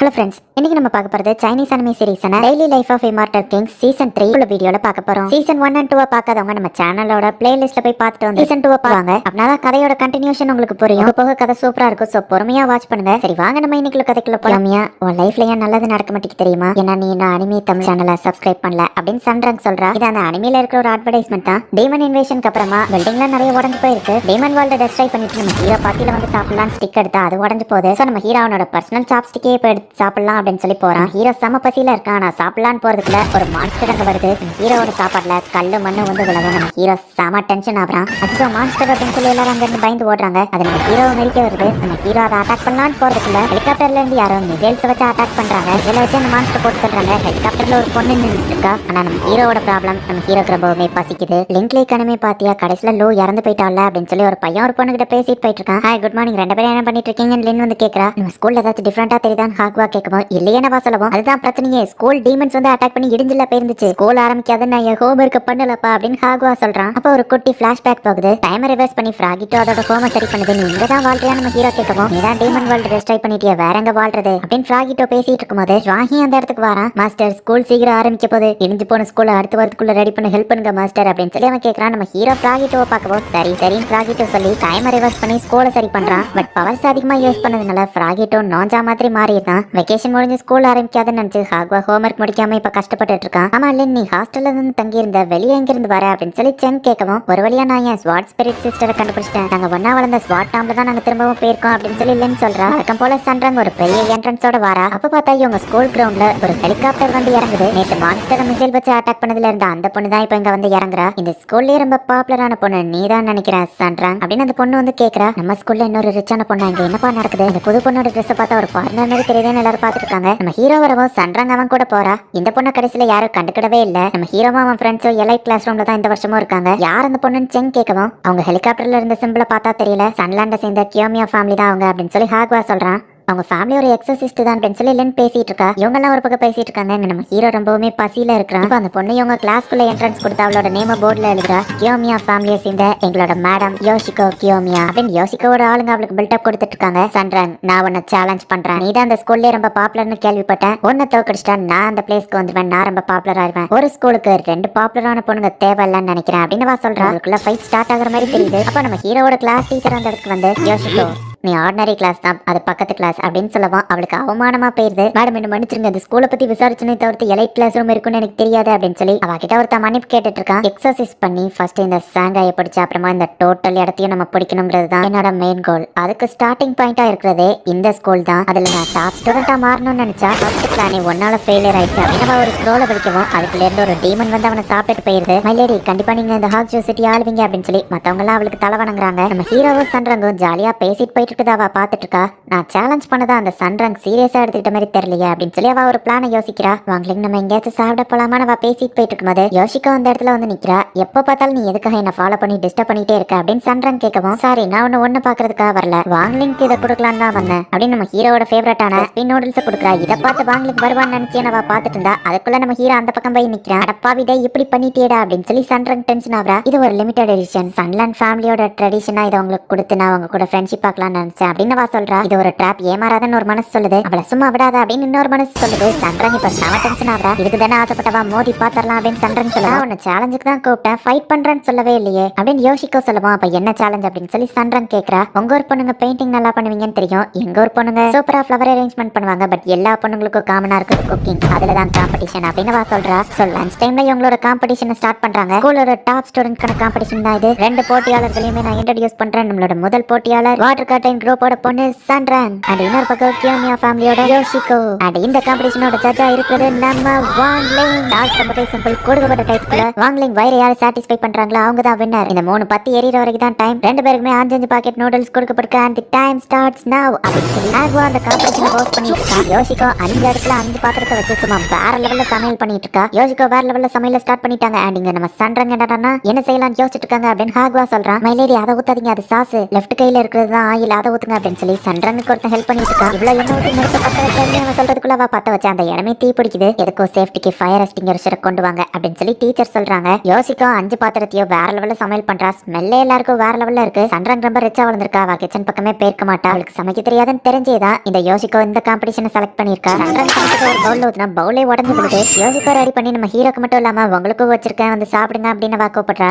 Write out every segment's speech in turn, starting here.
Hello friends, இன்னைக்கு நம்ம பார்க்க போறது சைனீஸ் அனிமே சீரிஸான daily life of immortal kings season 3 உள்ள வீடியோல பார்க்க போறோம். சீசன் 1 and 2 பார்க்காதவங்க நம்ம சேனலோட பிளேலிஸ்ட்ல போய் பார்த்துட்டு வந்து சீசன் 2 பாருங்க. அப்பனா கதையோட கண்டினியூஷன் உங்களுக்கு புரியும். போக கதை சூப்பரா இருக்கும். சோ பொறுமையா வாட்ச் பண்ணுங்க. சரி வாங்க நம்ம இன்னைக்குள்ள கதைக்குள்ள போலாம். உன் லைஃப்ல ஏன் நல்லது நடக்க மாட்டேங்குது தெரியுமா? ஏன்னா நீ இன்னும் அனிமே தமிழ் சேனலை சப்ஸ்கிரைப் பண்ணல அப்படின்னு சன்ரங் சொல்றா. இது அந்த அனிமேல இருக்கிற ஒரு அட்வர்டைஸ்மெண்ட் தான். டீமன் இன்வேஷனுக்கு அப்புறமா பில்டிங்ல நிறைய உடஞ்சு போயிருக்கு. டீமன் வேர்ல்ட டெஸ்ட்ராய் பண்ணிட்டு நம்ம ஹீரோ பார்ட்டில வந்து சாப்பிடலாம் ஸ்டிக் எடுத்தா அது உடஞ்சு போகுது. சோ நம்ம ஹீரோனோட பர்சனல் சாப்ஸ்டிக்கே இப்போ எடுத்து சாப்பிடலாம் அப்படின்னு சொல்லி போறான். ஹீரோ செம பசியில இருக்கான். நான் சாப்பிடலான்னு போறதுக்குள்ள ஒரு மான்ஸ்டர் அங்க வருது. ஹீரோவோட சாப்பாடுல கல்லு மண்ணு வந்து விலகும். நம்ம ஹீரோ செம டென்ஷன் ஆகுறான். அது மான்ஸ்டர் அப்படின்னு சொல்லி எல்லாரும் அங்க இருந்து பயந்து ஓடுறாங்க. அது நம்ம ஹீரோவை மெரிக்க வருது. நம்ம ஹீரோ அதை அட்டாக் பண்ணலான்னு போறதுக்குள்ள ஹெலிகாப்டர்ல இருந்து யாரோ மிசைல்ஸ் வச்சு அட்டாக் பண்றாங்க. இதுல வச்சு அந்த மான்ஸ்டர் போட்டு சொல்றாங்க. ஹெலிகாப்டர்ல ஒரு பொண்ணு நின்றுட்டு இருக்கா. ஆனா நம்ம ஹீரோவோட ப்ராப்ளம் நம்ம ஹீரோக்கு ரொம்பவுமே பசிக்குது. லிங்க் லைக்கனமே பாத்தியா கடைசியில லோ இறந்து போயிட்டால அப்படின்னு சொல்லி ஒரு பையன் ஒரு பொண்ணு கிட்ட பேசிட்டு போயிட்டு இருக்கான். ஹாய் குட் மார்னிங், ரெண்டு பேரும் என்ன பண்ணிட்டு இருக்கீங்கன்னு லின் வந்து கேக்குறா. நம்ம ஸ்கூல்ல ஏதாச்சும் டிஃபரெண்டா தெரியுதான் ஹாக்வா கேட்கும். இல்லையே நம்ம சொல்லவும் அதுதான் பிரச்சனையே. ஸ்கூல் டீமன்ஸ் வந்து அட்டாக் பண்ணி இடிஞ்சில போயிருந்துச்சு. ஸ்கூல் ஆரம்பிக்காத நான் என் ஹோம் ஒர்க் பண்ணலப்பா அப்படின்னு ஹாக்வா சொல்றான். அப்ப ஒரு குட்டி பிளாஷ்பேக் போகுது. டைம் ரிவர்ஸ் பண்ணி ஃப்ராகிட்டோ அதோட ஹோம் சரி பண்ணுது. நீ இங்க தான் வாழ்றியா நம்ம ஹீரோ கேட்கவும். நீ தான் டீமன் வேர்ல்ட் டெஸ்ட்ராய் பண்ணிட்டியா, வேற எங்க வாழ்றது அப்படின்னு ஃப்ராகிட்டோ பேசிட்டு இருக்கும்போது ஜாஹி அந்த இடத்துக்கு வரான். மாஸ்டர் ஸ்கூல் சீக்கிரம் ஆரம்பிக்க போகுது. இடிஞ்சு போன ஸ்கூல்ல அடுத்த வாரத்துக்குள்ள ரெடி பண்ண ஹெல்ப் பண்ணுங்க மாஸ்டர் அப்படின்னு சொல்லி அவன் கேட்கறான். நம்ம ஹீரோ ஃப்ராகிட்டோவை பார்க்கவும் சரி சரின்னு ஃப்ராகிட்டோ சொல்லி டைம் ரிவர்ஸ் பண்ணி ஸ்கூலை சரி பண்றான். பட் பவர்ஸ் அதிகமா யூஸ் பண்ணதுனால ஃப்ராகிட்டோ நோஞ்சா மாதிரி மாறிடுறான். வெக்கேஷன் முடிஞ்சு ஸ்கூல் ஆரம்பிக்காதுன்னு நினைச்சு ஹாக்வா ஹோம்ஒர்க் முடிக்காம இப்ப கஷ்டப்பட்டு இருக்கான். ஆமா லின், நீ ஹாஸ்டல்ல இருந்து தங்கி இருந்த வெளியே எங்க இருந்து வர அப்படின்னு சொல்லி சென் கேட்கவும் ஒரு வழியா நான் என் ஸ்வாட் ஸ்பிரிட் சிஸ்டரை கண்டுபிடிச்சிட்டேன். நாங்க ஒன்னா வளர்ந்த ஸ்வாட் டாம்ல தான் நாங்க திரும்பவும் போயிருக்கோம் அப்படின்னு சொல்லி லின் சொல்றா. வழக்கம் போல சன்ரங் ஒரு பெரிய என்ட்ரன்ஸோட வரா. அப்ப பார்த்தா இவங்க ஸ்கூல் கிரவுண்ட்ல ஒரு ஹெலிகாப்டர் வந்து இறங்குது. நேற்று மான்ஸ்டர் மிசைல் வச்சு அட்டாக் பண்ணதுல இருந்த அந்த பொண்ணு தான் இப்ப இங்க வந்து இறங்குறா. இந்த ஸ்கூல்லயே ரொம்ப பாப்புலரான பொண்ணு நீ தான் நினைக்கிறேன் சன்ரங் அப்படின்னு அந்த பொண்ணு வந்து கேக்குறா. நம்ம ஸ்கூல்ல இன்னொரு ரிச்சான பொண்ணு இங்க என்னப்பா நடக்குது? இந்த புது பொண்ணோட ட்ரெஸ் பார்த்தா ஒரு ஃபாரினர் மாதிரி தெரியுதுன்னு எல்லாரும் பாத்துட்டு இருக்காங்க. நம்ம ஹீரோ வரவும் சன்ரங் அவன் கூட போறா. இந்த பொண்ணு கடைசியில யாரும் கண்டுக்கிடவே இல்ல. நம்ம ஹீரோவும் அவன் ஃப்ரெண்ட்ஸும் எலைட் கிளாஸ் ரூம்ல தான் இந்த வருஷமும் இருக்காங்க. யார் அந்த பொண்ணுன்னு செங் கேட்கவும் அவங்க ஹெலிகாப்டர்ல இருந்த சிம்பிளை பார்த்தா தெரியல. சன்லாண்ட சேர்ந்த கியோமியா ஃபேமிலி தான் அவங்க அப்படின்னு சொல்லி ஹாக்வா சொல்றான். அவங்க ஃபேமிலி ஒரு எக்ஸசிஸ்ட் தான் அப்படின்னு சொல்லி லின் பேசிட்டு இருக்கா. இவங்க எல்லாம் ஒரு பக்கம் பேசிட்டு இருக்காங்க. நம்ம ஹீரோ ரொம்பவுமே பசியில இருக்கிறான். இப்போ அந்த பொண்ணு இவங்க கிளாஸ்க்குள்ள என்ட்ரன்ஸ் கொடுத்து அவளோட நேம போர்ட்ல எழுதுறா. கியோமியா ஃபேமிலியை சேர்ந்த எங்களோட மேடம் யோசிகோ கியோமியா அப்படின்னு யோசிக்கோட ஆளுங்க அவளுக்கு பில்டப் கொடுத்துட்டு இருக்காங்க. சன்ரங், நான் உன்னை சேலஞ்ச் பண்றேன். நீ தான் அந்த ஸ்கூல்ல ரொம்ப பாப்புலர்னு கேள்விப்பட்டேன். ஒன்ன தோக்கடிச்சிட்டா நான் அந்த பிளேஸ்க்கு வந்துடுவேன். நான் ரொம்ப பாப்புலர் ஆயிருவேன். ஒரு ஸ்கூலுக்கு ரெண்டு பாப்புலரான பொண்ணுங்க தேவையில்லன்னு நினைக்கிறேன் அப்படின்னு சொல்றா. அதுக்குள்ள ஃபைட் ஸ்டார்ட் ஆகுற மாதிரி தெரியுது. அப்ப நம்ம ஹீரோவோட கிளாஸ் டீச்சர் அந்த இடத்துக்கு வந்து யோசிக்கோ நீ ஆர்டினரி கிளாஸ் தான், அது பக்கத்து கிளாஸ் அப்படின்னு சொல்லவும் அவளுக்கு அவமானமா போயிருது. மேடம் என்ன மன்னிச்சிருங்க, அந்த ஸ்கூலை பத்தி விசாரிச்சுனே தவிர்த்து எலைட் கிளாஸ் ரூம் இருக்குன்னு எனக்கு தெரியாது அப்படின்னு சொல்லி அவகிட்ட ஒருத்த மன்னிப்பு கேட்டுட்டு இருக்கான். எக்ஸசைஸ் பண்ணி ஃபர்ஸ்ட் இந்த சாங்காயை பிடிச்சா அப்புறமா இந்த டோட்டல் இடத்தையும் நம்ம பிடிக்கணும்ன்றது தான் என்னோட மெயின் கோல். அதுக்கு ஸ்டார்டிங் பாயிண்டா இருக்கிறதே இந்த ஸ்கூல் தான். அதுல நான் டாப் ஸ்டூடெண்டா மாறணும்னு நினைச்சா ஃபர்ஸ்ட் பிளானே ஒன்னால ஃபெயிலியர் ஆயிடுச்சு அப்படின்னு ஒரு ஸ்க்ரோல பிடிக்கவும் அதுக்குள்ள இருந்து ஒரு டீமன் வந்து அவனை சாப்பிட்டு போயிருது. மைலேடி கண்டிப்பா நீங்க இந்த ஹாக் ஜோசிட்டி ஆளுவீங்க அப்படின்னு சொல்லி மத்தவங்க எல்லாம் அவளுக்கு தலை வணங்குறாங்க. நம்ம ஹீரோவும் சன்ரங்கும் ஜாலியா பேசிட்டு போயிட்டு இருக்குது. அவ பாத்துட்டு இருக்கா. நான் சேலஞ்ச் பண்ணதா அந்த சன்ரங் சீரியஸா எடுத்துக்கிட்ட மாதிரி தெரியலையே அப்படின்னு சொல்லி அவ ஒரு பிளானை யோசிக்கிறா. வாங்கலிங் நம்ம எங்கேயாச்சும் சாப்பிட போலாமான்னு அவ பேசிட்டு போயிட்டு இருக்கும்போது யோசிக்கோ அந்த இடத்துல வந்து நிக்கிறா. எப்ப பார்த்தாலும் நீ எதுக்காக என்ன ஃபாலோ பண்ணி டிஸ்டர்ப் பண்ணிட்டே இருக்க அப்படின்னு சன்ரங் கேட்கவும் சாரி நான் ஒன்னு பாக்குறதுக்காக வரல, வாங்கலிங்க்கு இதை கொடுக்கலான்னு தான் வந்தேன் அப்படின்னு நம்ம ஹீரோட ஃபேவரட்டான ஸ்பின் நூடுல்ஸ் கொடுக்குறா. இதை பார்த்து வாங்கலிங் வருவான்னு நினைச்சு அவ பாத்துட்டு இருந்தா. அதுக்குள்ள நம்ம ஹீரோ அந்த பக்கம் போய் நிக்கிறான். அடப்பாவிட இப்படி பண்ணிட்டேடா அப்படின்னு சொல்லி சன்ரங் டென்ஷன் ஆகுறா. இது ஒரு லிமிடெட் எடிஷன் சன்லாண்ட் ஃபேமிலியோட ட்ரெடிஷனா இதை உங்களுக்கு கொடுத்து நான் அவங்க கூட ஃப்ரெண்ட்ஷிப் பார்க்கலாம்னு நினைச்சேன் அப்படின்னு சொல்றா. இது ஒரு ட்ராப், ஏமாறாதன்னு ஒரு மனசு சொல்லுது. அவளை சும்மா விடாத அப்படின்னு இன்னொரு மனசு சொல்லுது. சன்ரங் இப்ப செம டென்ஷன் ஆகுறா. இதுக்கு தானே ஆசைப்பட்டவா மோதி பாத்திரலாம் அப்படின்னு சன்ரங் சொல்லுவா. உன்னை சேலஞ்சுக்கு தான் கூப்பிட்டேன், ஃபைட் பண்றேன்னு சொல்லவே இல்லையே அப்படின்னு யோசிக்க சொல்லுவோம். அப்ப என்ன சேலஞ்ச் அப்படின்னு சொல்லி சன்ரங் கேக்குறா. உங்க ஒரு பொண்ணுங்க பெயிண்டிங் நல்லா பண்ணுவீங்கன்னு தெரியும், எங்க ஒரு பொண்ணுங்க சூப்பரா ஃபிளவர் அரேஞ்ச்மெண்ட் பண்ணுவாங்க. பட் எல்லா பொண்ணுங்களுக்கும் காமனா இருக்கு குக்கிங், அதுலதான் காம்படிஷன் அப்படின்னு சொல்றா. ஸோ லஞ்ச் டைம்ல இவங்களோட காம்படிஷன் ஸ்டார்ட் பண்றாங்க. ஸ்கூலோட டாப் ஸ்டூடெண்ட்கான காம்படிஷன் தான் இது. ரெண்டு போட்டியாளர்களையுமே நான் இன்ட்ரோடியூஸ் பண்றேன். நம்மளோட முதல் போட்டியாளர் வாட்டர் கார்டன் குரூப்போட பொண்ணு சன்ரங் அண்ட் இன்னொரு பக்கம் கியோமியா ஃபேமிலியோட யோசிகோ. அண்ட் இந்த காம்படிஷனோட ஜட்ஜா இருக்கிறது நம்ம வாங்லிங். டாஸ்க் ரொம்ப சிம்பிள், கொடுக்கப்பட்ட டைப்ல வாங்லிங் வயிறு யாரு சாட்டிஸ்ஃபை பண்றாங்களோ அவங்க தான் வின்னர். இந்த 3 10 எரியற வரைக்கும் தான் டைம். ரெண்டு பேருக்குமே 5 பாக்கெட் நூடுல்ஸ் கொடுக்கப்பட்டிருக்கு. அண்ட் டைம் ஸ்டார்ட்ஸ் நவ அப்படின்னு சொல்லி ஆக்வா அந்த காம்படிஷனை ஹோஸ்ட் பண்ணிட்டு இருக்கா. யோசிகோ 5 இடத்துல 5 பாத்திரத்தை வச்சு சும்மா வேற லெவல்ல சமையல் பண்ணிட்டு இருக்கா. யோசிகோ வேற லெவல்ல சமையல ஸ்டார்ட் பண்ணிட்டாங்க. அண்ட் இங்க நம்ம சன்ரங் என்னடானா என்ன செய்யலாம்னு யோசிச்சுட்டு இருக்காங்க அப்படின்னு ஹாக்வா சொல்றான். மைலேடி அதை ஊத்தாதீங்க, அது சாஸ், லெஃப்ட் கையில இருக்கிறது தான் ஆயில், அதை ஊத்துங்க அப்படின்னு சொல்லி சன்ரங்குக்கு ஒருத்தன் ஹெல்ப் பண்ணிட்டு இருக்கா. இவ்வளவு என்ன ஊத்தி நிறுத்த பக்கத்துல சொல்றதுக்குள்ள அளவா பத்த வச்சு அந்த இடமே தீ பிடிக்குது. எதுக்கோ சேஃப்டிக்கு ஃபயர் எக்ஸ்டிங்யூஷரை கொண்டு வாங்க அப்படின்னு சொல்லி டீச்சர் சொல்றாங்க. யோசிக்கோ 5 பாத்திரத்தையோ வேற லெவல்ல சமையல் பண்றா. ஸ்மெல்லே எல்லாருக்கும் வேற லெவல்ல இருக்கு. சந்திரன் ரொம்ப ரிச்சா வளர்ந்திருக்கா. அவ கிச்சன் பக்கமே பேர்க்க மாட்டா. அவளுக்கு சமைக்க தெரியாதுன்னு தெரிஞ்சேதான் இந்த யோசிக்கோ இந்த காம்படிஷனை செலக்ட் பண்ணிருக்கா. சந்திரன் சமைச்ச ஒரு பவுல் ஊத்துனா பவுலே உடஞ்சு விடுது. யோசிக்கோ ரெடி பண்ணி நம்ம ஹீரோக்கு மட்டும் இல்லாம உங்களுக்கும் வச்சிருக்கேன் வந்து சாப்பிடுங்க அப்படின்னு வாக்கப்படுறா.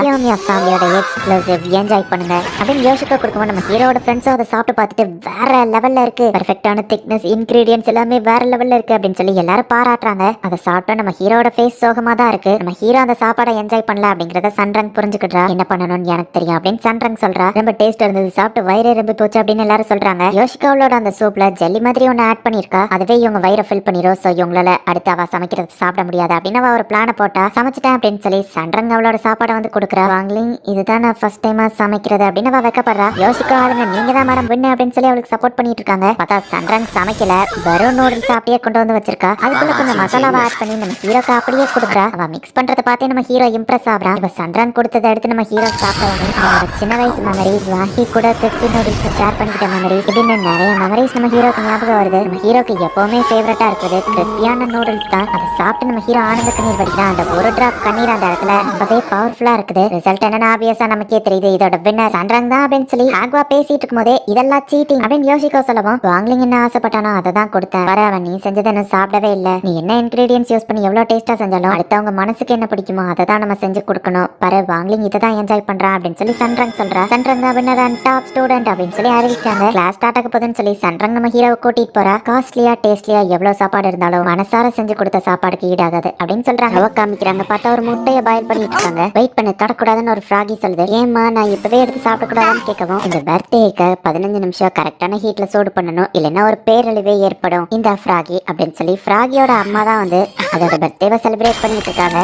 ஃபேமிலியோட எக்ஸ்க்ளூசிவ் என்ஜாய் பண்ணுங்க அப்படின்னு யோசிக்கோ கொடுக்கும். நம்ம ஹீரோட ஃப்ரெண்ட்ஸும் அதை சாப்பிட்டு பார்த்துட்டு வேற லெவல்ல இருக்கு. பெர்ஃபெக்டான திக்னஸ் இன்கிரீடியன்ஸ் எல்லாமே வேற லெவல்ல இருக்கு அப்படின்னு சொல்லி எல்லாரும் பாராட்டுறாங்க. அதை சாப்பிட்டா நம்ம ஹீரோட ஃபேஸ் சோகமா தான் இருக்கு. நம்ம ஹீரோ அந்த சாப்பாடை என்ஜாய் பண்ணல அப்படிங்கறத சன்ரங் புரிஞ்சுக்கிட்டா. என்ன பண்ணணும்னு எனக்கு தெரியும் அப்படின்னு சன்ரங் சொல்றா. ரொம்ப டேஸ்ட் இருந்தது, சாப்பிட்டு வயிறு ரொம்ப போச்சு அப்படின்னு எல்லாரும் சொல்றாங்க. யோசிகாவோட அந்த சூப்ல ஜெல்லி மாதிரி ஒன்னு ஆட் பண்ணிருக்கா. அதுவே இவங்க வயிறை ஃபில் பண்ணிரும். சோ இவங்களால அடுத்து அவ சமைக்கிறது சாப்பிட முடியாது அப்படின்னு அவ ஒரு பிளான போட்டா. சமைச்சிட்டேன் அப்படின்னு சொல்லி சன்ரங் அவளோட சாப்பாடை வந்து கொடுக்குறா. வாங்கலிங் இதுதான் நான் ஃபர்ஸ்ட் டைமா சமைக்கிறது அப்படின்னு அவ வைக்கப்படுறா. யோசிக்கா ஆளுங்க நீங்க தான் மேடம் வின்னு அப்படின்னு சொல்லி அவளுக்கு சப்போர்ட் பண்ணிட்டு இருக்காங்க. பார்த்தா சன்ரங் சமைக்கல, வெறும் நூடுல்ஸ் அப்படியே கொண்டு வந்து வச்சிருக்கா. அதுக்குள்ள கொஞ்சம் மசாலாவை ஆட் பண்ணி நம்ம ஹீரோக்கு அப்படியே கொடுக்குறா. அவ மிக்ஸ் பண்றத பார்த்தே நம்ம ஹீரோ இம்ப்ரெஸ் ஆகுறா. இப்ப சந்திரன் கொடுத்ததை எடுத்து நம்ம ஹீரோ சாப்பிடுவாங்க. அவனோட சின்ன வயசு மெமரிஸ், வாங்கி கூட கிறிஸ்பி நூடுல்ஸ் ஷேர் பண்ணிக்கிட்ட மெமரிஸ், இப்படின்னு நிறைய மெமரிஸ் நம்ம ஹீரோக்கு ஞாபகம் வருது. நம்ம ஹீரோக்கு எப்பவுமே ஃபேவரட்டா இருக்குது கிறிஸ்பியான நூடுல்ஸ் தான். அதை சாப்பிட்டு நம்ம ஹீரோ ஆனந்த கண்ணீர் வடிக்கிறான். அந்த ஒரு டிராப் கண்ணீர் அந்த இடத்துல ரொம்பவே பவர்ஃபுல்லா இருக்குது. ரிசல்ட் என்னன்னு ஆபியஸா நமக்கே தெரியுது. இதோட வின்னர் சந்திரன் தான் அப்படின்னு சொல்லி ஆக்வா பேசிட்டு இருக்கும் போதே இதெல்லாம் சீட்டிங் அப்படின்னு யோசிக்க சொல்லவும் வாங்கலிங் என்ன ஆசைப்பட்டானோ அதை தான் கொடுத்தேன். வர அவன் நீ செஞ்சதை என்ன சாப்பிடவே இல்லை. நீ என்ன இன்கிரீடியன்ஸ் யூஸ் பண்ணி எவ்வளவு டேஸ்டா செஞ்சாலும் அடுத்தவங்க மனசுக்கு என்ன பிடிக்குமோ அதை தான் நம்ம செஞ்சு கொடுக்கணும். பாரு வாங்கலிங் இதை தான் என்ஜாய் பண்றான் அப்படின்னு சொல்லி சன்ரங் சொல்றா. சன்ரங் தான் வின்னர் அண்ட் டாப் ஸ்டூடெண்ட் அப்படின்னு சொல்லி அறிவிச்சாங்க. கிளாஸ் ஸ்டார்ட் ஆக போதுன்னு சொல்லி சன்ரங் நம்ம ஹீரோவை கூட்டிட்டு போறா. காஸ்ட்லியா டேஸ்ட்லியா எவ்வளவு சாப்பாடு இருந்தாலும் மனசார செஞ்சு கொடுத்த சாப்பாடுக்கு ஈடாகாது அப்படின்னு சொல்றாங்க. அவ காமிக்கிறாங்க. பார்த்தா ஒரு முட்டையை பாயில் பண்ணிட்டு இருக்காங்க. வெயிட் பண்ணி தொடக்கூடாதுன்னு ஒரு ஃப்ராகி சொல்லுது. ஏமா நான் இப்பவே எடுத்து சாப்பிடக்கூடாதுன்னு கேட்கவும் இந்த பர்த்டேக்கு 15 நிமிஷம் கரெக்டான ஹீட்ல சூடு பண்ணணும், இல்லைன்னா ஒரு பேரழிவே ஏற்படும் இந்த ஃப்ராகி அப்படின்னு சொல்லி ஃப்ராகியோட அம்மா தான் வந்து அதோட பர்த்டேவை செலிப்ரேட் பண்ணிட்டு இருக்காங்க.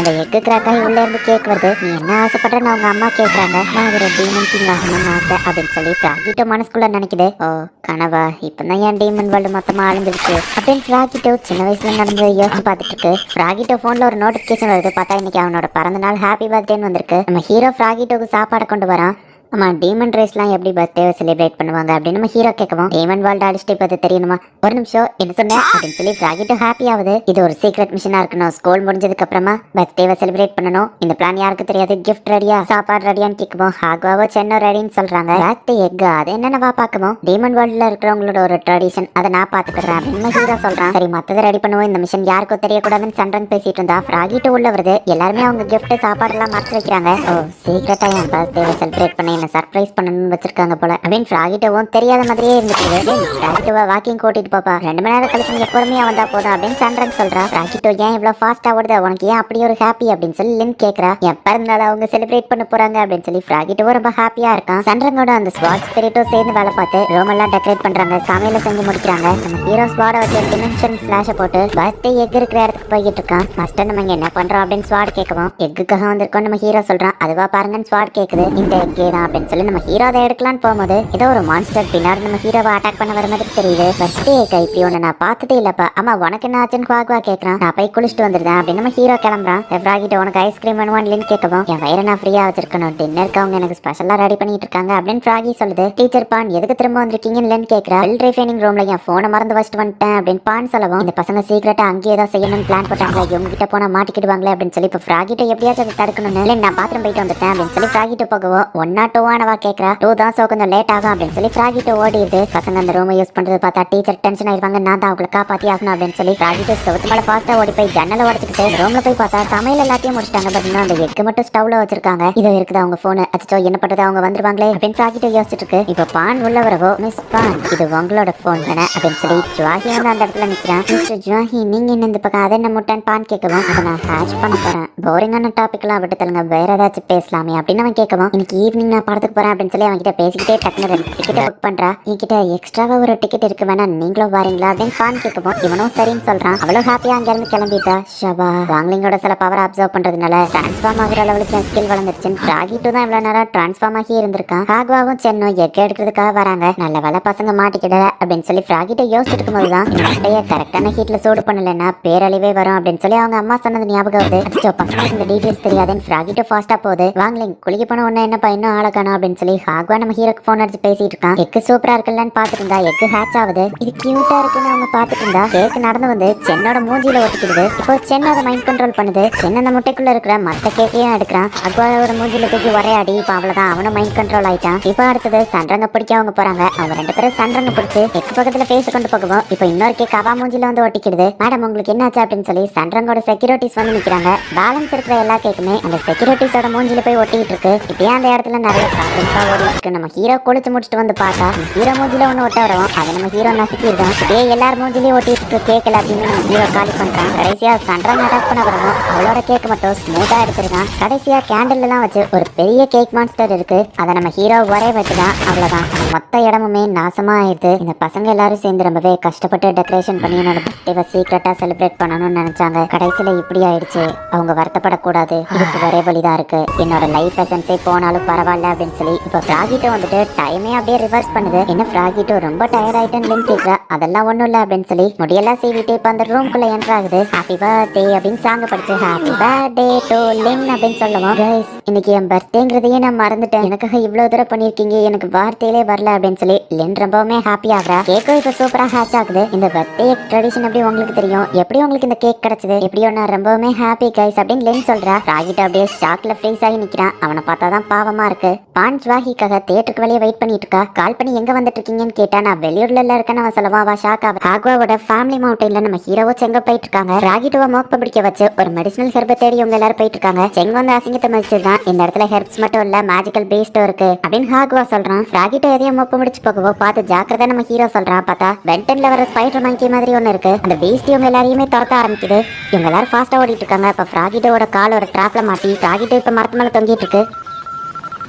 அந்த எக்கு கிராக் ஆகி உள்ள இருந்து கேக் வருது. நீ என்ன ஆசைப்படுறன்னு அவங்க அம்மா கேட்கறாங்க. நான் ஒரு டீமன் கிங் ஆகணும்னு ஆசை அப்படின்னு சொல்லி ஃப்ராகிட்டோ மனசுக்குள்ள நினைக்குது. ஓ கனவா, இப்பதான் என் டீமன் வேர்ல்டு மொத்தமா அழிஞ்சிருச்சு அப்படின்னு ஃப்ராகிட்டோ சின்ன வயசுல நடந்தது யோசிச்சு பார்த்துட்டு இருக்கு. ஃப்ராகிட்டோ போன்ல ஒரு நோட்டிபிகேஷன் வருது. பார்த்தா இன்னைக்கு அவனோட பிறந்த நாள் ஹாப்பி பர்த்டேன்னு வந்திருக்கு. நம்ம ஹீரோ ஃப்ராகிட்டோக்கு சாப்பாடு கொண்டு வரான். ஆமா டீமன் ரேஸ்லாம் எப்படி பர்த்டேவை செலிப்ரேட் பண்ணுவாங்க அப்படின்னு நம்ம ஹீரோ கேட்கவும் டீமன் வேர்ல்டு அடிச்சுட்டு இப்போ தெரியுமா, ஒரு நிமிஷம் என்ன சொன்னேன் அப்படின்னு சொல்லி ஃப்ராகிட்டோ ஹாப்பி ஆகுது. இது ஒரு சீக்ரெட் மிஷனா இருக்கணும். ஸ்கூல் முடிஞ்சதுக்கு அப்புறமா பர்த்டேவை செலிப்ரேட் பண்ணணும். இந்த பிளான் யாருக்கு தெரியாது. கிஃப்ட் ரெடியா, சாப்பாடு ரெடியான்னு கேட்கவும் ஹாக்வாவோ சென்னோ ரெடின்னு சொல்றாங்க. பர்த்டே எக் அது என்னவா பார்க்கவும் டீமன் வேர்ல்டுல இருக்கிறவங்களோட ஒரு ட்ரெடிஷன், அதை நான் பாத்துக்கிறேன் அப்படின்னு ஹீரோ சொல்றான். சரி மத்ததை ரெடி பண்ணுவோம், இந்த மிஷன் யாருக்கும் தெரியக்கூடாதுன்னு சந்திரன் பேசிட்டு இருந்தா. ஃப்ராகிட்டோ உள்ள வருது. எல்லாருமே அவங்க கிஃப்ட் சாப்பாடு எல்லாம் மறைச்சு வைக்கிறாங்க. ஓ சீக்ரெட்டா என் பர்த்டேவை செலிப்ரேட் பண்ண சர்ப்ரைஸ் பண்ணணும்னு வச்சிருக்காங்க போல அப்படின்னு ஃப்ராகிட்டோவும் தெரியாத மாதிரியே இருந்துட்டு ஃப்ராகிட்டோவை வாக்கிங் கூட்டிட்டு போப்பா, 2 மணி நேரம் கழிச்சு நீங்க பொறுமையா வந்தா போதும் அப்படின்னு சந்திரன் சொல்றா. ஃப்ராகிட்டோ ஏன் இவ்வளவு ஃபாஸ்டா ஓடுது, உனக்கு ஏன் அப்படி ஒரு ஹாப்பி அப்படின்னு சொல்லி லின் கேக்குறா. என் பிறந்தநாள் அவங்க செலிப்ரேட் பண்ண போறாங்க அப்படின்னு சொல்லி ஃப்ராகிட்டோவும் ரொம்ப ஹாப்பியா இருக்கான். சந்திரனோட அந்த ஸ்வாட் ஸ்பிரிட்டோ சேர்ந்து வேலை பார்த்து ரோம் எல்லாம் டெக்கரேட் பண்றாங்க. சமையல செஞ்சு முடிக்கிறாங்க. நம்ம ஹீரோ ஸ்வாட வச்சு டிமென்ஷன் ஃபிளாஷ போட்டு பர்த்டே எக் இருக்கிற இடத்துக்கு போய்கிட்டு இருக்கான். ஃபர்ஸ்ட் நம்ம இங்க என்ன பண்றோம் அப்படின்னு ஸ்வாட் கேட்கவும் எக்குக்காக வந்திருக்கோம் நம்ம ஹீரோ சொல்றான். அதுவா பாருங்கன்னு ஸ்வாட் கேக்குது. இந்த எக்கே தான் அப்படின்னு சொல்லி நம்ம ஹீரோ அதை எடுக்கலான்னு போகும்போது ஏதோ ஒரு மான்ஸ்டர் பின்னாடி நம்ம ஹீரோவை அட்டாக் பண்ண வர மாதிரி தெரியுது. பர்த்டே இப்படி ஒண்ணு நான் பார்த்ததே இல்லப்பா. ஆமா உனக்கு என்ன ஆச்சுன்னு குவாக்வா கேட்கறான். நான் போய் குளிச்சுட்டு வந்துருந்தேன் அப்படின்னு நம்ம ஹீரோ கிளம்புறான். ஃப்ராகிட்ட உனக்கு ஐஸ்கிரீம் வேணுமான்னு கேட்கவும் என் வயிறை நான் ஃப்ரீயா வச்சிருக்கணும், டின்னருக்கு அவங்க எனக்கு ஸ்பெஷலா ரெடி பண்ணிட்டு இருக்காங்க அப்படின்னு ஃப்ராகி சொல்லுது. டீச்சர் பான் எதுக்கு திரும்ப வந்திருக்கீங்கன்னு கேட்கறா. வெல் ரிஃபைனிங் ரூம்ல என் போனை மறந்து வச்சுட்டு வந்துட்டேன் அப்படின்னு பான் சொல்லவும் இந்த பசங்க சீக்கிரட்டா அங்கேயே ஏதாவது செய்யணும்னு பிளான் போட்டாங்களா, இவங்க கிட்ட போனா மாட்டிக்கிடுவாங்களே அப்படின்னு சொல்லி இப்போ ஃப்ராகிட்ட எப்படியாச்சும் அதை தடுக்கணும்னு இல்லை நான் பாத்ரூம் போயிட்டு வந்துட்டேன் அப்படின்னு சொல்லி ஃப்ராகிட்ட போகவும் 1 or 2 ஆனவா கேட்கறா. 2 தான் சோ கொஞ்சம் லேட் ஆகும் அப்படின்னு சொல்லி ஃப்ராகிட்ட ஓடிடுது. பசங்க அந்த ரூமை யூஸ் பண்றது பார்த்தா டீச்சர் டென்ஷன் ஆயிருவாங்க. நான் தான் அவங்களை காப்பாத்தி ஆகணும் அப்படின்னு சொல்லி ஃப்ராகிட்ட செவத்து மேல ஃபாஸ்டா ஓடி போய் ஜன்னலை உடச்சிக்கிட்டு ரூம்ல போய் பார்த்தா சமையல் எல்லாத்தையும் முடிச்சிட்டாங்க. பட் அந்த எக்கு மட்டும் ஸ்டவ்ல வச்சிருக்காங்க. இது இருக்குது அவங்க போனு. அச்சோ என்ன பண்றது, அவங்க வந்துருவாங்களே அப்படின்னு ஃப்ராகிட்ட யோசிச்சுட்டு இருக்கு. இப்போ பான் உள்ள வரவோ மிஸ் பான் இது உங்களோட போன் தானே அப்படின்னு சொல்லி ஜுவாஹி வந்து அந்த இடத்துல நிக்கிறான். மிஸ்டர் ஜுவாஹி நீங்க என்ன இந்த பக்கம் அதை என்ன முட்டன் பான் கேட்கவும் அதை நான் ஹேட்ச் பண்ண போறேன். போரிங்கான டாபிக் எல்லாம் விட்டு தருங்க, வேற ஏதாச்சும் பேசலாமே அப்படின்னு அவன் கேட்கவும் இன்னைக்கு ஈவினிங் நான் படத்துக்கு போறேன் அப்படின்னு சொல்லி அவன் கிட்ட பேசிக்கிட்டே டக்குனு 2 டிக்கெட் புக் பண்றா. என்கிட்ட எக்ஸ்ட்ராவா ஒரு டிக்கெட் இருக்கு, வேணா நீங்களும் வரீங்களா அப்படின்னு பான் கேட்கவும் இவனும் சரின்னு சொல்றான். அவ்வளவு ஹாப்பியா அங்க இருந்து கிளம்பிட்டா. ஷபா வாங்லிங்கோட சில பவர் அப்சர்வ் பண்றதுனால டிரான்ஸ்ஃபார்ம் ஆகிற லெவலுக்கு என் ஸ்கில் வளர்ந்துருச்சு. ஃப்ராகிட்டோ தான் இவ்வளவு நேரம் டிரான்ஸ்ஃபார்ம் ஆகி இருந்திருக்கான். ஹாக்வாவும் சென்னும் எக் எடுக்கிறதுக்காக வராங்க. நல்ல வேலை பசங்க மாட்டிக்கிடல அப்படின்னு சொல்லி ஃப்ராகிட்ட யோசிச்சுட்டு இருக்கும்போதுதான் இந்த முட்டைய கரெக்டான ஹீட்ல சூடு பண்ணலன்னா பேரழிவே வரும் அப்படின்னு சொல்லி அவங்க அம்மா சொன்னது ஞாபகம் வருது. அச்சோ பசங்களுக்கு இந்த டீடைல்ஸ் தெரியாதுன்னு ஃப்ராகிட்டோ ஃபாஸ்டா போகுது. வாங்லிங் குளிக்க போன உடனே என்னப்பா இன்னும் ஆளை காணும் அப்படின்னு சொல்லி ஹாக்வா நம்ம ஹீரோக்கு போன் அடிச்சு பேசிட்டு இருக்கான். எக்கு சூப்பரா இருக்குல்லன்னு பாத்துட்டு இருந்தா எக்கு ஹேட்ச் ஆகுது. இது கியூட்டா இருக்குன்னு அவங்க பாத்துட்டு இருந்தா கேக் நடந்து வந்து சென்னோட மூஞ்சில ஒட்டிக்கிடுது. இப்போ சென் அதை மைண்ட் கண்ட்ரோல் பண்ணுது. சென் அந்த முட்டைக்குள்ள இருக்கிற மத்த கேக்கையும் எடுக்கிறான். ஹாக்வாவோட மூஞ்சில தூக்கி ஒரே அடி. இப்போ அவ்வளவுதான், அவனும் மைண்ட் கண்ட்ரோல் ஆயிட்டான். இப்போ அடுத்தது சன்ரங்க பிடிக்க அவங்க போறாங்க. அவங்க 2 பேரும் சன்ரங்க பிடிச்சு எக்கு பக்கத்துல பேச கொண்டு போகவும் இப்போ இன்னொரு கேக் அவா மூஞ்சில வந்து ஒட்டிக்கிடுது. மேடம் உங்களுக்கு என்ன ஆச்சு அப்படின்னு சொல்லி சன்ரங்கோட செக்யூரிட்டிஸ் வந்து நிக்கிறாங்க. பேலன்ஸ் இருக்கிற எல்லா கேக்குமே அந்த செக்யூரிட்டிஸோட மூஞ்சில போய் ஒட்டிட்டு இருக்கு. இப்படியே அந்த இடத்துல நிறைய ப்ராப்ளம்ஸா ஓடிட்டு இருக்கு. நம்ம ஹீரோ குளிச்சு முடிச்சுட்டு வந்து பார்த்தா ஹீரோ மூஞ்சில ஒண்ணு ஒட்ட வரவும் அதை நம்ம ஹீரோ நசுக்கிருக்கான். இப்படியே எல்லார் மூஞ்சிலையும் ஒட்டிட்டு இருக்கு கேக் எல்லாத்தையுமே நம்ம ஹீரோ காலி பண்றான். கடைசியா சன்ரங்க அட்டாக் பண்ண வரவும் அவளோட கேக் மட்டும் ஸ்மூத்தா எடுத்திருக்கான். கடைசியா கேண்டில் எல்லாம் வச்சு ஒரு பெரிய கேக் மான்ஸ்டர் இருக்கு. அதை நம்ம ஹீரோ ஒரே வச்சுதான். அவ்வளவுதான், மொத்த இடமுமே நாசமா ஆயிடுது. இந்த பசங்க எல்லாரும் சேர்ந்து ரொம்பவே கஷ்டப்பட்டு டெக்கரேஷன் பண்ணி என்னோட பர்த்டேவை சீக்கிரட்டா செலிப்ரேட் பண்ணணும்னு நினைச்சாங்க. கடைசியில இப்படி ஆயிடுச்சு. அவங்க வருத்தப்படக்கூடாது, இதுக்கு ஒரே வழிதான் இருக்கு. என்னோட லைஃப் எசன்ஸே போனாலும் பரவாயில்ல அப்படின்னு சொல்லி இப்போ ஃப்ராகிட்டோ வந்துட்டு டைமே அப்படியே ரிவர்ஸ் பண்ணுது. என்ன ஃப்ராகிட்டோ ரொம்ப டயர்ட் ஆயிட்டேன்னு கேட்குறா. அதெல்லாம் ஒண்ணும் இல்லை அப்படின்னு சொல்லி முடியெல்லாம் சீவிட்டு இப்போ அந்த ரூம்குள்ள என்ட்ரு ஆகுது. ஹாப்பி பர்த்டே அப்படின்னு சாங்க படிச்சு ஹாப்பி பர்த்டே டு லின் அப்படின்னு சொல்லுவோம். கைஸ் இன்னைக்கு என் பர்த்டேங்கிறதையே நான் மறந்துட்டேன். எனக்காக இவ்வளவு தூரம் பண்ணிருக்கீங்க, எனக்கு வார்த்தையிலே வரல அப்படின்னு சொல்லி லின் ரொம்பவுமே ஹாப்பி ஆகுறா. கேக்கும் இப்போ சூப்பரா ஹேட்ச் ஆகுது. இந்த பர்த்டே ட்ரெடிஷன் எப்படி உங்களுக்கு தெரியும், எப்படி உங்களுக்கு இந்த கேக் கிடைச்சது, எப்படியோ நான் ரொம்பவுமே ஹாப்பி கைஸ் அப்படின்னு லின் சொல்றா. ஃப்ராகிட்டோ அப்படியே ஷாக்ல ஃப்ரீஸ் ஆகி நிக்கிறான். அவனை பார்த்தாதான் பாவமா இருக்கு. பான் ஜ்வாஹிக்காக தியேட்டருக்கு வெளியே வெயிட் பண்ணிட்டு இருக்கா. கால் பண்ணி எங்க வந்துட்டு இருக்கீங்கன்னு கேட்டா நான் வெளியூர்ல இருக்கேன்னு அவன் சொல்லுவான். அவ ஷாக் ஆகுது. ஹாக்வாவோட ஃபேமிலி மவுண்டன்ல நம்ம ஹீரோவோ செங்க போயிட்டு இருக்காங்க. ஃப்ராகிட்டோவை மோப்ப பிடிக்க வச்சு ஒரு மெடிசனல் ஹெர்பை தேடி இவங்க எல்லாரும் போயிட்டு இருக்காங்க. செங் வந்து அசிங்கத்தை மதிச்சுதான் இந்த இடத்துல ஹெர்ப்ஸ் மட்டும் இல்ல மேஜிக்கல் பேஸ்டும் இருக்கு அப்படின்னு ஹாக்வா சொல்றான். ஃப்ராகிட்டோ எதையும் மோப்ப முடிச்சு போகவோ பார்த்து ஜாக்கிரதை நம்ம ஹீரோ சொல்றான். பார்த்தா வெண்டன்ல வர ஸ்பைடர் மங்கி மாதிரி ஒன்னு இருக்கு. அந்த பேஸ்ட் இவங்க எல்லாரையுமே துரத்த ஆரம்பிக்குது. இவங்க எல்லாரும் ஃபாஸ்டா ஓடிட்டு இருக்காங்க. இப்ப ஃப்ராகிட்டோட கால் ஒரு டிராப்ல மாட்டி ஃப்ராகிட்டோ இப்ப மரத்து மேல தொங்கிட்டு இருக்கு.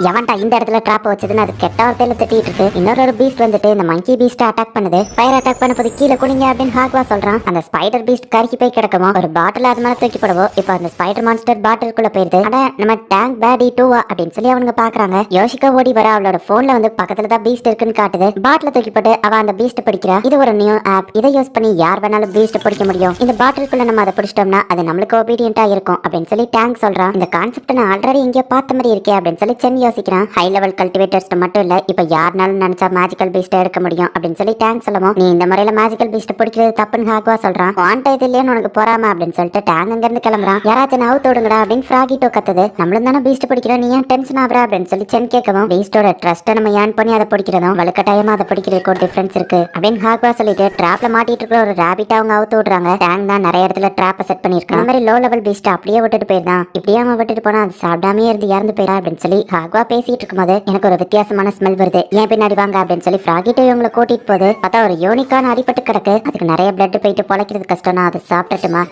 எவன்டா இந்த இடத்துல ட்ராப் வச்சதுன்னு அது கெட்ட வார்த்தையில திட்டிட்டு இருக்கு. இன்னொரு பீஸ்ட் வந்துட்டு இந்த மங்கி பீஸ்ட் அட்டாக் பண்ணுது. ஃபயர் அட்டாக் பண்ண போது கீழே குனிங்க அப்படின்னு ஹாக்வா சொல்றான். அந்த ஸ்பைடர் பீஸ்ட் கருகி போய் கிடக்குமோ ஒரு பாட்டில் அது மேல தூக்கி போடுவோம். இப்போ அந்த ஸ்பைடர் மான்ஸ்டர் பாட்டிலுக்குள்ள போயிருது. அட நம்ம டேங்க் பேடி 2 அப்படின்னு சொல்லி அவங்க பாக்குறாங்க. யோசிக்க ஓடி வர அவளோட போன்ல வந்து பக்கத்துல தான் பீஸ்ட் இருக்குன்னு காட்டுது. பாட்டில தூக்கி போட்டு அவ அந்த பீஸ்ட் பிடிக்கிறா. இது ஒரு நியூ ஆப். இதை யூஸ் பண்ணி யார் வேணாலும் பீஸ்ட் பிடிக்க முடியும். இந்த பாட்டிலுக்குள்ள நம்ம அதை பிடிச்சிட்டோம்னா அது நம்மளுக்கு ஒபீடியன்ட்டா இருக்கும் அப்படின்னு சொல்லி டேங்க் சொல்றான். இந்த கான்செப்ட் நான் ஆல்ரெடி எங்கேயோ பார்த்த மாதிரி இருக்கே அப்படின்னு சொல்லி சென் யோசிக்கிறான். ஹை லெவல் கல்டிவேட்டர்ஸ் மட்டும் இல்ல, இப்ப யாருனாலும் நினைச்சா மேஜிக்கல் பீஸ்ட் எடுக்க முடியும் அப்படின்னு சொல்லி டேங்க் சொல்லுவோம். நீ இந்த முறையில மேஜிக்கல் பீஸ்ட் பிடிக்கிறது தப்புன்னு ஹாக்வா சொல்றான். வாண்டா இது இல்லையா உனக்கு போறாம அப்படின்னு சொல்லிட்டு டேங்க் அங்க இருந்து கிளம்புறான். யாராச்சும் அவுத்து விடுங்கடா அப்படின்னு ஃப்ராகிட்டோ கத்துது. நம்மளும் தானே பீஸ்ட் பிடிக்கிறோம், நீ ஏன் டென்ஷன் ஆகுற அப்படின்னு சொல்லி சென் கேட்கவும் பீஸ்டோட ட்ரஸ்ட்டை நம்ம ஏர்ன் பண்ணி அதை பிடிக்கிறதும் வலுக்கட்டாயமா அதை பிடிக்கிறதுக்கு ஒரு டிஃபரன்ஸ் இருக்கு அப்படின்னு ஹாக்வா சொல்லிட்டு டிராப்ல மாட்டிட்டு இருக்கிற ஒரு ரேபிட் அவங்க அவுத்து விடுறாங்க. டேங்க் தான் நிறைய இடத்துல டிராப்பை செட் பண்ணிருக்கான். அந்த மாதிரி லோ லெவல் பீஸ்ட் அப்படியே விட்டுட்டு போயிருந்தான். இப்படியே அவன் விட்டுட்டு போனா அது சாப்பிடாமே இருந்து இறந்து போயிடா அப்படின்னு சொல்லி ஹாக்வா பேசிட்டு இருக்கும்போது எனக்கு ஒரு வித்தியாசமான ஸ்மெல் வருது, ஏன் பின்னாடி வாங்க அப்படின்னு சொல்லி ஃப்ராகிட்டோ இவங்களை கூட்டிட்டு போகுது. பார்த்தா ஒரு யூனிக்கான அடிபட்டு கிடக்கு. அதுக்கு நிறைய பிளட் போயிட்டு பொழைக்கிறது கஷ்டம்னா அதை சாப்பிட்டுட்டுமா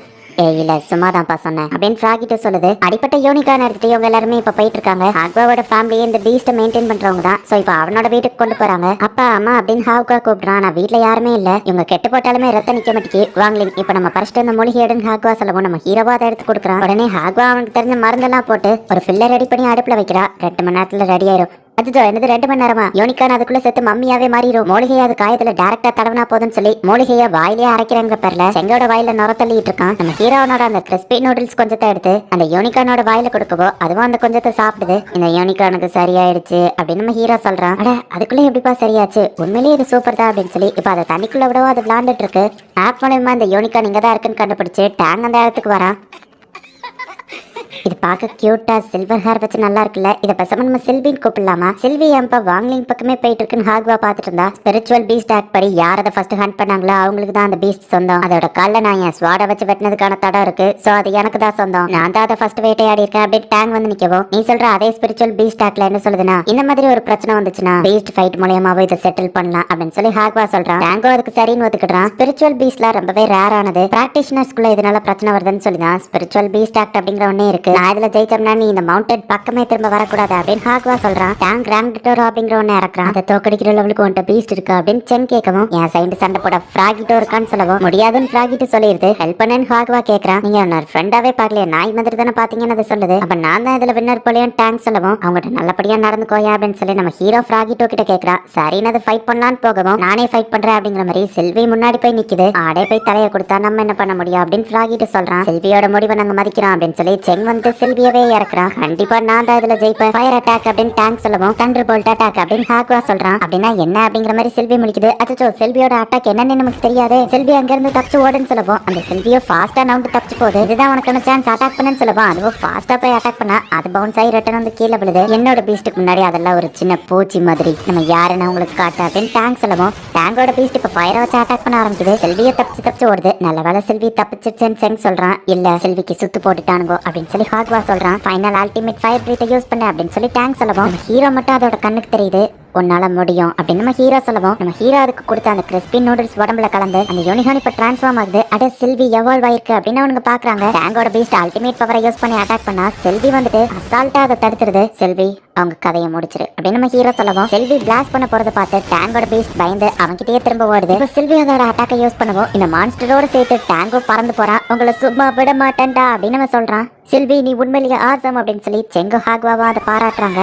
இல்ல சும்மாதான்ப்பா சொன்னேன் அப்படின்னு ஃப்ராகிட்டோ சொல்லுது. அடிப்பட்ட யூனிக்கான எடுத்துட்டு இவங்க எல்லாருமே இப்ப போயிட்டு இருக்காங்க. ஹாக்வாவோட ஃபேமிலியே இந்த பீஸ்ட்டை மெயின்டைன் பண்றவங்க தான். சோ இப்ப அவனோட வீட்டுக்கு கொண்டு போறாங்க. அப்பா அம்மா அப்படின்னு ஹாக்வா கூப்பிடுறான். நான் வீட்டுல யாருமே இல்ல, இவங்க கெட்டு போட்டாலுமே ரத்தம் நிக்க மாட்டேங்கி வாங்கலிங். இப்ப நம்ம பறிச்சுட்டு இந்த மூலிகை எடுன்னு ஹாக்வா சொல்லவும் நம்ம ஹீரோவா அதை எடுத்து கொடுக்குறான். உடனே ஹாக்வா அவனுக்கு தெரிஞ்ச மருந்தெல்லாம் போட்டு ஒரு ஃபில்லர் ரெடி பண்ணி அடுப்புல வைக்கிறா. 2 மணி நேரத்துல ரெடி ஆயிரும். அதுதான் என்னது 2 மணி நேரமா? யூனிக்கான அதுக்குள்ள செத்து மம்மியாவே மாறிடும். மூலிகையை அது காயத்துல டைரக்டா தடவனா போதும்னு சொல்லி மூலிகையை வாயிலே அரைக்கிறாங்க. பேர்ல செங்கோட வாயில நுர தள்ளிட்டு இருக்கான். நம்ம ஹீரோனோட அந்த கிறிஸ்பி நூடுல்ஸ் கொஞ்சத்தை எடுத்து அந்த யூனிகானோட வாயில கொடுக்கவோ அதுவும் அந்த கொஞ்சத்தை சாப்பிடுது. இந்த யூனிகானுக்கு சரியாயிடுச்சு அப்படின்னு நம்ம ஹீரோ சொல்றான். அட அதுக்குள்ள எப்படிப்பா சரியாச்சு, உண்மையிலேயே இது சூப்பர் தான் அப்படின்னு சொல்லி இப்ப அதை தண்ணிக்குள்ள விடவோ அது விளாண்டுட்டு இருக்கு. ஆப் மூலமா இந்த யூனிகான் இங்க தான் இருக்குன்னு கண்டுபிடிச்சு டேங் அந்த இடத்துக்கு வரான். இது பார்க்க கியூட்டா சில்வர் ஹேர் வச்சு நல்லா இருக்குல்ல, இதை பேசாம நம்ம சில்வின்னு கூப்பிடலாமா? சில்வி ஏன்பா வாங்லிங் பக்கமே போயிட்டு இருக்குன்னு ஹாக்வா பார்த்துட்டு இருந்தா. ஸ்பிரிச்சுவல் பீஸ்ட் ஆக்ட் படி யார் அதை ஃபர்ஸ்ட் ஹண்ட் பண்ணாங்களோ அவங்களுக்கு தான் அந்த பீஸ்ட் சொந்தம். அதோட கால்ல நான் என் ஸ்வாட வச்சு வெட்டினதுக்கான தடம் இருக்கு. சோ அது எனக்கு தான் சொந்தம். நான் தான் அதை ஃபர்ஸ்ட் வேட்டையாடி இருக்கேன் அப்படின்னு டேங் வந்து நிக்கவும் நீ சொல்ற அதே ஸ்பிரிச்சுவல் பீஸ்ட் ஆக்ட்ல என்ன சொல்லுதுன்னா இந்த மாதிரி ஒரு பிரச்சனை வந்துச்சுன்னா பீஸ்ட் ஃபைட் மூலமாவே இதை செட்டில் பண்ணலாம் அப்படின்னு சொல்லி ஹாக்வா சொல்றான். டேங்கோ அதுக்கு சரின்னு ஒத்துக்கிட்டான். ஸ்பிரிச்சுவல் பீஸ்ட்ல ரொம்பவே ரேர் ஆனது. பிராக்டிஷனர்ஸ்குள்ள இதனால பிரச்சனை வருதுன்னு சொல்லிதான் ஸ்பிரிச்சுவல் பீஸ்ட் ஆக்ட் அப்படிங்கிற ஒன்னே இருக்கு. நான் இதுல ஜெயிச்சோம்னா நீ இந்த மவுண்டன் பக்கமே திரும்ப வரக்கூடாது அப்படின்னு ஹாக்வா சொல்றான். டேங்க் ரேங்க் டோரோ அப்படிங்கிற ஒன்னு இறக்குறான். அதை தோக்கடிக்கிற லெவலுக்கு உன்ட்ட பீஸ்ட் இருக்கு அப்படின்னு சென் கேட்கவும் என் சைடு சண்டை போட ஃப்ராகிட்டோ இருக்கான்னு சொல்லவும் முடியாதுன்னு ஃப்ராகிட்டோ சொல்லிடுது. ஹெல்ப் பண்ணேன்னு ஹாக்வா கேட்கறான். நீங்க என்ன ஃப்ரெண்டாவே பார்க்கலையா, நாய் மாதிரி தானே பாத்தீங்கன்னு அதை சொல்லுது. அப்ப நான் தான் இதுல வின்னர் போலியும் டேங்க் சொல்லவும் அவங்ககிட்ட நல்லபடியா நடந்துக்கோயா அப்படின்னு சொல்லி நம்ம ஹீரோ ஃப்ராகிட்டோ கிட்ட கேட்கறா. சரின்னு அதை ஃபைட் பண்ணலான்னு போகவும் நானே ஃபைட் பண்றேன் அப்படிங்கிற மாதிரி செல்வி முன்னாடி போய் நிக்குது. ஆடே போய் தலையை கொடுத்தா நம்ம என்ன பண்ண முடியும் அப்படின்னு ஃப்ராகிட்டோ சொல்றான். செல்வியோட முடிவை நாங்க மதிக்கிறோம் அப்படின்னு சொல்லி சென் வந்து வந்துட்டு செல்வியவே இறக்குறான். கண்டிப்பா நான் தான் இதுல ஜெயிப்பேன், ஃபயர் அட்டாக் அப்படின்னு டேங்க் சொல்லவும் தண்டர் போல்ட் அட்டாக் அப்படின்னு ஹாக்வா சொல்றான். அப்படின்னா என்ன அப்படிங்கிற மாதிரி செல்வி முழிக்குது. அச்சோ செல்வியோட அட்டாக் என்னன்னு நமக்கு தெரியாது. செல்வி அங்க இருந்து தப்பிச்சு ஓடுன்னு சொல்லவும் அந்த செல்வியோ ஃபாஸ்டா நவுந்து தப்பிச்சு போகுது. இதுதான் உனக்கான சான்ஸ், அட்டாக் பண்ணுன்னு சொல்லவும் அதுவும் ஃபாஸ்டா போய் அட்டாக் பண்ணா அது பவுன்ஸ் ஆகி ரிட்டர்ன் வந்து கீழே விழுது. என்னோட பீஸ்டுக்கு முன்னாடி அதெல்லாம் ஒரு சின்ன பூச்சி மாதிரி, நம்ம யாருன்னு உங்களுக்கு காட்ட அப்படின்னு டேங்க் சொல்லவும் டேங்கோட பீஸ்ட் இப்ப ஃபயரை வச்சு அட்டாக் பண்ண ஆரம்பிக்குது. செல்வியை தப்பிச்சு ஓடுது. நல்ல வேலை செல்வி தப்பிச்சிருச்சுன்னு செங் சொல்றான். இல்ல செல்விக்கு சுத்து போட்டுட்டானுங்கோ அப்படின்னு சொல்லி ஹாக்வா சொல்றான். ஃபைனல் அல்டிமேட் ஃபயர் பிரீத்தை யூஸ் பண்ண அப்படின்னு சொல்லி டேங்க் சொல்லவும் ஹீரோ மட்டும் அதோட கண்ணுக்கு தெரியுது. உன்னால முடியும் அப்படின்னு நம்ம ஹீரோ சொல்லவும் நம்ம ஹீரோ அதுக்கு கொடுத்த அந்த கிறிஸ்பி நூடுல்ஸ் உடம்புல கலந்து அந்த யூனிகான் இப்ப டிரான்ஸ்ஃபார்ம் ஆகுது. அட செல்வி எவால்வ் ஆயிருக்கு அப்படின்னு அவனுக்கு பாக்குறாங்க. டேங்கோட பீஸ்ட் அல்டிமேட் பவரை யூஸ் பண்ணி அட்டாக் பண்ணா செல்வி வந்துட்டு அசால்ட்டா அதை தடுத்துருது. செல்வி அவங்க கதையை முடிச்சிரு அப்படின்னு நம்ம ஹீரோ சொல்லவும் செல்வி பிளாஸ்ட் பண்ண போறதை பார்த்து டேங்கோட பீஸ்ட் பயந்து அவன்கிட்டயே திரும்ப ஓடுது. இப்போ செல்வி அதோட அட்டாக்கை யூஸ் பண்ணவும் இந்த மான்ஸ்டரோட சேர்த்து டேங்கோ பறந்து போறான். உங்களை சும்மா விட மாட்டேன்டா அப்படின்னு நம்ம சொல்றான். செல்வி நீ உண்மையிலேயே ஆசம் அப்படின்னு சொல்லி செங்கு ஹாக்வாவா அதை பாராட்டுறாங்க.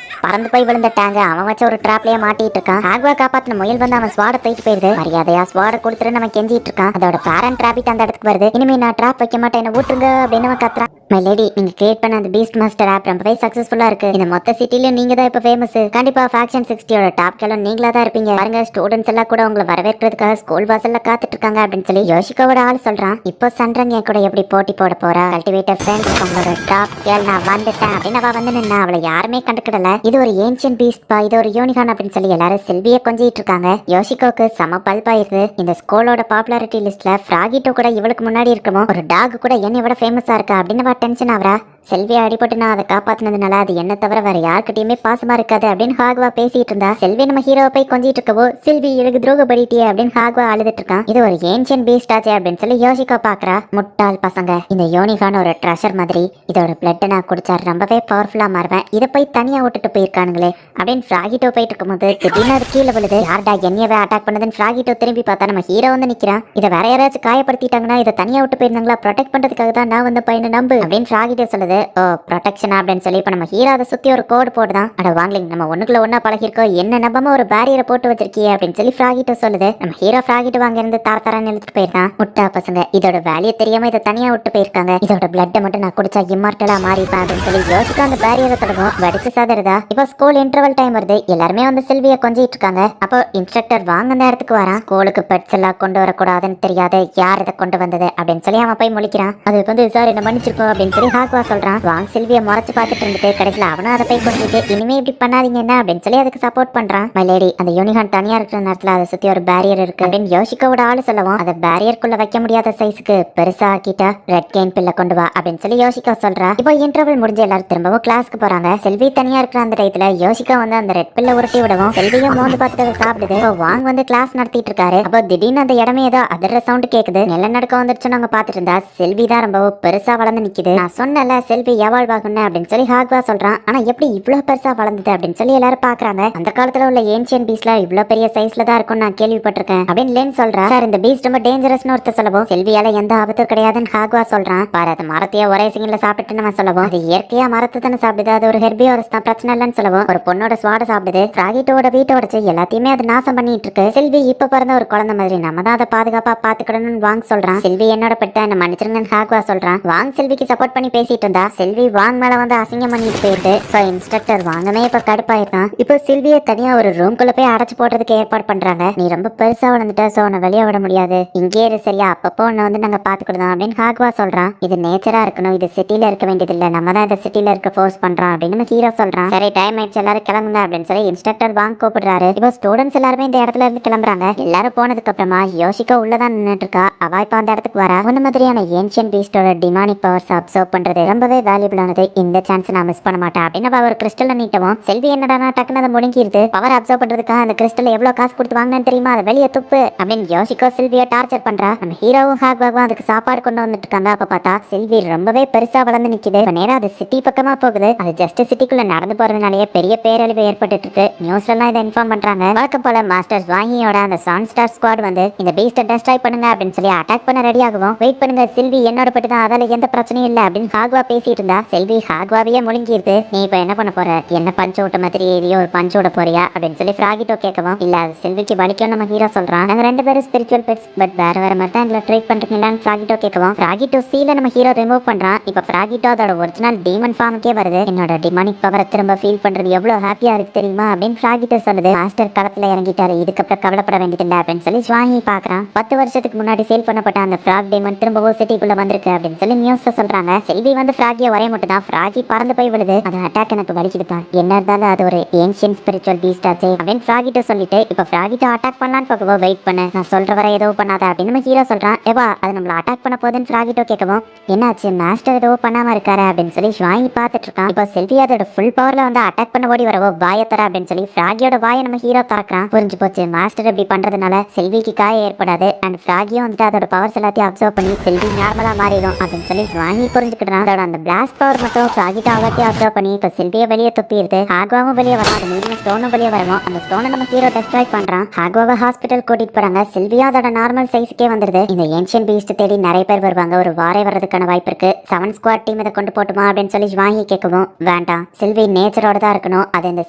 பறந்து போய் விழுந்த டேங்க அவன் வச்ச ஒரு டிராப்லயே மாட்டிட்டு இருக்கான். ஹாக்வா காப்பாத்தின முயல் வந்து அவன் ஸ்வாட தூக்கிட்டு போயிருது. மரியாதையா ஸ்வாட கொடுத்துட்டு நம்ம கெஞ்சிட்டு இருக்கான். அதோட பேரண்ட் ராபிட் அந்த இடத்துக்கு வருது. இனிமே நான் டிராப் வைக்க மாட்டேன், என்ன ஊட்டுருங்க அப்படின்னு அவன் கத்துறான். மை லேடி, நீங்க கிரியேட் பண்ண அந்த பீஸ்ட் மாஸ்டர் ஆப் ரொம்பவே சக்சஸ்ஃபுல்லா இருக்கு. இந்த மொத்த சிட்டில நீங்க தான் இப்ப ஃபேமஸ். கண்டிப்பா ஃபேக்ஷன் 60யோட டாப் கேளும் நீங்களா தான் இருப்பீங்க. பாருங்க ஸ்டூடெண்ட்ஸ் எல்லாம் கூட உங்களை வரவேற்கிறதுக்காக ஸ்கூல் வாசல்ல காத்துட்டு இருக்காங்க அப்படின்னு சொல்லி யோசிக்கோட ஆள் சொல்றான். இப்போ சன்றங்க என் கூட எப்படி போட்டி போட போறா? கல்டிவேட்டர் ஃப்ரெண்ட்ஸ், உங்களோட டாப் கேள் நான் வந்துட்டேன் அப்படின்னு அவ வந்து நின்னா. அவளை யாருமே கண்டுக்கிடல. இது ஒரு ஏன்ஷியன் பீஸ்ட் பா, இது ஒரு யூனிகான் அப்படின்னு சொல்லி எல்லாரும் செல்வியை கொஞ்சிட்டு இருக்காங்க. யோசிக்கோக்கு செம பல்பாயிருது. இந்த ஸ்கூலோட பாப்புலாரிட்டி லிஸ்ட்ல ஃப்ராகிட்டோ கூட இவளுக்கு முன்னாடி இருக்கமோ ஒரு டாக் கூட என்னை விட ஃபேமஸா இருக்கா அப்படின்னு டென்ஷன் ஆவரா. செல்வியை அடிபட்டு நான் அதை காப்பாத்தினதுனால அது என்ன தவிர வேற யாருக்கிட்டயுமே பாசமா இருக்காது அப்படின்னு ஹாக்வா பேசிட்டு இருந்தா. செல்வி நம்ம ஹீரோவை போய் கொஞ்சிட்டு இருக்கவோ செல்வி எனக்கு துரோக படிட்டியே அப்படின்னு ஹாக்வா அழுதுட்டு இருக்கான். இது ஒரு ஏன்ஷியன் பீஸ்ட் ஆச்சு அப்படின்னு சொல்லி யோசிக்கோ பாக்குறா. முட்டாள் பசங்க, இந்த யூனிகான் ஒரு ட்ரெஷர் மாதிரி, இதோட பிளட் நான் குடிச்சா ரொம்பவே பவர்ஃபுல்லா மாறுவேன், இதை போய் தனியா விட்டுட்டு போயிருக்கானுங்களே அப்படின்னு ஃப்ராகிட்டோ போயிட்டு இருக்கும்போது திடீர்னு அது கீழே விழுது. யார்டா என்னையவே அட்டாக் பண்ணதுன்னு ஃப்ராகிட்டோ திரும்பி பார்த்தா நம்ம ஹீரோ வந்து நிக்கிறான். இதை வேற யாராச்சும் காயப்படுத்திட்டாங்கன்னா இதை தனியா விட்டு போயிருந்தாங்களா, ப்ரொடெக்ட் பண்றதுக்காக தான் நான் வந்து பையனை நம்பு அப்படின்னு ஃப்ராகிட்டோ சொல்லுது. ஓ ப்ரொடெக்ஷன் அப்படின்னு சொல்லி இப்ப நம்ம ஹீரோ அதை சுத்தி ஒரு கோடு போடுதான். அட வாங்கலிங், நம்ம ஒண்ணுக்குள்ள ஒன்னா பழகிருக்கோம், என்ன நம்பாம ஒரு பேரியரை போட்டு வச்சிருக்கியே அப்படின்னு சொல்லி ஃப்ராகிட்டோ சொல்லுது. நம்ம ஹீரோ ஃப்ராகிட்டோ வாங்க இருந்து தரன்னு இழுத்துட்டு போயிருக்கான். முட்டா பசங்க, இதோட வேலையை தெரியாம இதை தனியா விட்டு போயிருக்காங்க. இதோட பிளட்டை மட்டும் நான் குடிச்சா இம்மார்டலா மாறிப்பேன் அப்படின்னு சொல்லி யோசிக்க அந்த பேரியரை தொடங்கும். வடிச்சு சாதருதா. இப்போ ஸ்கூல் இன்டர்வல் டைம் வருது. எல்லாருமே வந்து செல்வியை கொஞ்சிட்டு இருக்காங்க. அப்போ இன்ஸ்ட்ரக்டர் வாங்க அந்த இடத்துக்கு வரான். ஸ்கூலுக்கு பெட்ஸ் எல்லாம் கொண்டு வரக்கூடாதுன்னு தெரியாது, யார் இதை கொண்டு வந்தது அப்படின்னு சொல்லி அவன் போய் முழிக்கிறான். அது வந்து சார் என்ன மன்னிச்சிருக்கோம் அப்படின்னு சொல்லி ஹாக்வா சொல்றான். வாங்க செல்வியை முறைச்சு பார்த்துட்டு இருந்துட்டு கடைசியில் அவனும் அதை போய் கொண்டுட்டு இனிமே இப்படி பண்ணாதீங்க என்ன அப்படின்னு சொல்லி அதுக்கு சப்போர்ட் பண்றான். மை லேடி, அந்த யூனிகான் தனியா இருக்கிற நேரத்துல அதை சுத்தி ஒரு பேரியர் இருக்கு அப்படின்னு யோசிக்கோட ஆளு சொல்லவும் அதை பேரியருக்குள்ள வைக்க முடியாத சைஸுக்கு பெருசா ஆக்கிட்டா ரெட் கெயின் பில்ல கொண்டு வா அப்படின்னு சொல்லி யோசிக்க சொல்றா. இப்போ இன்டர்வல் முடிஞ்சு எல்லாரும் திரும்பவும் கிளாஸ்க்கு போறாங்க. செல்வி தனியா இருக்கிற அந்த டயத்துல யோசிக்க வந்து அந்த ரெட் பில்ல உருட்டி விடவும் செல்வியும் மோந்து பார்த்துட்டு அதை சாப்பிடுது. இப்போ வாங்க வந்து கிளாஸ் நடத்திட்டு இருக்காரு. அப்போ திடீர்னு அந்த இடமே ஏதோ அதர சவுண்ட் கேக்குது. நிலநடுக்கம் வந்துருச்சு நாங்க பாத்துட்டு இருந்தா செல்வி தான் ரொம்ப பெருசா வளர்ந்து நிக்குது. நான் சொன்னல செல்வி எவால்வ் ஆகுன்னு அப்படின்னு சொல்லி ஹாக்வா சொல்றான். ஆனா எப்படி இவ்வளவு பெருசா வளர்ந்தது அப்படின்னு சொல்லி எல்லாரும் பாக்குறாங்க. அந்த காலத்துல உள்ள ஏன்ஷியன் பீஸ்ட்ல இவ்வளவு பெரிய சைஸ்ல தான் இருக்கும் நான் கேள்விப்பட்டிருக்கேன் அப்படின்னு லேன் சொல்றா. சார் இந்த பீஸ்ட் ரொம்ப டேஞ்சரஸ்னு ஒருத்தர் சொல்லவும் செல்வியால எந்த ஆபத்தும் கிடையாதுன்னு ஹாக்வா சொல்றான். பாரு அது மரத்தையே ஒரே சிங்கில சாப்பிட்டு நம்ம சொல்லவும் அது இயற்கையா மரத்தை தானே சாப்பிடுது, அது ஒரு ஹெர்பியோரஸ் தான், பிரச்சனை இல்லைன்னு சொல்லவும் ஒரு பொண்ணோட ஸ்வாட சாப்பிடுது. ஃப்ராகிட்டோட வீட்டை உடைச்சு எல்லாத்தையுமே அது நாசம் பண்ணிட்டு இருக்கு. செல்வி இப்ப பிறந்த ஒரு குழந்தை மாதிரி நம்ம தான் அதை பாதுகாப்பா பாத்துக்கணும்னு வாங்க சொல்றான். செல்வி என்னோட பெட்ட என்ன மன்னிச்சிருங்கன்னு ஹாக்வா சொல்றான். வாங்க செல்விக்கு சப்போர்ட் பண்ணி பேசிட்டு இருந்தா செல்வி வாங்க மேல வந்து அசிங்கம் பண்ணிட்டு போயிருக்கு. இன்ஸ்ட்ரக்டர் வாங்கமே இப்ப கடுப்பாயிருந்தான். இப்போ சில்வியை தனியா ஒரு ரூம்குள்ள போய் அடைச்சு போடுறதுக்கு ஏற்பாடு பண்றாங்க. நீ ரொம்ப பெருசா வளர்ந்துட்ட, சோ உன்னை வெளியே விட முடியாது, இங்கே இரு சரியா, அப்பப்போ உன்னை வந்து நாங்க பாத்துக்கிடுதோம் அப்படின்னு ஹாக்வா சொல்றான். இது நேச்சரா இருக்கணும், இது சிட்டில இருக்க வேண்டியது இல்ல, நம்ம தான் இந்த சிட்டில இருக்க ஃபோர்ஸ் பண்றோம் அப்படின்னு ஹீரோ சொல்றான். சரி டைம் ஆயிடுச்சு எல்லாரும் கிளம்புங்க அப்படின்னு சொல்லி இன்ஸ்ட்ரக்டர் வாங்க கூப்பிடுறாரு. இப்போ ஸ்டூடெண்ட்ஸ் எல்லாருமே இந்த இடத்துல இருந்து கிளம்புறாங்க. எல்லாரும் போனதுக்கு அப்புறமா யோசிக்க உள்ளதான் நின்னுட்டு இருக்கா. அவ இப்ப அந்த இடத்துக்கு வரா. இந்த மாதிரியான ஏன்ஷியன் பீஸ்டோட டிமானிக் பவர்ஸ் அப்சர்வ் பண்றது ரொம்பவே வேல்யூபிளானது, இந்த சான்ஸ் நான் மிஸ் பண்ண மாட்டேன் அப்படின்னு ஒரு கிறிஸ்டல் நீட்டவும் செல்வி என்னடா டக்குனு அதை முடங்கிருது. பவர் அப்சர்வ் பண்றதுக்காக அந்த கிறிஸ்டல் எவ்வளவு காசு கொடுத்து வாங்கினு தெரியுமா, அதை வெளியே துப்பு அப்படின்னு யோசிக்கோ செல்வியை டார்ச்சர் பண்றா. நம்ம ஹீரோவும் ஹாக்வாவும் அதுக்கு சாப்பாடு கொண்டு வந்துட்டு இருக்காங்க. அப்ப பார்த்தா செல்வி ரொம்பவே பெருசா வளர்ந்து நிக்குது. நேரம் அது சிட்டி பக்கமா போகுது. அது ஜஸ்ட் சிட்டிக்குள்ள நடந்து போறதுனாலயே பெரிய பேரழிவு ஏற்பட்டு இருக்கு. நியூஸ்ல எல்லாம் இதை இன்ஃபார்ம் பண்றாங்க. வழக்கம் போல மாஸ்டர் வாங்கியோட அந்த சான்ஸ்டார் ஸ்குவாட் வந்து இந்த பீஸ்ட டெஸ்ட்ராய் பண்ணுங்க அப்படின்னு சொல்லி அட்டாக் பண்ண ரெடி ஆகும். வெயிட் பண்ணுங்க செல்வி, என்னோட பட்டு தான், அதால எந்த பிரச்சனையும் இல்ல அப்படின்னு ஹாக்வா பேசிட்டு இருந்தா செல்வி ஹாக்வாவையே முழுங்கிருது. நீ இப்ப என்ன பண்ண போற, என்ன பஞ்சு விட்ட மாதிரி ஏறியோ ஒரு பஞ்சு விட போறியா அப்படின்னு சொல்லி ஃப்ராகிட்டோ கேட்கவும், இல்ல அது செல்விக்கு வலிக்கும் நம்ம ஹீரோ சொல்றான். நாங்க 2 பேரும் ஸ்பிரிச்சுவல் பெட்ஸ், பட் வேற வேற மாதிரி தான் எங்களை ட்ரீட் பண்றீங்களான்னு ஃப்ராகிட்டோ கேட்கவும், ஃப்ராகிட்டோ சீல நம்ம ஹீரோ ரிமூவ் பண்றான். இப்ப ஃப்ராகிட்டோ அதோட ஒரிஜினல் டீமன் ஃபார்முக்கே வருது. என்னோட டிமானிக் பவரை திரும்ப ஃபீல் பண்றது எவ்வளவு ஹாப்பியா இருக்கு தெரியுமா அப்படின்னு ஃப்ராகிட்டோ சொல்லுது. மாஸ்டர் களத்துல இறங்கிட்டாரு, இதுக்கப்புறம் கவலைப்பட வேண்டியதில்லை அப்படின்னு சொல்லி ஸ்வாஹி பாக்குறான். 10 வருஷத்துக்கு முன்னாடி சேல் பண்ணப்பட்ட அந்த ஃப்ராக் டீமன் திரும்பவும் சிட்டிக்குள்ள வந்திருக்கு அப்படின்னு சொல்லி நியூஸ்ல சொல்றாங்க. செல்வி வந்து ஃப்ராகிய ஒரே மட்டும் தான், ஃப்ராகி பறந்து போய் விழுது. அது அட்டாக் எனக்கு வலிக்குதுப்பா, என்ன இருந்தாலும் அது ஒரு ஏன்ஷியன்ட் ஸ்பிரிச்சுவல் பீஸ்ட் ஆச்சு அப்படின்னு ஃப்ராகிட்ட சொல்லிட்டு இப்ப ஃப்ராகிட்ட அட்டாக் பண்ணலான்னு பார்க்கவோ, வெயிட் பண்ணு நான் சொல்ற வரை ஏதோ பண்ணாத அப்படின்னு நம்ம ஹீரோ சொல்றான். ஏவா அது நம்மள அட்டாக் பண்ண போகுதுன்னு ஃப்ராகிட்டோ கேட்கவும், என்னாச்சு மாஸ்டர் ஏதோ பண்ணாம இருக்காரு அப்படின்னு சொல்லி ஸ்வாஹி பார்த்துட்டு இருக்கான். இப்போ செல்வி அதோட ஃபுல் பவர்ல வந்து அட்டாக் பண்ண ஓடி வரவோ, வாயை தர அப்படின்னு சொல்லி ஃப்ராகியோட வாயை நம்ம ஹீரோ தாக்குறான். புரிஞ்சு போச்சு, மாஸ்டர் இப்படி பண்றதுனால செல்விக்கு காயம் ஏற்படாது அண்ட் ஃப்ராகியும் வந்துட்டு அதோட பவர்ஸ் எல்லாத்தையும் அப்சர்வ் பண்ணி செல்வி நார்மலா மாறிடும் அப்படின்னு சொல்லி ஸ்வாஹி புரிஞ்சுக்கிட்டான். அதோட அந்த பிளாஸ்ட் பவர் மட்டும் ஃப்ராகிட்ட எல்லாத்தையும் அப்சர்வ் பண்ணி இப்ப செல்வியை வெளியே துப்பிடுது. ஹாக்வாவும் வெளியே வரும், அது மீண்டும் ஸ்டோனும் வெளியே வரணும். அந்த ஸ்டோனை நம்ம ஹீரோ டெஸ்ட்ராய் பண்றான். ஹாக்வாவை ஹாஸ்பிட்டல் கூட்டிட்டு போறாங்க. செல்வியா அதோட நார்மல் சைஸ்க்கே வந்துருது. இந்த ஏன்ஷியன் பீஸ்ட் தேடி நிறைய பேர் வருவாங்க, ஒரு வாரே வர்றதுக்கான வாய்ப்பு இருக்கு. 7 ஸ்குவாட் டீம் இதை கொண்டு போட்டுமா அப்படின்னு சொல்லி வாங்கி கேட்கவும், வேண்டாம் செல்வி நேச்சரோட தான் இருக்கணும், அது இந்த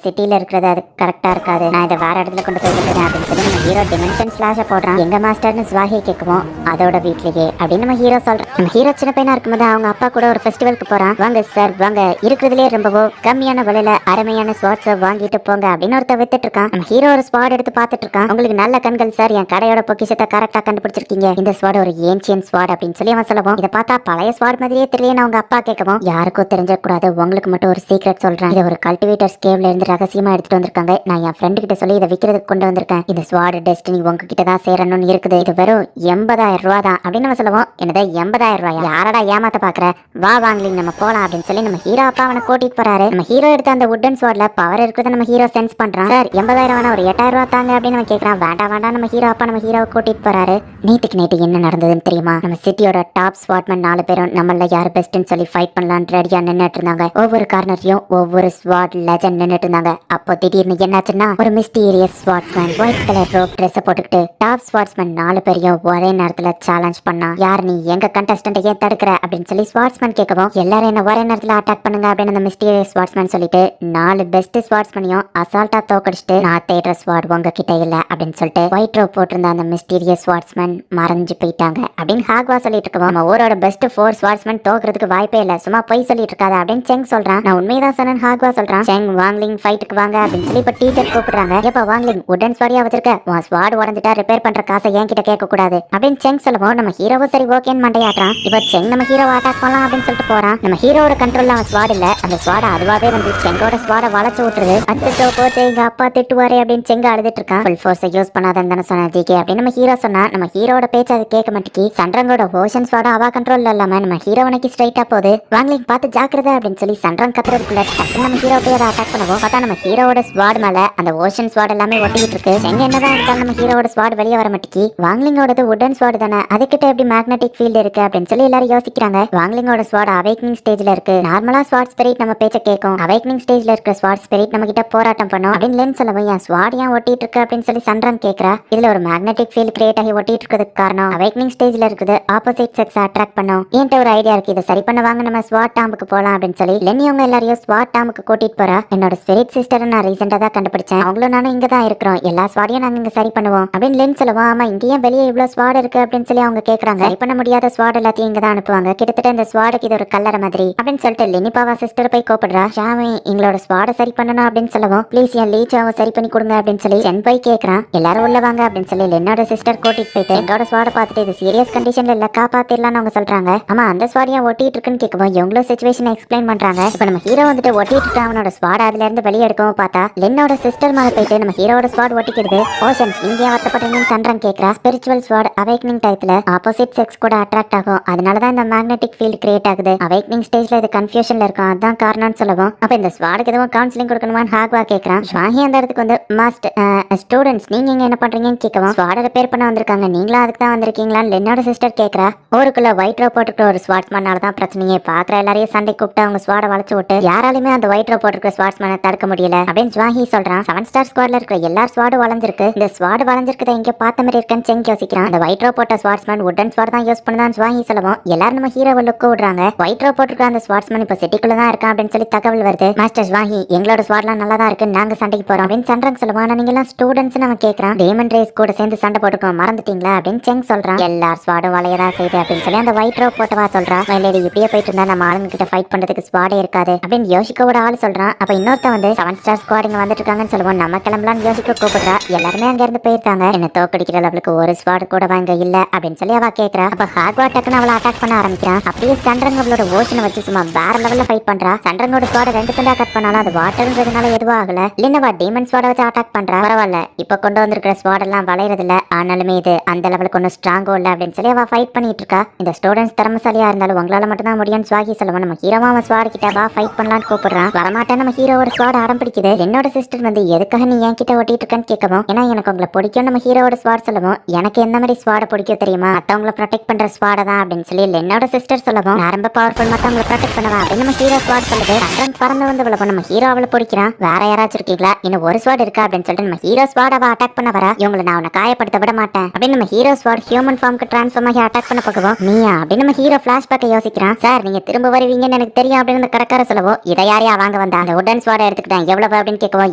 சிட்டில இருக்கிறது அது கரெக்டா இருக்காது, நான் இதை வேற இடத்துல கொண்டு போய் விட்டுறேன் அப்படின்னு சொல்லி நம்ம ஹீரோ டிமென்ஷன் ஸ்லாஷ போடுறான். எங்க மாஸ்டர்னு ஸ்வாஹி கேட்கவும், அதோட வீட்லயே அப்படின்னு நம்ம ஹீரோ சொல்றோம். நம்ம ஹீரோ சின்ன பையனா இருக்கும்போது அவங்க அப்பா கூட ஒரு ஃபெஸ்டிவலுக்கு போறான். வாங்க சார் வாங்க, இருக்கிறதுலே ரொம்பவோ கம்மியான விலையில அருமையான ஸ்வாட்ஸை வாங்கிட்டு போங்க அப்படின்னு ஒருத்த வித்துட்டு இருக்கான். நம்ம ஹீரோ ஒரு ஸ்வாட் எடுத்து பார்த்துட்டு இருக்கான். உங்களுக்கு நல்ல கண்கள் சார், என் கடையோட பொக்கிஷத்தை கரெக்டா கண்டுபிடிச்சிருக்கீங்க, இந்த ஸ்வாட் ஒரு ஏன்ஷியன் ஸ்வாட் அப்படின்னு சொல்லி அவன் சொல்லவும், இதை பார்த்தா பழைய ஸ்வாட் மாதிரியே தெரியல அவங்க அப்பா கேட்கவும், யாருக்கும் தெரிஞ்சிடக்கூடாது, உங்களுக்கு மட்டும் ஒரு சீக்ரெட் சொல்றேன், இதை ஒரு கல்டிவேட்டர்ஸ் கேவ்ல இருந்து ரகசியமா எடுத்துட்டு வந்திருக்காங்க, நான் என் ஃப்ரெண்டு கிட்ட சொல்லி இதை விற்கிறதுக்கு கொண்டு வந்திருக்கேன், இந்த ஸ்வாட் டெஸ்டினி உங்ககிட்ட தான் சேரணும்னு இருக்குது, இது வெறும் 80,000 ரூபா தான் அப்படின்னு நம்ம சொல்லுவோம். என்னது 80,000 ரூபாயா, யாரடா ஏமாத்த பாக்குற, வா வாங்கலிங் நம்ம போலாம் அப்படின்னு சொல்லி நம்ம ஹீரோ அப்பா அவனை கூட்டிட்டு போறாரு. நம்ம ஹீரோ எடுத்த அந்த வுட்டன் ஸ்வாட்ல பவர் இருக்கிறத நம்ம ஹீரோ சென்ஸ் பண்றான். சார் 80,000 வேணா ஒரு 8,000 ரூபா தாங்க அப்படின்னு நம்ம கேட்கறான். வேண்டாம் வேண்டாம் நம்ம ஹீரோ அப்பா நம்ம ஹீரோவை கூட்டிட்டு போறாரு. நேற்றுக்கு என்ன நடந்ததுன்னு தெரியுமா, நம்ம சிட்டியோட டாப் ஸ்வாட்மேன் 4 பேரும் நம்மள யாரு பெஸ்ட்னு சொல்லி ஃபைட் பண்ணலான்னு ரெடியா நின்னுட்டு இருந்தாங்க. ஒவ்வொரு கார்னர்லயும் ஒவ்வொரு ஸ்வாட் லெஜண்ட் நின்னுட்டு இருந்தாங்க. அப்போ திடீர்னு என்னாச்சுன்னா, ஒரு mysterious swordsman white colour rope dress போட்டுக்கிட்டு டாப் ஸ்வாட்ஸ்மேன் 4 பேரையும் ஒரே நேரத்துல சேலஞ்ச் பண்ணா. யார் நீ, எங்க கண்டஸ்டன்ட் ஏன் தடுக்கிற அப்படின்னு சொல்லி ஸ்வாட்ஸ்மேன் கேட்கவும், எல்லாரும் என்ன ஒரே நேரத்துல அட்டாக் பண்ணுங்க அப்படின்னு அந்த மிஸ்டீரியஸ் ஸ்வாட்ஸ்மேன் சொல்லிட்டு 4 பெஸ்ட் ஸ்வாட்ஸ்மேனையும் அசால்ட்டா தோக்கடிச்சிட்டு, நான் தேடுற ஸ்வாட் உங்ககிட்ட இல்ல அப்படின்னு சொல்லிட்டு ஒயிட் ரோப் போட்டிருந்த அந்த மிஸ்டீரியஸ் ஸ்வாட்ஸ்மேன் மறைஞ்சு போயிட்டாங்க அப்படின்னு ஹாக்வா சொல்லிட்டு இருக்கோம். நம்ம ஊரோட பெஸ்ட் 4 ஸ்வாட்ஸ்மேன் தோக்குறதுக்கு வாய்ப்பே இல்ல, சும்மா போய் சொல்லிட்டு இருக்காது அப்படின்னு செங் சொல்றான். நான் உண்மைதான் சொன்னேன் ஹாக்வா சொல்றான். செங் வாங்லிங் ஃபைட்டுக்கு வாங்க அப்படின்னு சொல்லி இப்ப டீச்சர் கூப்பிடுறாங்க. எப்ப வாங்லிங் உடன் ஸ்வாடியா வச்சிருக்க, உன் ஸ்வாட் உடஞ்சிட்டா ரிப்பேர் பண்ற காசை என்கிட்ட கேட்க கூடாது அப்படின்னு செங் சொல்லவும், நம்ம ஹீரோவும் சரி ஓகேன்னு மண்டையாடுறான். இப்ப செங் நம்ம ஹீரோ அட்டாக் பண்ணலாம் அப்படின்னு சொல்லிட்டு போறான். நம்ம ஹீரோட கண்ட்ரோல்ல அவன் ஸ்வாட் இல்ல, அந்த ஸ்வாட அதுவாவே வந்து செங்கோட ஸ்வாட வளைச்சு விட்டுருது. அச்சோ போச்சு எங்க அப்பா திட்டுவாரே அப்படின்னு செங்க அழுதுட்டு இருக்கான். ஃபுல் ஃபோர்ஸை யூஸ் பண்ணாதன்னு தானே சொன்ன ஜிகே அப்படின்னு நம்ம ஹீரோ சொன்னா. நம்ம ஹீரோட பேச்சு அது கேட்க மாட்டேங்கி சண்ரங்கோட ஓஷன் ஸ்வாட அவா கண்ட்ரோல்ல இல்லாம நம்ம ஹீரோவனுக்கு ஸ்ட்ரைட்டா போகுது. வாங்லிங் பார்த்து ஜாக்கிரதை அப்படின்னு சொல்லி சண்ரங் கத்துறதுக்குள்ள நம்ம ஹீரோ போய் அதை அட்டாக் பண்ணுவோம். பார்த்தா நம்ம ஹீரோட ஸ்வாட் மேல அந்த ஓஷன் ஸ்வாட் எல்லாமே ஒட்டிக்கிட்டு இருக்கு. எங்க என்னதான் இருந்தாலும் நம்ம ஹீரோட ஸ்வாட் வெளியே வர மாட்டேங்கி. வாங்லிங்கோடது உடன் ஸ்வாட் தானே, அதுக்கிட்ட எப்படி மேக்னெட்டிக் ஃபீல்டு இருக்கு அப்படின்னு சொல்லி எல்லாரும் யோசிக்கிறாங்க. வாங்லிங்கோட ஸ்வாட் அவேக்னிங் ஸ்டேஜ்ல இருக்கு. நார்மலா ஸ்வாட் ஸ்பிரிட் நம்ம பேச்ச கேட்கும், அவேக்னிங் ஸ்டேஜ்ல இருக்கிற ஸ்வாட் ஸ்பிரிட் நம்ம கிட்ட போராட்டம் பண்ணும் அப்படின்னு லென்ஸ் சொல்லவும், என் ஸ்வாட் ஏன் ஒட்டிட்டு இருக்கு அப்படின்னு சொல்லி சண்ரங் கேட்கறா. இதுல ஒரு மேக்னெட்டிக் ஃபீல்ட் கிரியேட் ஆகி ஒட்டிட்டு இருக்கிறதுக்கு காரணம் அவேக்னிங் ஸ்டேஜ்ல இருக்குது ஆப்போசிட் செக்ஸ் அட்ராக்ட் பண்ணும். என்கிட்ட ஒரு ஐடியா இருக்கு, இதை சரி பண்ண வாங்க நம்ம ஸ்வாட் டாம்புக்கு போலாம் அப்படின்னு சொல்லி லென்னி அவங்க எல்லாரையும் ஸ்வாட் டாம்புக்கு கூட்டிட்டு போறா. என்னோட ஸ்பிரிட் சிஸ்டரை நான் ரீசெண்டா தான் கண்டுபிடிச்சேன், அவங்களும் நானும் இங்க தான் இருக்கிறோம், எல்லா ஸ்வாடையும் நாங்க இங்க சரி பண்ணுவோம் அப்படின்னு லென்ஸ் சொல்லுவோம். ஆமா இங்க ஏன் வெளியே இவ்வளவு ஸ்வாட் இருக்கு அப்படின்னு சொல்லி அவங்க கேட்கறாங்க. சரி பண்ண முடியாத ஸ்வாட் எல்லாத்தையும் இங்க தான் அனுப்புவாங்க, கிட்டத்தட்ட இந்த ஸ்வாடுக்கு இது ஒரு கல்லறை மாதிரி அப்படின்னு சொல்லிட்டு லெனிபாவா சிஸ்டர் போய் கூப்பிடுறா. ஷாமி எங்களோட ஸ்வாட சரி பண்ணணும் அப்படின்னு சொல்லவும், ப்ளீஸ் என் லீச்சாவை சரி பண்ணி கொடுங்க அப்படின்னு சொல்லி சென் போய் கேட்கறான். எல்லாரும் உள்ள வாங்க அப்படின்னு சொல்லி லென்னோட சிஸ்டர் கூட்டிட்டு போயிட்டு எங்களோட ஸ்வாட பார்த்துட்டு இது சீரியஸ் கண்டிஷன்ல இல்ல காப்பாத்திடலாம்னு அவங்க சொல்றாங்க. ஆமா அந்த ஸ்வாடியா ஒட்டிட்டு இருக்குன்னு கேட்கவும் இவங்களும் சிச்சுவேஷன் எக்ஸ்பிளைன் பண்றாங்க. இப்ப நம்ம ஹீரோ வந்துட்டு ஒட்டிட்டு அவனோட ஸ்வாட அதுல இருந்து வெளியே எடுக்கவும் பார்த்தா லென்னோட சிஸ்டர் மேல போயிட்டு நம்ம ஹீரோட ஸ்வாட் ஒட்டிக்கிறது. ஓஷன் இங்க வருத்தப்பட்டீங்கன்னு சண்ரங் கேட்கறா. ஸ்பிரிச்சுவல் ஸ்வாட் அவேக்னிங் டைத்துல ஆப்போசிட் செக்ஸ் கூட அட்ராக்ட் ஆகும், அதனாலதான் இந்த மேக்னெட்டிக் ஃபீல்ட் கிரியேட் ஆகுது. அவேக்னிங் ஸ்டேஜ்ல இது கன்ஃபியூஷன்ல இருக்கும், அதான் காரணம்னு சொல்லவும், அப்ப இந்த ஸ்வாடுக்கு எதுவும் கவுன்சிலிங் கொடுக்கணுமான்னு ஹாக்வா கேட்கறான். ஷாஹி அந்த இடத்துக்கு வந்து மாஸ்டர் ஸ்டூடெண்ட்ஸ் நீங்க இங்க என்ன பண்றீங்கன்னு கேட்கவும், ஸ்வாட ரிப்பேர் பண்ண வந்திருக்காங்க, நீங்களும் அதுக்கு தான் வந்திருக்கீங்களான்னு லென்னோட சிஸ்டர் கேட்கறா. ஊருக்குள்ள ஒயிட் ரோப் போட்டுக்கிற ஒரு ஸ்வாட்ஸ்மேனால தான் பிரச்சனையே, பாக்குற எல்லாரையும் சண்டை கூப்பிட்டு அவங்க ஸ்வாட வளைச்சு விட்டு யாராலுமே அந்த ஒயிட் ரோப் போட்டுக்கிற ஸ்வாட்ஸ்மேனை தடுக்க முடியல அப்படின்னு ஜுவாஹி சொல்றான். 7 ஸ்டார் ஸ்குவாட்ல இருக்கிற எல்லா ஸ்வாடும் வளைஞ்சிருக்கு. இந்த ஸ்வாடு வளைஞ்சிருக்கத இங்க பார்த்த மாதிரி இருக்குன்னு செங் யோசிக்கிறான். அந்த ஒயிட் ரோ போட்ட ஸ்வாட்ஸ்மேன் வுடன் ஸ்வாட் தான் யூஸ் பண்ணதான் ஜுவாஹி சொல்லவும் எல்லாரும் நம்ம ஹீரோவை லுக்க விடுறாங்க. ஒயிட் ரோ போட்டிருக்க அந்த ஸ்வாட்ஸ்மேன் இப்ப சிட்டிக்குள்ள தான் இருக்கான் அப்படின்னு சொல்லி தகவல் வருது. மாஸ்டர் ஜுவாஹி எங்களோட ஸ்வாட்லாம் நல்லா தான் இருக்கு, நாங்க சண்டைக்கு போறோம் அப்படின்னு சண்டைன்னு சொல்லுவான். நீங்க எல்லாம் ஸ்டூடெண்ட்ஸ் அவன் கேட்கறான். டேமன் ரேஸ் கூட சேர்ந்து சண்டை போட்டுக்கோம் மறந்துட்டீங்களா அப்படின்னு செங் சொல்றான். எல்லா ஸ்வாடும் வளையதா செய்யுது அப்படின்னு சொல்லி அந்த ஒயிட் ரோ போட்டவா சொல்றா. வயலேடி இப்படியே போயிட்டு இருந்தா நம்ம ஆளுங்க கிட்ட ஃபைட் பண்றதுக்கு ஸ்வாடே இருக்காது அப்படின்னு யோசிக்க ஒரு ஆள் சொல்றான். அப்ப இன்னொருத்த வந்து 7 ஸ்டார் ஸ்குவாட் இங்க வந்துட்டு இருக்காங்கன்னு சொல்லுவோம். நம்ம கிளம்பலான்னு யோசிக்க கூப்பிடுறா. எல்லாருமே அங்க இருந்து போயிருக்காங்க. என்ன தோக்கடிக்கிற லெவலுக்கு ஒரு ஸ்குவாட் கூட வாங்க இல்ல அப்படின்னு சொல்லி அவ கேட்கறா. அப்ப ஹார்ட்வா டக்குன்னு அவளை அட்டாக் பண்ண ஆரம்பிக்கிறான். அப்படியே சண்டரங்க அவளோட ஓஷனை வச்சு சும்மா வேற லெவல்ல ஃபைட் பண்றா. சண்டரங்கோட ஸ்குவாட 2 துண்டா கட் பண்ணாலும் அது வாட்டர்ன்றதுனால எதுவும் ஆகல. இல்லைன்னா டீமன் ஸ்குவாட வச்சு அட்டாக் பண்றா. பரவாயில்ல, இப்ப கொண்டு வந்திருக்கிற ஸ்குவாட் எல்லாம் வளையறது இல்ல, ஆனாலுமே இது அந்த லெவலுக்கு ஒன்னும் ஸ்ட்ராங்கோ இல்ல அப்படின்னு சொல்லி அவ ஃபைட் பண்ணிட்டு இருக்கா. இந்த ஸ்டூடெண்ட்ஸ் திறமசாலியா இருந்தாலும் உங்களால மட்டும் தான் முடியும்னு ஜுவாஹி சொல்லுவோம். நம்ம ஹீரோவா அவன் ஸ்குவாட் கிட்ட வா ஃபைட் பண்ணலாம்னு கூப்பிடுறான். வரமாட்டேன். நம்ம ஹீரோவோட ஸ்குவாட் அடம் பிடிக்குது. என்னோட சிஸ்டர் வந்து எதுக்காக நீ என் கிட்ட ஓட்டிட்டு இருக்கன்னு கேட்கவும், ஏன்னா எனக்கு உங்களை பிடிக்கும் நம்ம ஹீரோவோட ஸ்குவாட் சொல்லுவோம். எனக்கு எந்த மாதிரி ஸ்குவாட பிடிக்கும் தெரியுமா, மத்தவங்களை ப்ரொடெக்ட் பண்ற ஸ்குவாட தான் அப்படின்னு சொல்லி என்னோட சிஸ்டர் சொல்லுவோம். நான் ரொம்ப பவர்ஃபுல், மத்தவங்களை ப்ரொடெக்ட் பண்ணுவா அப்படின்னு நம்ம ஹீரோ ஸ்குவாட் சொல்லுது. சந்திரன் பறந்து வந்து விளக்கும். நம்ம ஹீரோ அவளை பிடிக்கிறான். வேற யாராச்சும் இருக்கீங்களா, இன்னும் ஒரு ஸ்குவாட் இருக்கா அப்படின்னு சொல்லிட்டு நம்ம ஹீரோ ஸ்குவாட் அவ அட்டாக் பண்ண வர, இவங்களை நான் உன்னை காயப்படுத்த விட மாட்டேன் அப்படின்னு நம்ம ஹீரோ ஸ்குவாட் ஹியூமன் ஃபார்முக்கு டிரான்ஸ்ஃபார்ம் ஆகி அட்டாக் பண்ண போகவும், நீயா அப்படின்னு நம்ம ஹீரோ பிளாஷ்பேக்கை யோசிக்கிறான். சார் நீங்க திரும்ப வருவீங்கன்னு எனக்கு தெரியும் அப்படின்னு அந்த கடைக்கார சொல்லவும், இதை யாரையா வாங்க வந்தா, அந்த உடன் ஸ்வாட எடுத்துக்கிட்டேன் எவ்வளவு அப்படின்னு கேட்கவும்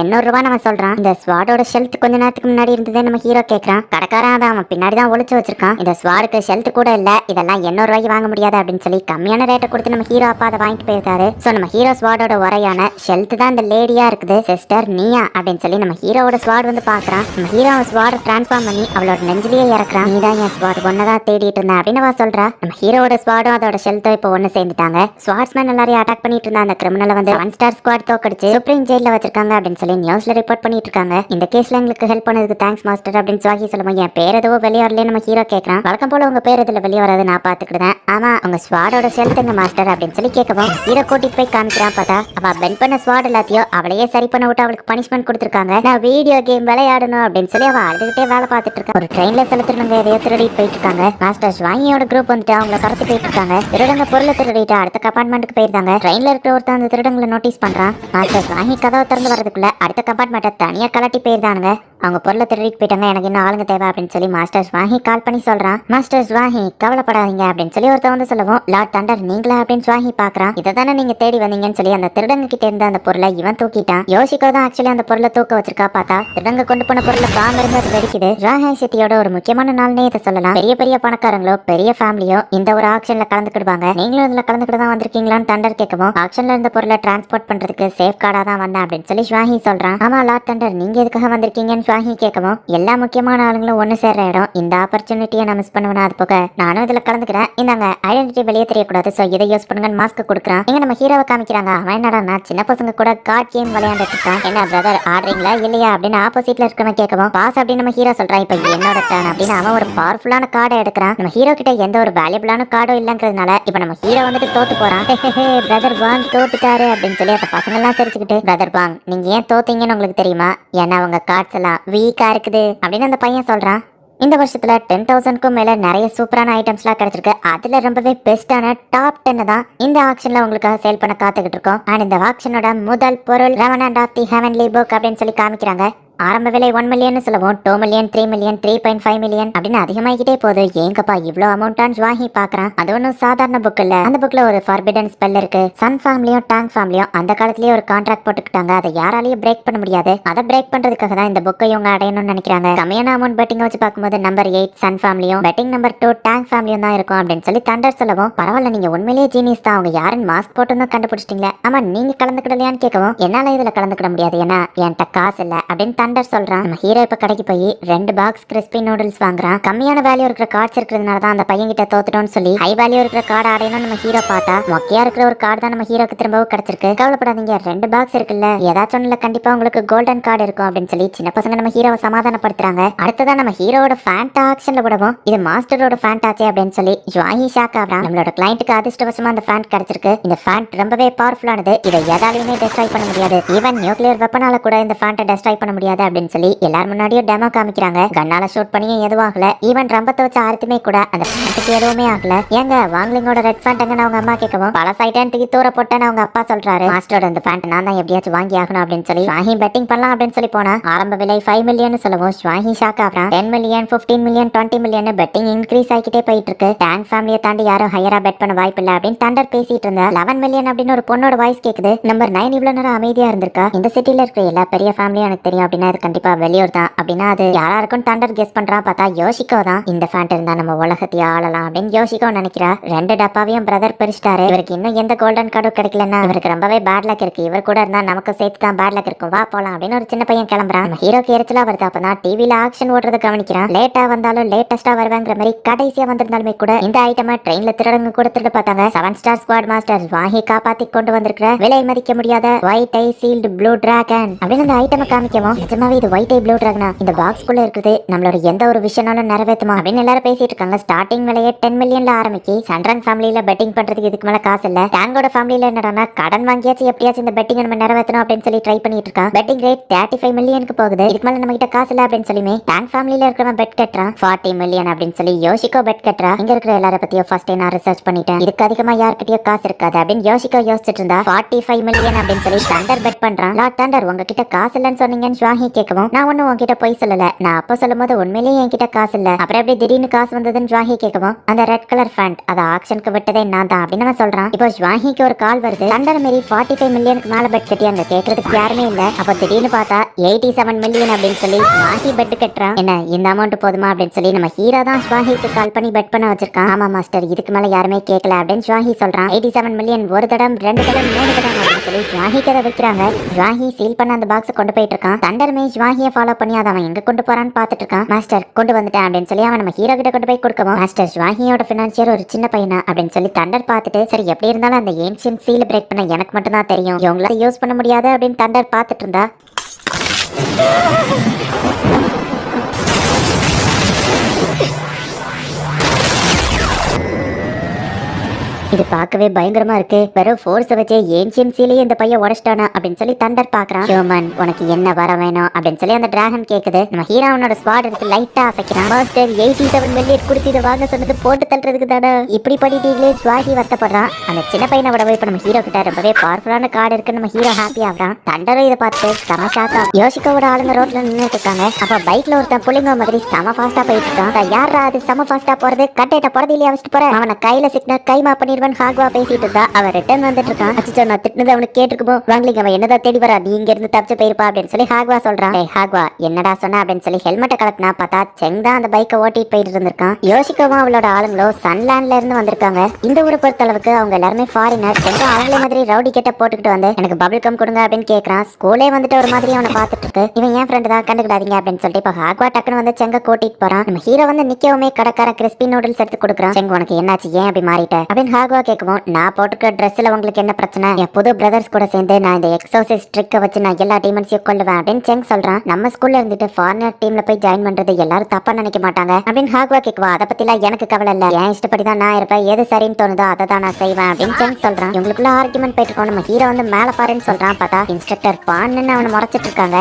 800 ரூபாய் நம்ம சொல்றான். இந்த ஸ்வாடோட ஷெல்த் கொஞ்ச நேரத்துக்கு முன்னாடி இருந்ததே நம்ம ஹீரோ கேட்கறான். கடைக்காரன் அதை அவன் பின்னாடி தான் ஒளிச்சு வச்சிருக்கான். இந்த ஸ்வாடுக்கு ஷெல்த் கூட இல்ல, இதெல்லாம் 800 ரூபாய்க்கு வாங்க முடியாது அப்படின்னு சொல்லி கம்மியான ரேட்டை கொடுத்து நம்ம ஹீரோ அப்பா அதை வாங்கிட்டு போயிருக்காரு. சோ நம்ம ஹீரோ ஸ்வாடோட உரையான ஷெல்த் தான் இந்த லேடியா இருக்குது. சிஸ்டர் நீயா அப்படின்னு சொல்லி நம்ம ஹீரோவோட ஸ்வாட் வந்து பாக்குறான். நம்ம ஹீரோ ஸ்வாட டிரான்ஸ்ஃபார்ம் பண்ணி அவளோட நெஞ்சிலேயே இறக்குறான். நீ தான் என் ஸ்வாட் ஒன்னதான் தேடிட்டு இருந்தேன் அப்படின்னு அவ சொல்றா. நம்ம ஹீரோவோட ஸ்வாடும் அதோட ஷெல்த்தோ இப்போ ஒன்னு சேர்ந்துட்டாங்க. ஸ்வாட்ஸ்மேன் எல்லாரையும் அட்டாக் பண்ணிட்டு இருந்தா அந்த கிரிமினலை வந்து 1 ஸ்டார் ஸ்குவாட் தோக்கடிச்சு சுப்ரீம் ஜெயில வச்சிருக்காங்க அப்படின்னு சொல்லி நியூஸ்ல ரிப்போர்ட் பண்ணிட்டு இருக்காங்க. இந்த கேஸ்ல எங்களுக்கு ஹெல்ப் பண்ணதுக்கு தேங்க்ஸ் மாஸ்டர் அப்படின்னு ஜுவாஹி சொல்லுவோம். என் பேர் எதுவோ வெளியே வரல நம்ம ஹீரோ கேட்கறான். வழக்கம் போல உங்க பேர் இதுல வெளியே வராது, நான் பாத்துக்கிட்டேன். ஆமா உங்க ஸ்வாடோட ஷெல்த் எங்க மாஸ்டர் அப்படின்னு சொல்லி கேட்கவும் ஹீரோ கூட்டிட்டு போய் காமிக்கிறான். பார்த்தா அவ பென் பண்ண ஸ்வாட் எல்லாத்தையும் அவளையே சரி பண்ண விட்டு அவளுக்கு பனிஷ்மெண்ட் கொடுத்துருக்காங்க. நான் வீடியோ கேம் விளையாடணும் அப்படின்னு சொல்லி அவ அழுதுகிட்டே வேலை பார்த்துட்டு இருக்கா. ஒரு ட்ரெயின்ல செலுத்துறவங்க எதையோ திருடிட்டு போயிட்டு இருக்காங்க. மாஸ்டர் ஜுவாஹியோட குரூப் வந்துட்டு அவங்களை கடத்தி போயிட்டு இருக்காங்க. திருடங்க பொருளை திருடிட்டு அடுத்த கம்பார்ட்மெண்ட்டுக்கு போயிருந்தாங்க. ட்ரெயின்ல இருக்கிற ஒருத்தர் அந்த திருடங்களை நோட்டீஸ் பண்றான். மாஸ்டர் ஜுவாஹி கதவை திறந்து வரதுக்குள்ள அடுத்த கம்பார்ட்மெண்ட்டை தனியா கலட்டி போயிருந்தானுங்க. அவங்க பொருளை திருடிட்டு போயிட்டாங்க, எனக்கு இன்னும் ஆளுங்க தேவை அப்படின்னு சொல்லி மாஸ்டர் ஜுவாஹி கால் பண்ணி சொல்றான். மாஸ்டர் ஜுவாஹி கவலைப்படாதீங்க அப்படின்னு சொல்லி ஒருத்தர் வந்து சொல்லவும், லார்ட் தண்டர் நீங்களா அப்படின்னு ஜுவாஹி பாக்குறான். இதை தானே நீங்க தேடி வந்தீங்கன்னு சொல்லி அந்த திருடங்க கிட்ட இருந்த அந்த பொருளை இவன் தூக்கிட்டான். யோசிக்கோ தான் ஆக்சுவலி அந்த பொருளை தூக்க வச்சிருக்கா. பார்த்தா திருடங்க கொண்டு போன பொருளை பாம்பு இருந்து அது வெடிக்குது. ஜுவாஹி சிட்டியோட ஒரு முக்கியமான நாள்னே இதை சொல்லலாம். பெரிய பெரிய பணக்காரங்களோ பெரிய ஃபேமிலியோ இந்த ஒரு ஆக்ஷன்ல கலந்துக்கிடுவாங்க. நீங்களும் இதுல கலந்துக்கிட்டு தான் வந்திருக்கீங்களான்னு தண்டர் கேட்கவும், ஆக்ஷன்ல இருந்த பொருளை டிரான்ஸ்போர்ட் பண்றதுக்கு சேஃப் கார்டா தான் வந்தேன் அப்படின்னு சொல்லி ஜுவாஹி சொல்றான். ஆமா லார்ட் தண்டர் நீங்க எதுக்காக வந்திருக்கீங்கன்னு ஜுவாஹி கேட்கவும், எல்லா முக்கியமான ஆளுங்களும் ஒன்னு சேர்ற இடம், இந்த ஆப்பர்ச்சுனிட்டியை நான் மிஸ் பண்ணுவேன். அது போக நானும் இதுல கலந்துக்கிறேன், இந்தாங்க ஐடென்டிட்டி வெளியே தெரியக்கூடாது, சோ இதை யூஸ் பண்ணுங்கன்னு மாஸ்க் கொடுக்குறான். இங்க நம்ம ஹீரோவை காமிக்கிறாங்க. அவன் என்னடா சின்ன பசங்க கூட கார்ட் கேம் விளையாண்டுட்டு இருக்கான். என்ன பிரதர் ஆடுறீங்களா இல்லையா அப்படின்னு ஆப்போசிட்ல இருக்கவன் கேட்கவும், பாஸ் அப்படின்னு நம்ம ஹீரோ சொல்றான். இப்ப என்னோட டர்ன் அப்படின்னு அவன் ஒரு பவர்ஃபுல்லான கார்டை எடுக்கிறான். நம்ம ஹீரோ கிட்ட எந்த ஒரு வேல்யூபிளான கார்டும் இல்லங்கிறதுனால இப்ப நம்ம ஹீரோ வந்துட்டு தோத்து போறான். பிரதர் பாங் தோத்துட்டாரு அப்படின்னு சொல்லி அந்த பசங்க எல்லாம் சிரிச்சுக்கிட்டு, பிரதர் பாங் நீங்க ஏன் தோத்தீங்கன்னு உங்களுக்கு தெரியுமா, ஏன்னா அவங்க கார்ட்ஸ் எல்லாம் வீக்கா இருக்குது அப்படின்னு அந்த பையன் சொல்றான். இந்த வருஷத்துல 10,000க்கும் மேல நிறைய சூப்பரான ஐட்டம்ஸ்லாம் கிடைச்சிருக்கு. அதுல ரொம்பவே பெஸ்டான டாப் 10 தான் இந்த ஆக்ஷன்ல உங்களுக்காக சேல் பண்ண காத்துக்கிட்டு இருக்கோம். அண்ட் இந்த ஆக்ஷனோட முதல் பொருள் revenant of the heavenly book அப்படின்னு சொல்லி காமிக்கிறாங்க. ஆரம்ப விலை 1 மில்லியன் சொல்லுவோம், 2 மில்லியன் 3 மில்லியன் 3.5 மில்லியன் அப்படின்னு அதிகமாகிட்டே போகுது. ஏங்கப்பா இவ்வளவு அமௌண்ட்டான்னு ஜுவாஹி பாக்குறான். அது ஒன்றும் சாதாரண புக் இல்ல. அந்த புக்ல ஒரு ஃபார்பிடன் ஸ்பெல் இருக்கு. சன் ஃபேமிலியும் டாங் ஃபேமிலியும் அந்த காலத்திலேயே ஒரு கான்ட்ராக்ட் போட்டுக்கிட்டாங்க. அதை யாராலையும் பிரேக் பண்ண முடியாது. அதை பிரேக் பண்றதுக்காக தான் இந்த புக்கை இவங்க அடையணும்னு நினைக்கிறாங்க. கம்மியான அமௌண்ட் பெட்டிங் வச்சு பார்க்கும்போது நம்பர் 8 சன் ஃபேமிலியும், பெட்டிங் நம்பர் 2 டாங் ஃபேமிலியும் தான் இருக்கும் அப்படின்னு சொல்லி தண்டர் சொல்லவும், பரவாயில்ல நீங்க உண்மையிலேயே ஜீனியஸ் தான், அவங்க யாருன்னு மாஸ்க் போட்டு தான் கண்டுபிடிச்சிட்டீங்களே. ஆமா நீங்க கலந்துக்கிடலையான்னு கேட்கவும், என்னால இதுல கலந்துக்கிட முடியாது ஏன்னா என்கிட்ட காசு இல்ல அப்படின்னு தண்டர் சொல்றான். நம்ம ஹீரோ இப்ப கடைக்கு போய் 2 பாக்ஸ் கிறிஸ்பி நூடுல்ஸ் வாங்குறான். கம்மியான வேல்யூ இருக்கிற கார்ட்ஸ் இருக்கிறதுனால தான் அந்த பையன் கிட்ட தோத்துட்டோம்னு சொல்லி ஹை வேல்யூ இருக்கிற கார்டு அடையணும் நம்ம ஹீரோ பார்த்தா மொக்கையா இருக்கிற ஒரு கார்டு தான் நம்ம ஹீரோக்கு திரும்பவும் கிடைச்சிருக்கு. கவலைப்படாதீங்க 2 பாக்ஸ் இருக்குல்ல, ஏதாச்சும் ஒண்ணுல கண்டிப்பா உங்களுக்கு கோல்டன் கார்டு இருக்கும் அப்படின்னு சொல்லி சின்ன பசங்க நம்ம ஹீரோவை சமாதானப்படுத்துறாங்க. அடுத்ததான் நம்ம ஹீரோவோட ஃபேண்டா ஆக்ஷன்ல விடவும், இது மாஸ்டரோட ஃபேண்ட் ஆச்சே அப்படின்னு சொல்லி ஜுவாஹி ஷாக் ஆகுறான். நம்மளோட கிளையண்ட்டுக்கு அதிர்ஷ்டவசமா அந்த ஃபேண்ட் கிடைச்சிருக்கு. இந்த ஃபேண்ட் ரொம்பவே பவர்ஃபுல்லானது, இதை எதாலையுமே டெஸ்ட்ராய் பண்ண முடியாது. ஈவன் நியூக்ளியர் வெப்பனால கூட இந்த ஃபேண்டை டெஸ்ட்ராய் பண்ண முடியாது. முடியாது அப்படின்னு சொல்லி எல்லாரும் முன்னாடியும் டெமோ காமிக்கிறாங்க. கண்ணால ஷூட் பண்ணியும் எதுவும் ஆகல. ஈவன் ரம்பத்தை வச்சு ஆரத்துமே கூட அந்த பேண்ட்டுக்கு எதுவுமே ஆகல. ஏங்க வாங்கலிங்கோட ரெட் பேண்ட்டுங்கன்னு அவங்க அம்மா கேட்கவும் பழசாயிட்டேன் தூக்கி தூர போட்டேன்னு அவங்க அப்பா சொல்றாரு. மாஸ்டரோட இந்த பேண்ட் நான் தான் எப்படியாச்சும் வாங்கி ஆகணும் அப்படின்னு சொல்லி ஷாஹி பெட்டிங் பண்ணலாம் அப்படின்னு சொல்லி போனா ஆரம்ப விலை 5 மில்லியன் சொல்லவும் ஷாஹி ஷாக் ஆகிறான். 10 million 15 million 20 million betting increase ஆகிட்டே போயிட்டு இருக்கு. டேங் ஃபேமிலியை தாண்டி யாரும் ஹையரா பெட் பண்ண வாய்ப்பு இல்ல அப்படின்னு தண்டர் பேசிட்டு இருந்தா 11 மில்லியன் அப்படின்னு ஒரு பொண்ணோட வாய்ஸ் கேக்குது. நம்பர் 9 இவ்வளவு நேரம் அமைதியா இருந்திருக்கா. இந்த சிட்டில இருக்கிற எல்லா பெரிய ஃபேமிலியும் எனக்கு தெரியும் அப்படின்னா அது கண்டிப்பா வெளியூர் தான் அப்படின்னா அது யாரா இருக்கும் தண்டர் கெஸ் பண்றான். பார்த்தா யோசிக்கோ தான். இந்த ஃபேண்ட் இருந்தா நம்ம உலகத்தையே ஆளலாம் அப்படின்னு யோசிக்கோ நினைக்கிறா. 2 டப்பாவையும் பிரதர் பிரிச்சிட்டாரு. இவருக்கு இன்னும் எந்த கோல்டன் கார்டும் கிடைக்கலன்னா இவருக்கு ரொம்பவே பேட் லக் இருக்கு. இவர் கூட இருந்தா நமக்கு சேர்த்து தான் பேட் லக் இருக்கும், வா போலாம் அப்படின்னு ஒரு சின்ன பையன் கிளம்புறான். நம்ம ஹீரோக்கு எரிச்சலா வருது. அப்பதான் டிவில ஆக்ஷன் ஓடுறத கவனிக்கிறான். லேட்டா வந்தாலும் லேட்டஸ்டா வருவாங்கிற மாதிரி கடைசியா வந்திருந்தாலுமே கூட இந்த ஐட்டமா ட்ரெயின்ல திருடங்க கூட திருட பார்த்தாங்க. 7 ஸ்டார் ஸ்குவாட் மாஸ்டர் வாங்கி காப்பாத்தி கொண்டு வந்திருக்கிற விலை மதிக்க முடியாத ஒயிட் ஐ சீல்டு ப்ளூ டிராகன் அப்படின்னு அந்த ஐட்டமை காமிக்கவும் நிஜமாவே இது ஒயிட் ஐ ப்ளூ டிராகனா இந்த பாக்ஸ்குள்ள இருக்குது, நம்மளோட எந்த ஒரு விஷயம்னாலும் நிறைவேற்றுமா அப்படின்னு எல்லாரும் பேசிட்டு இருக்காங்க. ஸ்டார்டிங் விலையே 10 மில்லியன்ல ஆரம்பிச்சு சன்ரங் ஃபேமிலியில பெட்டிங் பண்றதுக்கு இதுக்கு மேல காசு இல்ல. டேங்கோட ஃபேமிலியில என்னன்னா கடன் வாங்கியாச்சும் எப்படியாச்சும் இந்த பெட்டிங் நம்ம நிறைவேற்றணும் அப்படின்னு சொல்லி ட்ரை பண்ணிட்டு இருக்கா. பெட்டிங் ரேட் 35 மில்லியனுக்கு போகுது. இதுக்கு மேல நம்ம கிட்ட காசு இல்ல அப்படின்னு சொல்லிமே டேங்க் ஃபேமிலியில இருக்கிறவன் பெட் கட்டுறான் 40 மில்லியன் அப்படின்னு சொல்லி யோசிக்கோ பெட் கட்டுறா. இங்க இருக்கிற எல்லார பத்தியும் ஃபர்ஸ்ட் நான் ரிசர்ச் பண்ணிட்டேன். இதுக்கு அதிகமா யார்கிட்டயோ காசு இருக்காது அப்படின்னு யோசிக்கோ யோசிச்சுட்டு இருந்தா 45 மில்லியன் அப்படின்னு சொல்லி தண்டர் பெட் பண்றான். லார்ட் தண்டர் உங்ககிட்ட காசு இல்லன்னு சொன்னீங்கன்னு ஷாஹி கேட்கவும் நான் ஒன்னும் உங்ககிட்ட போய் சொல்லல, நான் அப்ப சொல்லும் போது உண்மையிலேயே என்கிட்ட காசு இல்ல, அப்புறம் எப்படி திடீர்னு காசு வந்ததுன்னு ஷாஹி கேட்கவும் அந்த ரெட் கலர் ஃபேண்ட் அதை ஆக்ஷனுக்கு விட்டதே நான் தான் அப்படின்னு அவன் சொல்றான். இப்போ ஷாஹிக்கு ஒரு கால் வருது. தண்டர் மாரி 45 மில்லியனுக்கு மேல பெட் கட்டி அங்க கேட்கறதுக்கு யாருமே இல்ல. அப்ப திடீர்னு பார்த்தா 87 மில்லியன் அப்படின்னு சொல்லி ஷாஹி பெட் கட்டுறான். என்ன இந்த அமௌண்ட் போதுமா அப்படின்னு சொல்லி நம்ம ஹீரோ தான் ஷாஹிக்கு கால் பண்ணி பெட் பண்ண வச்சிருக்கான். ஆமா மாஸ்டர் இதுக்கு மேல யாருமே கேட்கல அப்படின்னு ஷாஹி சொல்றான். 87 மில்லியன் ஒரு தடம் 2 தடம் 3 தடம் அப்படின்னு சொல்லி ஷாஹிக்கு அதை வைக்கிறாங்க. ஷாஹி சீல் பண்ண அந்த பாக்ஸ் கொண்டு போயிட்டு இருக்கான். தண்டருமே ஷாஹியை ஃபாலோ பண்ணி அதை அவன் எங்க கொண்டு போறான்னு பாத்துட்டு இருக்கான். மாஸ்டர் கொண்டு வந்துட்டேன் அப்படின்னு சொல்லி அவன் நம்ம ஹீரோ கிட்ட கொண்டு போய் கொடுக்கவும் மாஸ்டர் ஷாஹியோட பினான்சியர் ஒரு சின்ன பையனா அப்படின்னு சொல்லி தண்டர் பார்த்துட்டு சரி எப்படி இருந்தாலும் அந்த ஏன்ஷியன் சீல் பிரேக் பண்ண எனக்கு மட்டும் தான் தெரியும், இவங்களால யூஸ் பண்ண முடியாது அப்படின்னு தண்டர் பார்த்துட்டு இருந்தா இது பார்க்கவே பயங்கரமா இருக்கு. வெறும் ஃபோர்ஸ் வச்சே ஏன்ஷியன் சீலையே இந்த பையன் உடைச்சிட்டானா அப்படின்னு சொல்லி தண்டர் பாக்குறான். ஹியூமன் உனக்கு என்ன வர வேணும் அப்படின்னு சொல்லி அந்த டிராகன் கேக்குது. நம்ம ஹீரோனோட ஸ்குவாட் எடுத்து லைட்டா அசைக்கிறான். மாஸ்டர் 87 மில்லியன் கொடுத்து இதை வாங்க சொன்னது போட்டு தள்ளுறதுக்கு தானே இப்படி பண்ணிட்டீங்களே ஸ்வாஹி வருத்தப்படுறான். அந்த சின்ன பையனை விட போய் இப்ப நம்ம ஹீரோ கிட்ட ரொம்பவே பவர்ஃபுல்லான கார்டு இருக்கு. நம்ம ஹீரோ ஹாப்பி ஆகுறான். தண்டரும் இதை பார்த்து செம ஷாக்கா யோசிக்கோட ஆளுங்க ரோட்ல நின்னுட்டு இருக்காங்க. அப்ப பைக்ல ஒருத்தன் புள்ளிங்க மாதிரி செம ஃபாஸ்டா போயிட்டு இருக்கான். யாரா அது செம ஃபாஸ்டா போறது, கட்டையிட்ட போறது இல்லையா வச்சுட்டு போற அவனை கையில சிக்னா கைமா பண்ணிடுவான். ஹாக்வா பேசிட்டு இருந்தா அவன் ரிட்டர்ன் வந்துட்டு இருக்கான். அச்சோ நான் திட்டினது அவனுக்கு கேட்டுருக்குமோ வாங்கலிங்க அவன் என்னதான் தேடி வரா, நீ இங்க இருந்து தப்பிச்சு போயிருப்பா அப்படின்னு சொல்லி ஹாக்வா சொல்றான். ஹாக்வா என்னடா சொன்ன அப்படின்னு சொல்லி ஹெல்மெட்டை கலட்டினா பார்த்தா செங் தான் அந்த பைக்கை ஓட்டிட்டு போயிட்டு இருந்திருக்கான். யோசிக்கவும் அவளோட ஆளுங்களோ சன்லேண்ட்ல இருந்து வந்திருக்காங்க. இந்த ஊரை பொறுத்த அளவுக்கு அவங்க எல்லாருமே ஃபாரினர். செங்கும் அவங்களே மாதிரி ரவுடி கிட்ட போட்டுக்கிட்டு வந்து எனக்கு பபிள் கம் கொடுங்க அப்படின்னு கேட்கறான். ஸ்கூலே வந்துட்டு ஒரு மாதிரி அவனை பார்த்துட்டு இருக்கு. இவன் என் ஃப்ரெண்டு தான் கண்டுக்கிடாதீங்க அப்படின்னு சொல்லிட்டு இப்ப ஹாக்வா டக்குன்னு வந்து செங்க கூட்டிட்டு போறான். நம்ம ஹீரோ வந்து நிக்கவுமே கடைக்கார கிறிஸ்பி நூடுல்ஸ் எடுத்து கொடுக்குறான். செங் உனக்கு என்னாச்சு, ஏன் அப்படி மாறிட்ட அப்படின்னு ஹாக்வா கேட்கவும் நான் போட்டுக்க ட்ரெஸ்ல உங்களுக்கு என்ன பிரச்சனை, என் புது பிரதர்ஸ் கூட சேர்ந்து நான் இந்த எக்ஸோசிஸ் ட்ரிக்கை வச்சு நான் எல்லா டீமன்ஸையும் கொல்லுவேன் அப்படின்னு செங் சொல்றான். நம்ம ஸ்கூல்ல இருந்துட்டு ஃபாரினர் டீம்ல போய் ஜாயின் பண்றது எல்லாரும் தப்பா நினைக்க மாட்டாங்க அப்படின்னு ஹாக்வா கேட்குவா. அதை பத்திலாம் எனக்கு கவலை இல்ல, என் இஷ்டப்படி தான் நான் இருப்பேன், எது சரின்னு தோணுதோ அதை தான் நான் செய்வேன் அப்படின்னு செங் சொல்றான். இவங்களுக்குள்ள ஆர்குமெண்ட் போயிட்டு இருக்கோம். நம்ம ஹீரோ வந்து மேல பாருன்னு சொல்றான். பார்த்தா இன்ஸ்ட்ரக்டர் பான்னு அவனை முறைச்சிட்டு இருக்காங்க.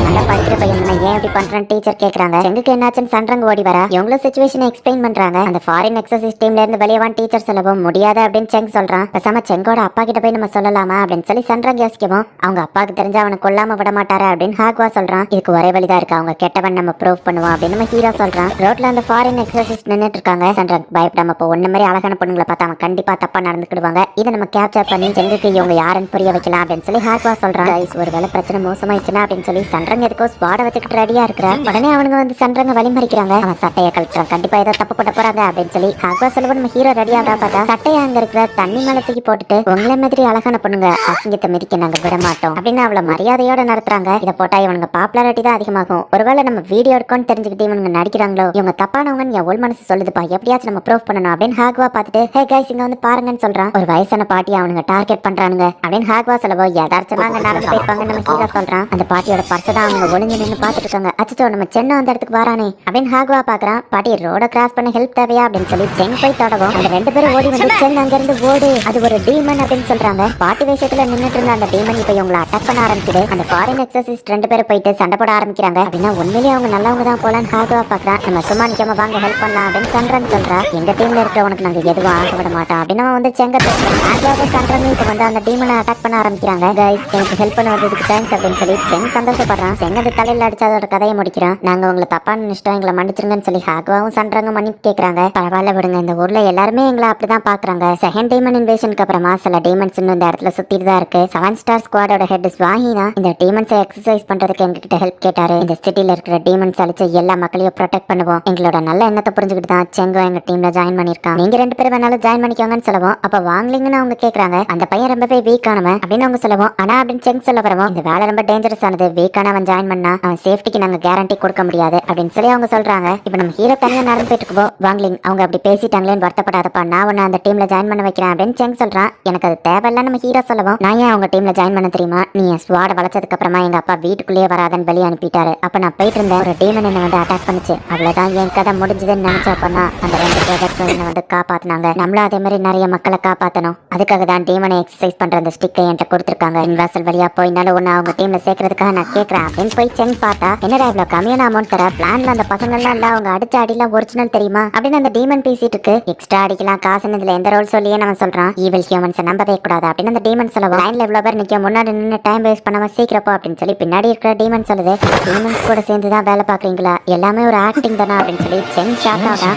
நல்லா படிக்கிற பையன் ஏன் இப்படி பண்றேன்னு டீச்சர் கேக்குறாங்க. செங்குக்கு என்னாச்சுன்னு சன்றங்க ஓடி வர இவங்களும் சிச்சுவேஷனை எக்ஸ்பிளைன் பண்றாங்க. அந்த ஃபாரின் எக்ஸசைஸ் டீம்ல இருந்து வெளியவான் டீச்சர் சொல்லவும் முடியாது அப்படின்னு செங் சொல்றான். பேசாம செங்கோட அப்பா கிட்ட போய் நம்ம சொல்லலாமா அப்படின்னு சொல்லி சன்றங்க யோசிக்கவும் அவங்க அப்பாவுக்கு தெரிஞ்சா அவனை கொல்லாம விட மாட்டாரு அப்படின்னு ஹாக்வா சொல்றான். இதுக்கு ஒரே வழிதான் இருக்கு, அவங்க கெட்டவன் நம்ம ப்ரூவ் பண்ணுவோம் அப்படின்னு நம்ம ஹீரோ சொல்றான். ரோட்ல அந்த ஃபாரின் எக்ஸசைஸ் நின்னுட்டு இருக்காங்க. சன்றங் பயப்படாம இப்போ ஒண்ணு மாதிரி அழகான பொண்ணுங்களை பார்த்தா அவன் கண்டிப்பா தப்பா நடந்துக்கிடுவாங்க. இதை நம்ம கேப்சர் பண்ணி செங்குக்கு இவங்க யாருன்னு புரிய வைக்கலாம் அப்படின்னு சொல்லி ஹாக்வா சொல்றான். ஒருவேளை பிரச்சனை மோசமாயிடுச்சுன்னா அப்படின்னு சொல்லி சன்றங்க எதுக்கோ ஸ்பாட வச்சுக்கிட்டு ரெடியா இருக்கிறான். உடனே அவனுங்க வந்து சன்றங்க வழிமறிக்கிறாங்க. அவன் சட்டையை கழட்டுறான். கண்டிப்பா ஏதோ தப்பு பண்ண போறாங்க அப்படின்னு சொல்லி ஹாக்வா சொல்லுவோம். நம்ம ஹீரோ ரெடியா தான் பார்த்தா சட்டையை அங்க இருக்கிற தண்ணி மேல தூக்கி போட்டுட்டு உங்களை மாதிரி அழகான பொண்ணுங்க அசிங்கத்தை மிதிக்க நாங்க விட மாட்டோம் அப்படின்னு அவளை மரியாதையோட நடத்துறாங்க. இதை போட்டா இவனுங்க பாப்புலாரிட்டி தான் அதிகமாகும். ஒருவேளை நம்ம வீடியோ எடுக்கணும்னு தெரிஞ்சுக்கிட்டு இவனுங்க நடிக்கிறாங்களோ இவங்க தப்பானவங்கன்னு என் உள் மனசு சொல்லுதுப்பா, எப்படியாச்சும் நம்ம ப்ரூவ் பண்ணணும் அப்படின்னு ஹாக்வா பார்த்துட்டு ஹே கைஸ் இங்க வந்து பாருங்கன்னு சொல்றான். ஒரு வயசான பாட்டி அவனுங்க டார்கெட் பண்றானுங்க அப்படின்னு ஹாக்வா சொல்லவோ யதார்த்தமா அங்க நடந்து போயிருப்பாங்க. நம்ம ஹீரோ சொல்றான். அந்த பாட்டியோட பர்ஸ் தான் அவங்க ஒளிஞ்சு நின்று பார்த்துட்டு இருக்காங்க. அச்சோ நம்ம சென்னை அந்த இடத்துக்கு வரானே அப்படின்னு ஹாக்வா பாக்குறான். பாட்டி ரோட கிராஸ் பண்ண ஹெல்ப் தேவையா அப்படின்னு சொல்லி சென் போய் தொடவும் அந்த 2 பேரும் ஓடி வந்து சென் அங்க இருந்து ஓடு, அது ஒரு டீமன் அப்படின்னு சொல்றாங்க. பாட்டு விஷயத்துல நின்னுட்டு இருந்த அந்த டீமன் இப்ப இவங்களை அட்டாக் பண்ண ஆரம்பிக்குது. அந்த ஃபாரின் எக்ஸர்சைஸ் 2 பேரும் போயிட்டு சண்டை போட ஆரம்பிக்கிறாங்க. அப்படின்னா உண்மையிலேயே அவங்க நல்லவங்க தான் போலான்னு ஹாகவா பாக்குறான். நம்ம சும்மா நிக்காம வாங்க ஹெல்ப் பண்ணலாம் அப்படின்னு சந்திரன் சொல்றா. எங்க டீம்ல இருக்கிறவனுக்கு நாங்க எதுவும் ஆக விட மாட்டோம் அப்படின்னு வந்து செங்க ஹாகவாவை சந்திரன் இப்ப வந்து அந்த டீமனை அட்டாக் பண்ண ஆரம்பிக்கிறாங்க. கைஸ் எனக்கு ஹெல்ப் பண்ண வந்ததுக்கு தேங்க்ஸ் அப்படின்னு சொல்லி செங் சந்தோஷப்படுறான். செங் அது தலையில அடிச்சு அதோட கதையை முடிக்கிறான். நாங்க உங்களை தப்பா நினைச்சிட்டோம், எங்களை மன்னிச்சிருங்கன்னு சொல்லி ஹாகவாவும் சந்திரங்க மன்னிப்பு கேட்கறாங்க. பரவாயில்ல விடுங்க, இந்த ஊர்ல எல்லாருமே எங்களை அப்படிதான் பாக்குறாங்க. செகண்ட் டீமன் இன்வேஷனுக்கு அப்புறமா சில டீமன்ஸ் இன்னும் இந்த இடத்துல சுத்திட்டு தான் இருக்கு. 7 ஸ்டார் ஸ்குவாடோட ஹெட் ஸ்வாஹினா இந்த டீமன்ஸை எக்ஸசைஸ் பண்றதுக்கு எங்ககிட்ட ஹெல்ப் கேட்டாரு. இந்த சிட்டில இருக்கிற டீமன்ஸ் அழிச்சு எல்லா மக்களையும் ப்ரொடெக்ட் பண்ணுவோம். எங்களோட நல்ல எண்ணத்தை புரிஞ்சுக்கிட்டு தான் செங்கோ எங்க டீம்ல ஜாயின் பண்ணிருக்கான். நீங்க 2 பேரும் வேணாலும் ஜாயின் பண்ணிக்கோங்கன்னு சொல்லுவோம். அப்ப வாங்கலீங்கன்னு அவங்க கேக்குறாங்க. அந்த பையன் ரொம்பவே வீக் ஆனவன் அப்படின்னு அவங்க சொல்லுவோம். ஆனா அப்படின்னு செங் சொல்ல வரவும் இந்த வேலை ரொம்ப டேஞ்சரஸ் ஆனது, வீக்கான அவன் ஜாயின் பண்ணா அவன் சேஃப்டிக்கு நாங்க கேரண்டி கொடுக்க முடியாது அப்படின்னு சொல்லி அவங்க சொல்றாங்க. இப்ப நம்ம ஹீரோ தனியா நடந்து போயிட்டு இருக்கோம். வாங்கலிங் அவங்க அப்படி பேசிட்டாங்களேன்னு வருத்தப்படாதப்பா, நான் உன்னை அந்த டீம்ல ஜாயின் பண்ண வைக்கிறேன் அப்படின்னு செங் சொல்றான். எனக்கு அது தேவையில்ல நம்ம ஹீரோ சொல்லுவோம். நான் ஏன் அவங்க டீம்ல ஜாயின் பண்ண தெரியுமா? நீ என் ஸ்வாட வளர்ச்சதுக்கு அப்புறமா எங்க அப்பா வீட்டுக்குள்ளேயே வராதன்னு வெளியே அனுப்பிட்டாரு. அப்ப நான் போயிட்டு இருந்தேன், ஒரு டீமன் என்ன வந்து அட்டாக் பண்ணுச்சு. அவ்வளவுதான் என் கதை முடிஞ்சதுன்னு நினைச்சப்பதான் அந்த 2 பிரதர்ஸும் என்ன வந்து காப்பாத்தினாங்க. நம்மளும் அதே மாதிரி நிறைய மக்களை காப்பாத்தணும். அதுக்காக தான் டீமனை எக்ஸசைஸ் பண்ற அந்த ஸ்டிக்கை என்கிட்ட கொடுத்துருக்காங்க. இன்வாசல் வழியா போயினாலும் ஒன்னு அவங்க டீம்ல சேர்க்கறதுக்காக நான் கேட்கறேன் அப்படின்னு போய் செங் பார்த்தா, என்னடா இவ்வளவு கம்மியான அமௌண்ட் தர பிளான்ல அந்த பசங்க எல்லாம் இல்ல, அவங்க அடிச்ச அடிலாம் ஒரிஜினல் தெரியுமா அப்படின்னு அந்த டீமன் பேசிட்டு இருக்கு. எக்ஸ்ட்ரா அடிக்கலாம் காசுன்னு இதுல எந்த ரோல் சொல்லியே நம்ம சொல்றான். ஈவில் ஹியூமன்ஸ் நம்பவே கூடாது அப்படின்னு அந்த டீமன் சொல்லுவோம். லைன்ல இவ்வளவு பேர் நிக்க முன்னாடி நின்று டைம் வேஸ்ட் பண்ணாம சீக்கிரப்போ அப்படின்னு சொல்லி பின்னாடி இருக்கிற டீமன் சொல்லுது. டீமன்ஸ் கூட சேர்ந்து தான் வேலை பாக்குறீங்களா? எல்லாமே ஒரு ஆக்டிங் தானா அப்படின்னு சொல்லி செங் ஷாக் ஆகுதா.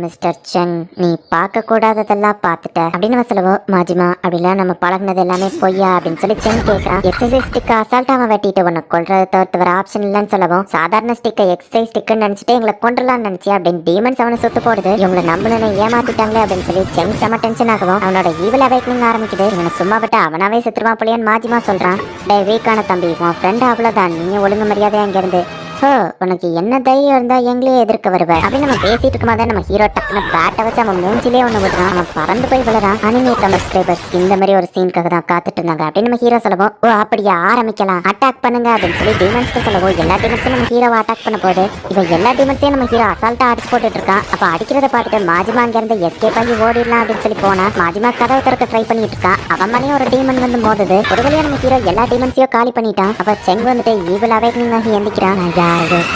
மிஸ்டர் செங் நீ பார்க்க கூடாததெல்லாம் பார்த்துட்ட அப்படின்னு சொல்லுவோம். மாஜிமா அப்படிலாம் நம்ம பழகினது எல்லாமே பொய்யா அப்படின்னு சொல்லி செங் கேட்கறான். எக்ஸசைஸ் ஸ்டிக் அசால்ட்டா அவன் வெட்டிட்டு உன்னை கொல்றதை தவிர்த்து வர ஆப்ஷன் இல்லைன்னு சொல்லுவோம். சாதாரண ஸ்டிக்கை எக்ஸசைஸ் ஸ்டிக்குன்னு நினைச்சிட்டு எங்களை கொண்டுலான்னு நினைச்சு அப்படின்னு டீமன்ஸ் அவனை சுத்து போடுது. இவங்களை நம்பணுன்னு ஏமாத்திட்டாங்களே அப்படின்னு சொல்லி செங் செம டென்ஷன் ஆகும். அவனோட ஈவில் அவைக்கனிங் ஆரம்பிக்குது. இவனை சும்மா விட்டு அவனாவே செத்துருவான் போலியான்னு மாஜிமா சொல்றான். டே வீக்கான தம்பி, உன் ஃப்ரெண்ட் அவ்வளவுதான், நீ ஒழுங்கு மரியாதையா இங்க இருந்து உனக்கு என்ன தைரியம் இருந்தா எங்களையே எதிர்க்க வருவேன் அப்படின்னு நம்ம பேசிட்டு இருக்கும்போது நம்ம ஹீரோ டக்குனு பேட்டை வச்சு அவன் மூஞ்சிலே ஒண்ணு விடுறான். அவன் பறந்து போய் விழுறான். அனிமே சப்ஸ்கிரைபர்ஸ் இந்த மாதிரி ஒரு சீனுக்காக தான் காத்துட்டு இருந்தாங்க அப்படின்னு நம்ம ஹீரோ சொல்லுவோம். ஓ அப்படியே ஆரம்பிக்கலாம், அட்டாக் பண்ணுங்க அப்படின்னு சொல்லி டீமன்ஸ்க்கு சொல்லுவோம். எல்லா டீமன்ஸும் நம்ம ஹீரோவை அட்டாக் பண்ண போது இவன் எல்லா டீமன்ஸையும் நம்ம ஹீரோ அசால்ட்டா அடிச்சு போட்டுட்டு இருக்கான். அப்ப அடிக்கிறத பார்த்துட்டு மாஜிமா அங்க இருந்து எஸ்கேப் ஆகி ஓடிடலாம் அப்படின்னு சொல்லி போனா மாஜிமா கதவை திறக்க ட்ரை பண்ணிட்டு இருக்கான். அவன் மேலேயும் ஒரு டீமன் வந்து மோதுது. ஒரு வழியா நம்ம ஹீரோ எல்லா டீமன்ஸையும் காலி பண்ணிட்டான். அப்ப செங் வந்துட்டு ஈவில் அவைக்கனிங் ஆகி எந்திக்கிறான்.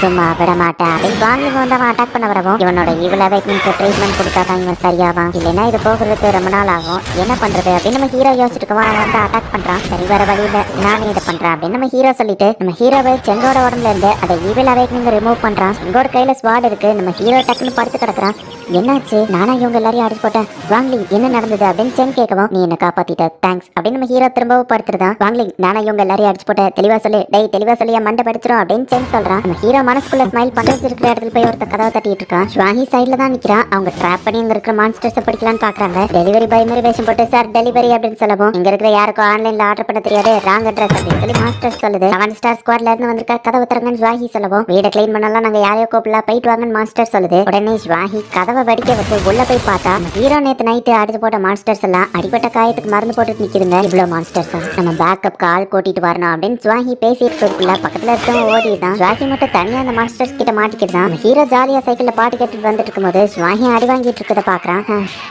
சும்மா விட மாட்டேன் அப்படின்னு வாங்கி வந்து அவன் அட்டாக் பண்ண வரவும் இவனோட ஈவில் அவைக்கனிங்க்கு ட்ரீட்மெண்ட் கொடுத்தாதான் இவன் சரியாவான். இல்லைன்னா இது போகிறதுக்கு ரொம்ப நாள் ஆகும். என்ன பண்றது அப்படின்னு நம்ம ஹீரோ யோசிச்சுட்டுக்குவான். அவன் வந்து அட்டாக் பண்றான். சரி வர வழியில நானே இதை பண்றேன் அப்படின்னு நம்ம ஹீரோ சொல்லிட்டு நம்ம ஹீரோவை செங்கோட உடம்புல இருந்து அதை ஈவில் அவைக்கனிங் ரிமூவ் பண்றான். செங்கோட கையில ஸ்வாட் இருக்கு. நம்ம ஹீரோ டக்குன்னு படுத்து கிடக்குறான். என்னாச்சு? நானா இவங்க எல்லாரையும் அடிச்சு போட்டேன். வாங்லிங் என்ன நடந்தது அப்படின்னு செங் கேட்கவும் நீ என்ன காப்பாத்திட்ட தேங்க்ஸ் அப்படின்னு நம்ம ஹீரோ திரும்பவும் படுத்துருதான். வாங்லிங் நானா இவங்க எல்லாரையும் அடிச்சு போட்டேன், தெளிவா சொல்லு, டேய் தெளிவா சொல்லி என் மண்டை படிச்சிரும் அப்படின்னு செங் சொல்றான். நம்ம ஹீரோ மனசுக்குள்ள ஸ்மைல் பண்ணிட்டு இருக்கிற இடத்துல போய் ஒருத்த கதவை தட்டிட்டு இருக்கான். ஸ்வாஹி சைட்ல தான் நிக்கிறான். அவங்க ட்ராப் பண்ணி இங்க இருக்கிற மான்ஸ்டர்ஸை படிக்கலான்னு பாக்குறாங்க. டெலிவரி பாய் மாதிரி வேஷம் போட்டு சார் டெலிவரி அப்படின்னு சொல்லவும் இங்க இருக்கிற யாருக்கும் ஆன்லைன்ல ஆர்டர் பண்ண தெரியாது, ராங் அட்ரஸ் அப்படின்னு சொல்லி மாஸ்டர் சொல்லுது. 7 ஸ்டார் ஸ்குவாட்ல இருந்து வந்திருக்க கதவை திறங்கன்னு ஸ்வாஹி சொல்லவும் வீடை கிளீன் பண்ணலாம் நாங்க யாரையோ கூப்பிடலாம் போயிட்டு வாங்கன்னு மாஸ்டர் சொல்லுது. உடனே ஸ்வாஹி கதவை வடிக்க வச்சு உள்ள போய் பார்த்தா ஹீரோ நேத்து நைட்டு அடிச்சு போட்ட மான்ஸ்டர்ஸ் எல்லாம் அடிப்பட்ட காயத்துக்கு மருந்து போட்டுட்டு நிக்குதுங்க. இவ்வளவு மான்ஸ்டர்ஸ் நம்ம பேக்கப் ஆள் கூட்டிட்டு வரணும் அப்படின்னு ஸ்வாஹி பேசிட்டு இருக்குள்ள பக்கத்துல இருக்கவங்க ஓடிதான். ஸ்வாஹி மட்டும் தனியா அந்த மாஸ்டர்ஸ் கிட்ட மாட்டிக்கிட்டான். ஹீரோ ஜாலியா சைக்கிள்ல பாட்டு கேட்டுட்டு வந்துட்டு இருக்கும்போது ஸ்வாஹி அடி வாங்கிட்டு இருக்கத பாக்குறான்.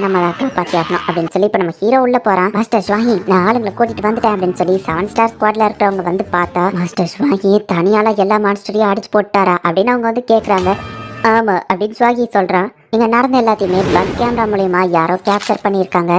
நம்ம காப்பாத்தி ஆகணும் அப்படின்னு சொல்லி இப்ப நம்ம ஹீரோ உள்ள போறான். மாஸ்டர் ஸ்வாஹி நான் ஆளுங்களை கூட்டிட்டு வந்துட்டேன் அப்படின்னு சொல்லி 7 ஸ்டார் ஸ்குவாட்ல இருக்கிறவங்க வந்து பார்த்தா மாஸ்டர் ஸ்வாஹி தனியால எல்லா மான்ஸ்டரையும் அடிச்சு போட்டாரா அப்படின்னு அவங்க வந்து கேக்குறாங்க. ஆமா அப்படின்னு ஸ்வாஹி சொல்றான். இங்க நடந்த எல்லாத்தையுமே பக் கேமரா மூலியமா யாரோ கேப்சர் பண்ணிருக்காங்க.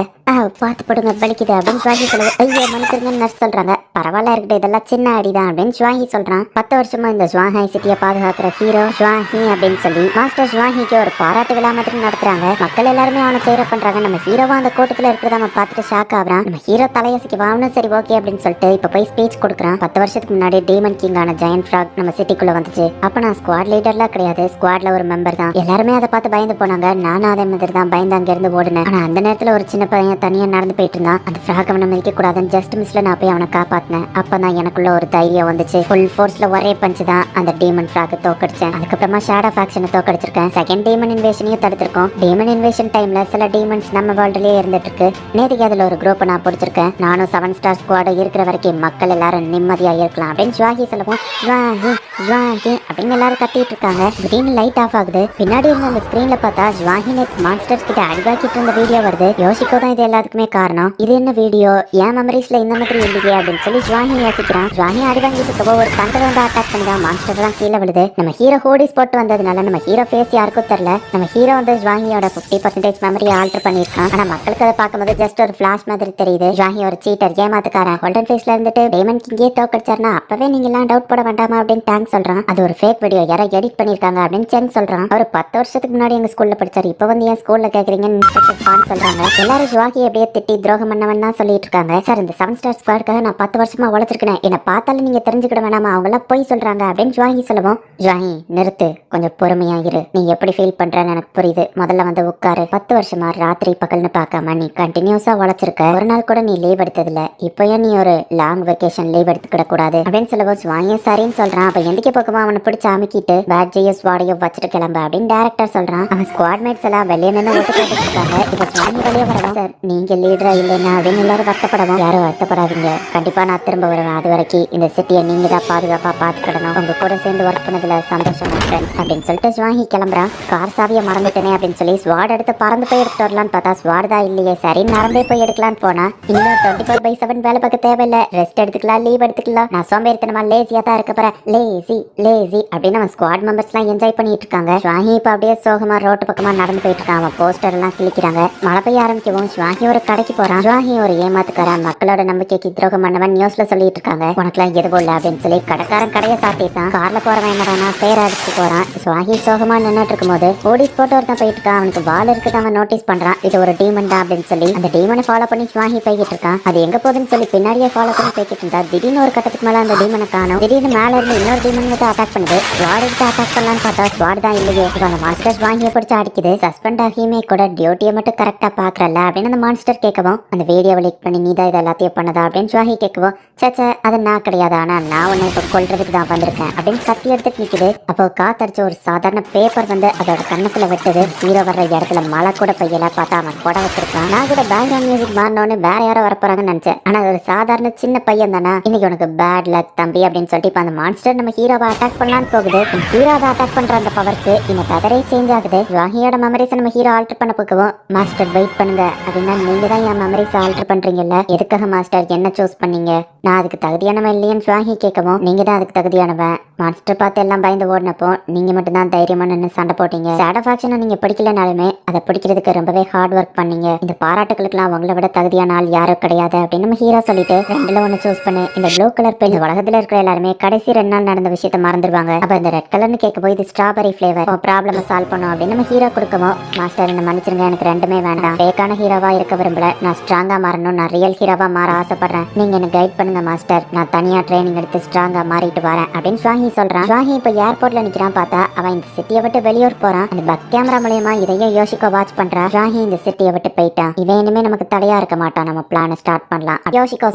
பார்த்து போடுங்க வலிக்குது அப்படின்னு ஸ்வாஹி சொல்லுது. ஐயோ மன்னிச்சிருங்கன்னு நர்ஸ் சொல்றாங்க. பரவாயில்ல இருக்கட்டும், இதெல்லாம் சின்ன அடிதான் அப்படின்னு ஸ்வாஹி சொல்றான். 10 வருஷமா இந்த ஸ்வாஹாய் சிட்டியை பாதுகாக்கிற ஹீரோ ஸ்வாஹி அப்படின்னு சொல்லி மாஸ்டர் ஸ்வாஹிக்கு ஒரு பாராட்டு விழா மாதிரி நடத்துறாங்க. மக்கள் எல்லாருமே அவனை சேர பண்றாங்க. நம்ம ஹீரோவா அந்த கூட்டத்துல இருக்கிறத அவன் பார்த்துட்டு ஷாக் ஆகுறான். நம்ம ஹீரோ தலையசிக்கு வாங்கணும். சரி ஓகே அப்படின்னு சொல்லிட்டு இப்ப போய் ஸ்பீச் கொடுக்குறான். 10 வருஷத்துக்கு முன்னாடி டீமன் கிங் ஆன ஜெயன்ட் ஃப்ராக் நம்ம சிட்டிக்குள்ள வந்துச்சு. அப்ப நான் ஸ்குவாட் லீடர்லாம் கிடையாது, ஸ்குவாட்ல ஒரு மெம்பர் தான். எல்லாருமே அதை பார்த்து பயந்து போனாங்க. நானும் அதே மாதிரி தான் பயந்து அங்க இருந்து ஓடுனேன். ஆனா அந்த நேரத்துல ஒரு சின்ன பையன் தனியா நடந்து போயிட்டு இருந்தான். அந்த ஃப்ராக் அவனை மதிக்க கூடாதுன்னு ஜஸ்ட் மிஸ்ல நான் போய் அவனை காப்பாத்தினேன். அப்பதான் எனக்குள்ள ஒரு தைரியம் வந்துச்சு. ஃபுல் ஃபோர்ஸ்ல ஒரே பஞ்சு தான் அந்த டீமன் ஃப்ராக் தோக்கடிச்சேன். அதுக்கப்புறமா ஷேடோ ஃபேக்ஷனை தோக்கடிச்சிருக்கேன். செகண்ட் டீமன் இன்வேஷனையும் தடுத்திருக்கோம். டீமன் இன்வேஷன் டைம்ல சில டீமன்ஸ் நம்ம வேர்ல்ட்லயே இருந்துட்டு இருக்கு. நேற்றுக்கு அதுல ஒரு குரூப் நான் பிடிச்சிருக்கேன். நானும் 7 ஸ்டார் ஸ்குவாட் இருக்கிற வரைக்கும் மக்கள் எல்லாரும் நிம்மதியா இருக்கலாம் அப்படின்னு ஸ்வாஹி சொல்லுவோம். ஸ்வாஹி ஸ்வாஹி அப்படின்னு எல்லாரும் கத்திட்டு இருக்காங்க. திடீர்னு லைட் ஆஃப் ஆகுது. பின்னாடி இருந்த அந்த ஸ்கிரீன்ல பார்த்தா பார்த்தா ஜுவாஹி மான்ஸ்டர்ஸ் கிட்ட அடிவாக்கிட்டு இருந்த வீடியோ வருது. யோசிக்கோ தான் இது எல்லாத்துக்குமே காரணம். இது என்ன வீடியோ, என் மெமரிஸ்ல இந்த மாதிரி இல்லையே அப்படின்னு சொல்லி ஜுவாஹி யோசிக்கிறான். ஜுவாஹி அடிவாங்கிட்டு இருக்கப்போ ஒரு தண்டர் வந்து அட்டாக் பண்ணுதான். மான்ஸ்டர் தான் கீழே விழுது. நம்ம ஹீரோ ஹோடிஸ் போட்டு வந்ததுனால நம்ம ஹீரோ ஃபேஸ் யாருக்கும் தெரியல. நம்ம ஹீரோ வந்து ஜுவாஹியோட 50% மெமரியை ஆல்டர் பண்ணிருக்கான். ஆனா மக்களுக்கு அதை பார்க்கும்போது ஜஸ்ட் ஒரு ஃபிளாஷ் மாதிரி தெரியுது. ஜுவாஹி ஒரு சீட்டர், ஏமாத்துக்காரன். கோல்டன் ஃபேஸ்ல இருந்துட்டு டேமண்ட் கிங்கே தோக்கடிச்சாருன்னா அப்பவே நீங்க எல்லாம் டவுட் போட வேண்டாமா அப்படின்னு டேங்க் சொல்றான். அது ஒரு ஃபேக் வீடியோ, யாரோ எடிட் பண்ணிருக்காங்க அப்படின்னு செங் சொல்றான். அவர் 10 வருஷத்துக்கு முன்னாடி எங்க ஸ்கூல்ல படிச்சாரு, இப்ப வந்து என் ஸ்கூல்ல கேக்குறீங்கன்னு இன்ஸ்பெக்டர் ஃபான் சொல்றாங்க. எல்லாரும் ஜுவாஹி அப்படியே திட்டி துரோகம் பண்ணவன் தான் சொல்லிட்டு இருக்காங்க. சார் இந்த 7 ஸ்டார் ஸ்குவாடுக்காக நான் 10 வருஷமா உழைச்சிருக்கேன், என்ன பார்த்தாலும் நீங்க தெரிஞ்சுக்கிட வேணாமா, அவங்க எல்லாம் போய் சொல்றாங்க அப்படின்னு ஜுவாஹி சொல்லுவோம். ஜுவாஹி நிறுத்து, கொஞ்சம் பொறுமையா இரு, நீ எப்படி ஃபீல் பண்றன்னு எனக்கு புரியுது. முதல்ல வந்து உட்காரு. 10 வருஷமா ராத்திரி பகல்னு பார்க்காம நீ கண்டினியூஸா உழைச்சிருக்க. ஒரு நாள் கூட நீ லீவ் எடுத்ததில்ல, இப்போ ஏன் நீ ஒரு லாங் வெக்கேஷன் லீவ் எடுத்துக்கிட கூடாது அப்படின்னு சொல்லுவோம். ஜுவாஹி சரின்னு சொல்றான். அப்ப எந்திக்க பக்கமா அவனை பிடிச்சி அமுக்கிட்டு பேட்ஜையும் ஸ்வாடையும் வச்சுட்டு கிளம்ப அப்படின்னு டேரக்டர் சொல்றான். அவன் ஸ்குவாட் மேட்ஸ் எல்லாம் வெளியே நின்று ஓட்டு கேட்டுட்டு இருக்காங்க. இப்ப ஜுவாஹி வெளியே வரலாம். சார் நீங்க லீடரா இல்லைன்னா அப்படின்னு எல்லாரும் வருத்தப்படவும். யாரும் வருத்தப்படாதீங்க, கண்டிப்பா நான் திரும்ப வருவேன். அது வரைக்கும் இந்த சிட்டியை நீங்க தான் பாதுகாப்பா பாத்துக்கிடணும். உங்க கூட சேர்ந்து ஒர்க் பண்ணதுல சந்தோஷம் அப்படின்னு சொல்லிட்டு ஜுவாஹி கிளம்புறான். கார் சாவியை மறந்துட்டேனே அப்படின்னு சொல்லி ஸ்வாட் எடுத்து பறந்து போய் எடுத்துட்டு வரலான்னு பார்த்தா ஸ்வாட் தான் இல்லையே. சரி நடந்தே போய் எடுக்கலான்னு போனா இன்னும் 24/7 வேலை பார்க்க தேவையில்லை, ரெஸ்ட் எடுத்துக்கலாம், லீவ் எடுத்துக்கலாம், நான் சோம்பேறித்தனமா லேசியா தான் இருக்க போறேன், லேசி லேசி அப்படின்னு அவன் ஸ்குவாட் மெம்பர்ஸ் எல்லாம் என்ஜாய் பண்ணிட்டு இருக்காங்க. ஜுவாஹி இப்ப அப்படியே சோகமா ரோட்டு பக்கமா நடந்து போயிட்டு இருக்கான். அவன் போஸ்டர் எல்லாம் கிழிக்கிறாங்க. மழை பெய்ய ஆரம்பிக்கவும் ஜுவாஹி ஒரு கடைக்கு போறான். ஜுவாஹி ஒரு ஏமாத்துக்காரன், மக்களோட நம்பிக்கைக்கு துரோகம் பண்ணவன் நியூஸ்ல சொல்லிட்டு இருக்காங்க. உனக்குலாம் எதுவும் இல்ல அப்படின்னு சொல்லி கடைக்காரன் கடையை சாத்திட்டான். கார்ல போறவன் என்னடானா பேர அடிச்சு போறான். ஜுவாஹி சோகமா நின்னுட்டு இருக்கும்போது போலீஸ் போட்டு ஒருத்தன் போயிட்டு இருக்கான். அவனுக்கு வால் இருக்குது. அவன் நோட்டீஸ் பண்றான், இது ஒரு டீமன் தான் அப்படின்னு சொல்லி அந்த டீமனை ஃபாலோ பண்ணி ஜுவாஹி போய்கிட்டு இருக்கான். அது எங்க போகுதுன்னு சொல்லி பின்னாடியே ஃபாலோ பண்ணி போய்கிட்டு இருந்தா திடீர்னு ஒரு கட்டத்துக்கு மேல அந்த டீமனை காணும். திடீர்னு மேல இருந்து இன்னொரு டீமன் வந்து அட்டாக் பண்ணுது. ஸ்வாட் எடுத்து அட்டாக் பண்ணலான்னு பார்த்தா ஸ்வாட் தான் இல்லையே. இப்போ அந்த மான்ஸ்டர் ஜுவாஹியை பிடிச்சி அடிக்குது. சஸ்பெண்ட் ஆகியுமே கூட டியூட்டியை மட்டும் கரெக்டா பாக்குறல அப்படின்னு அந்த மான்ஸ்டர் கேட்கவும், அந்த வீடியோ லீக் பண்ணி நீதான் இது எல்லாத்தையும் பண்ணதா அப்படின்னு ஜுவாஹி கேட்கவும், சேச்சே அது நான் கிடையாது, ஆனா நான் உன்னை இப்போ கொல்றதுக்கு தான் வந்திருக்கேன் அப்படின்னு கத்தி எடுத்துட்டு நிக்குது. அப்போ காத்தடிச்ச ஒரு சாதாரண பேப்பர் வந்து அதோட கண்ணுக்குள்ள வெட்டுது. ஹீரோ வர்ற இடத்துல மழை கூட பெய்யல. பார்த்தா அவன் கொடை வச்சிருக்கான். நான் கூட பேக்ரவுண்ட் மியூசிக் மாறினோன்னு வேற யாரோ வரப்போறாங்கன்னு நினைச்சேன். ஆனா அது ஒரு சாதாரண சின்ன பையன் தானா. இன்னைக்கு உனக்கு பேட் லக் தம்பி அப்படின்னு சொல்லிட்டு இப்ப அந்த மான்ஸ்டர் நம்ம ஹீரோவை அட்டாக் பண்ணலான்னு போகுது. ஹீரோவை அட்டாக் பண்ற அந்த பவருக்கு இந்த கதரே சேஞ்ச் ஆகுது. ஜுவாஹியோட மெமரிஸ் நம்ம ஹீரோ ஆல்டர் பண்ண போகவும், மாஸ்டர் வெயிட் பண்ணுங்க அப்படின்னா நீங்க தான் என் மெமரிஸ் ஆல்டர் பண்றீங்கல்ல, எதுக்காக மாஸ்டர் என்ன சூஸ் பண்ணீங்க, நான் அதுக்கு தகுதியானவன் இல்லையன்னு ஜுவாஹி கேட்கவும், நீங்க தான் அதுக்கு தகுதியானவன். மாஸ்டர் பார்த்து எல்லாம் பயந்து ஓடினப்போ நீங்க மட்டும் தான் தைரியமா நின்று சண்டை போட்டீங்க. ஷேடோ ஃபேக்ஷனை நீங்க பிடிக்கலனாலுமே அதை பிடிக்கிறதுக்கு ரொம்பவே ஹார்ட் ஒர்க் பண்ணீங்க. இந்த பாராட்டுகளுக்குலாம் உங்களை விட தகுதியான ஆள் யாரும் கிடையாது அப்படின்னு நம்ம ஹீரோ சொல்லிட்டு ரெண்டுல ஒண்ணு சூஸ் பண்ணு. இந்த ப்ளூ கலர் பெண் உலகத்துல இருக்கிற எல்லாருமே கடைசி 2 நாள் நடந்த விஷயத்த மறந்துடுவாங்க. அப்ப இந்த ரெட் கலர்னு கேட்கும் இது ஸ்ட்ராபெரி ஃபிளேவர், ப்ராப்ளம் சால்வ் பண்ணும் அப்படின்னு நம்ம ஹீரோ கொடுக்கவும், மாஸ்டர் என்ன மன்னிச்சிருங்க, எனக்கு ரெண்டுமே வேண்டாம், ஃபேக்கான ஹீரோவா இருக்க விரும்பல, நான் ஸ்ட்ராங்கா மாறணும், நான் ரியல் ஹீரோவா மாற ஆசைப்படுறேன், நீங்க என்ன கைட் பண்ணுங்க மாஸ்டர், நான் தனியா ட்ரைனிங் எடுத்து ஸ்ட்ராங்கா மாறிட்டு வரேன் அப்படின்னு ஜுவாஹி சொல்றான். ஜுவாஹி இப்ப ஏர்போர்ட்ல நிக்கிறான். பார்த்தா அவன் இந்த சிட்டியை விட்டு வெளியூர் போறான். அந்த பக் கேமரா மூலமா இதையும் யோசிக்க வாட்ச் பண்றான். ஜுவாஹி இந்த சிட்டியை விட்டு போயிட்டான், இவன் இனிமே நமக்கு தடையா இருக்க மாட்டான், நம்ம பிளான ஸ்டார்ட் பண்ணலாம். யோசிக்கோ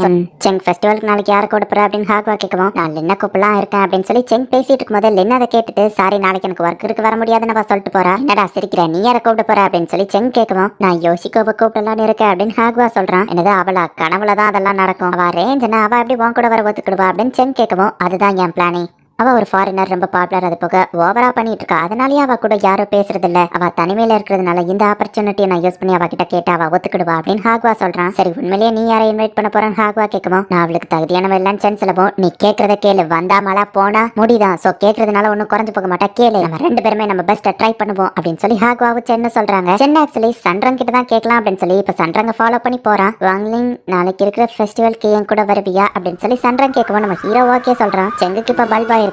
செங் ஃபெஸ்டிவலுக்கு நாளைக்கு யாரை கூப்பிடுற அப்படின்னு ஹாக்வா கேட்கவும், நான் லின்ன கூப்பிடலாம் இருக்கேன் அப்படின்னு சொல்லி செங் பேசிட்டு இருக்கும்போது லின் அதை கேட்டுட்டு, சாரி நாளைக்கு எனக்கு ஒர்க் இருக்கு வர முடியாதுன்னு சொல்லிட்டு போறா. என்னடா சிரிக்கிற, நீ யாரை கூப்பிட போற அப்படின்னு சொல்லி செங் கேட்கவும், நான் யோசிக்கோவை கூப்பிடலான்னு இருக்கேன் அப்படின்னு ஹாக்வா சொல்றான். என்னது அவளா, கனவுலதான் அதெல்லாம் நடக்கும், அவ ரேஞ்சுனா அவ எப்படி உன் கூட வர ஒத்துக்கிடுவா அப்படின்னு செங் கேட்கவும், அதுதான் என் பிளானே, அவ ஒரு ஃபாரினர், ரொம்ப பாப்புலர், அது போக ஓவரா பண்ணிட்டு இருக்கா, அதனாலயே அவ கூட யாரும் பேசுறது இல்ல, அவ தனிமையில இருக்கிறதுனால இந்த ஆப்பர்ச்சுனிட்டியை நான் யூஸ் பண்ணி அவகிட்ட கேட்டு அவ ஒத்துக்கிடுவா அப்படின்னு ஹாக்வா சொல்றான். சரி உண்மையிலேயே நீ யாரை இன்வைட் பண்ண போறான்னு ஹாக்வா கேட்கவும், நான் அவளுக்கு தகுதியானவ இல்லைன்னு சென் சொல்லவும், நீ கேட்கறத கேளு, வந்தா மழை போனா முடிதான், சோ கேட்கறதுனால ஒன்னும் குறைஞ்சு போக மாட்டா, கேளு, நம்ம 2 பேருமே நம்ம பெஸ்ட்டை ட்ரை பண்ணுவோம் அப்படின்னு சொல்லி ஹாக்வாவும் சென்னு சொல்றாங்க. சென் ஆக்சுவலி சன்ரங் கிட்ட தான் கேட்கலாம் அப்படின்னு சொல்லி இப்ப சன்ரங்க ஃபாலோ பண்ணி போறான். வாங்லிங் நாளைக்கு இருக்கிற ஃபெஸ்டிவலுக்கு என் கூட வருவியா அப்படின்னு சொல்லி சன்ரங் கேட்கவும் நம்ம ஹீரோ ஓகே சொல்றான். செங்குக்கு இப்ப பல்ப் ஆயிருது.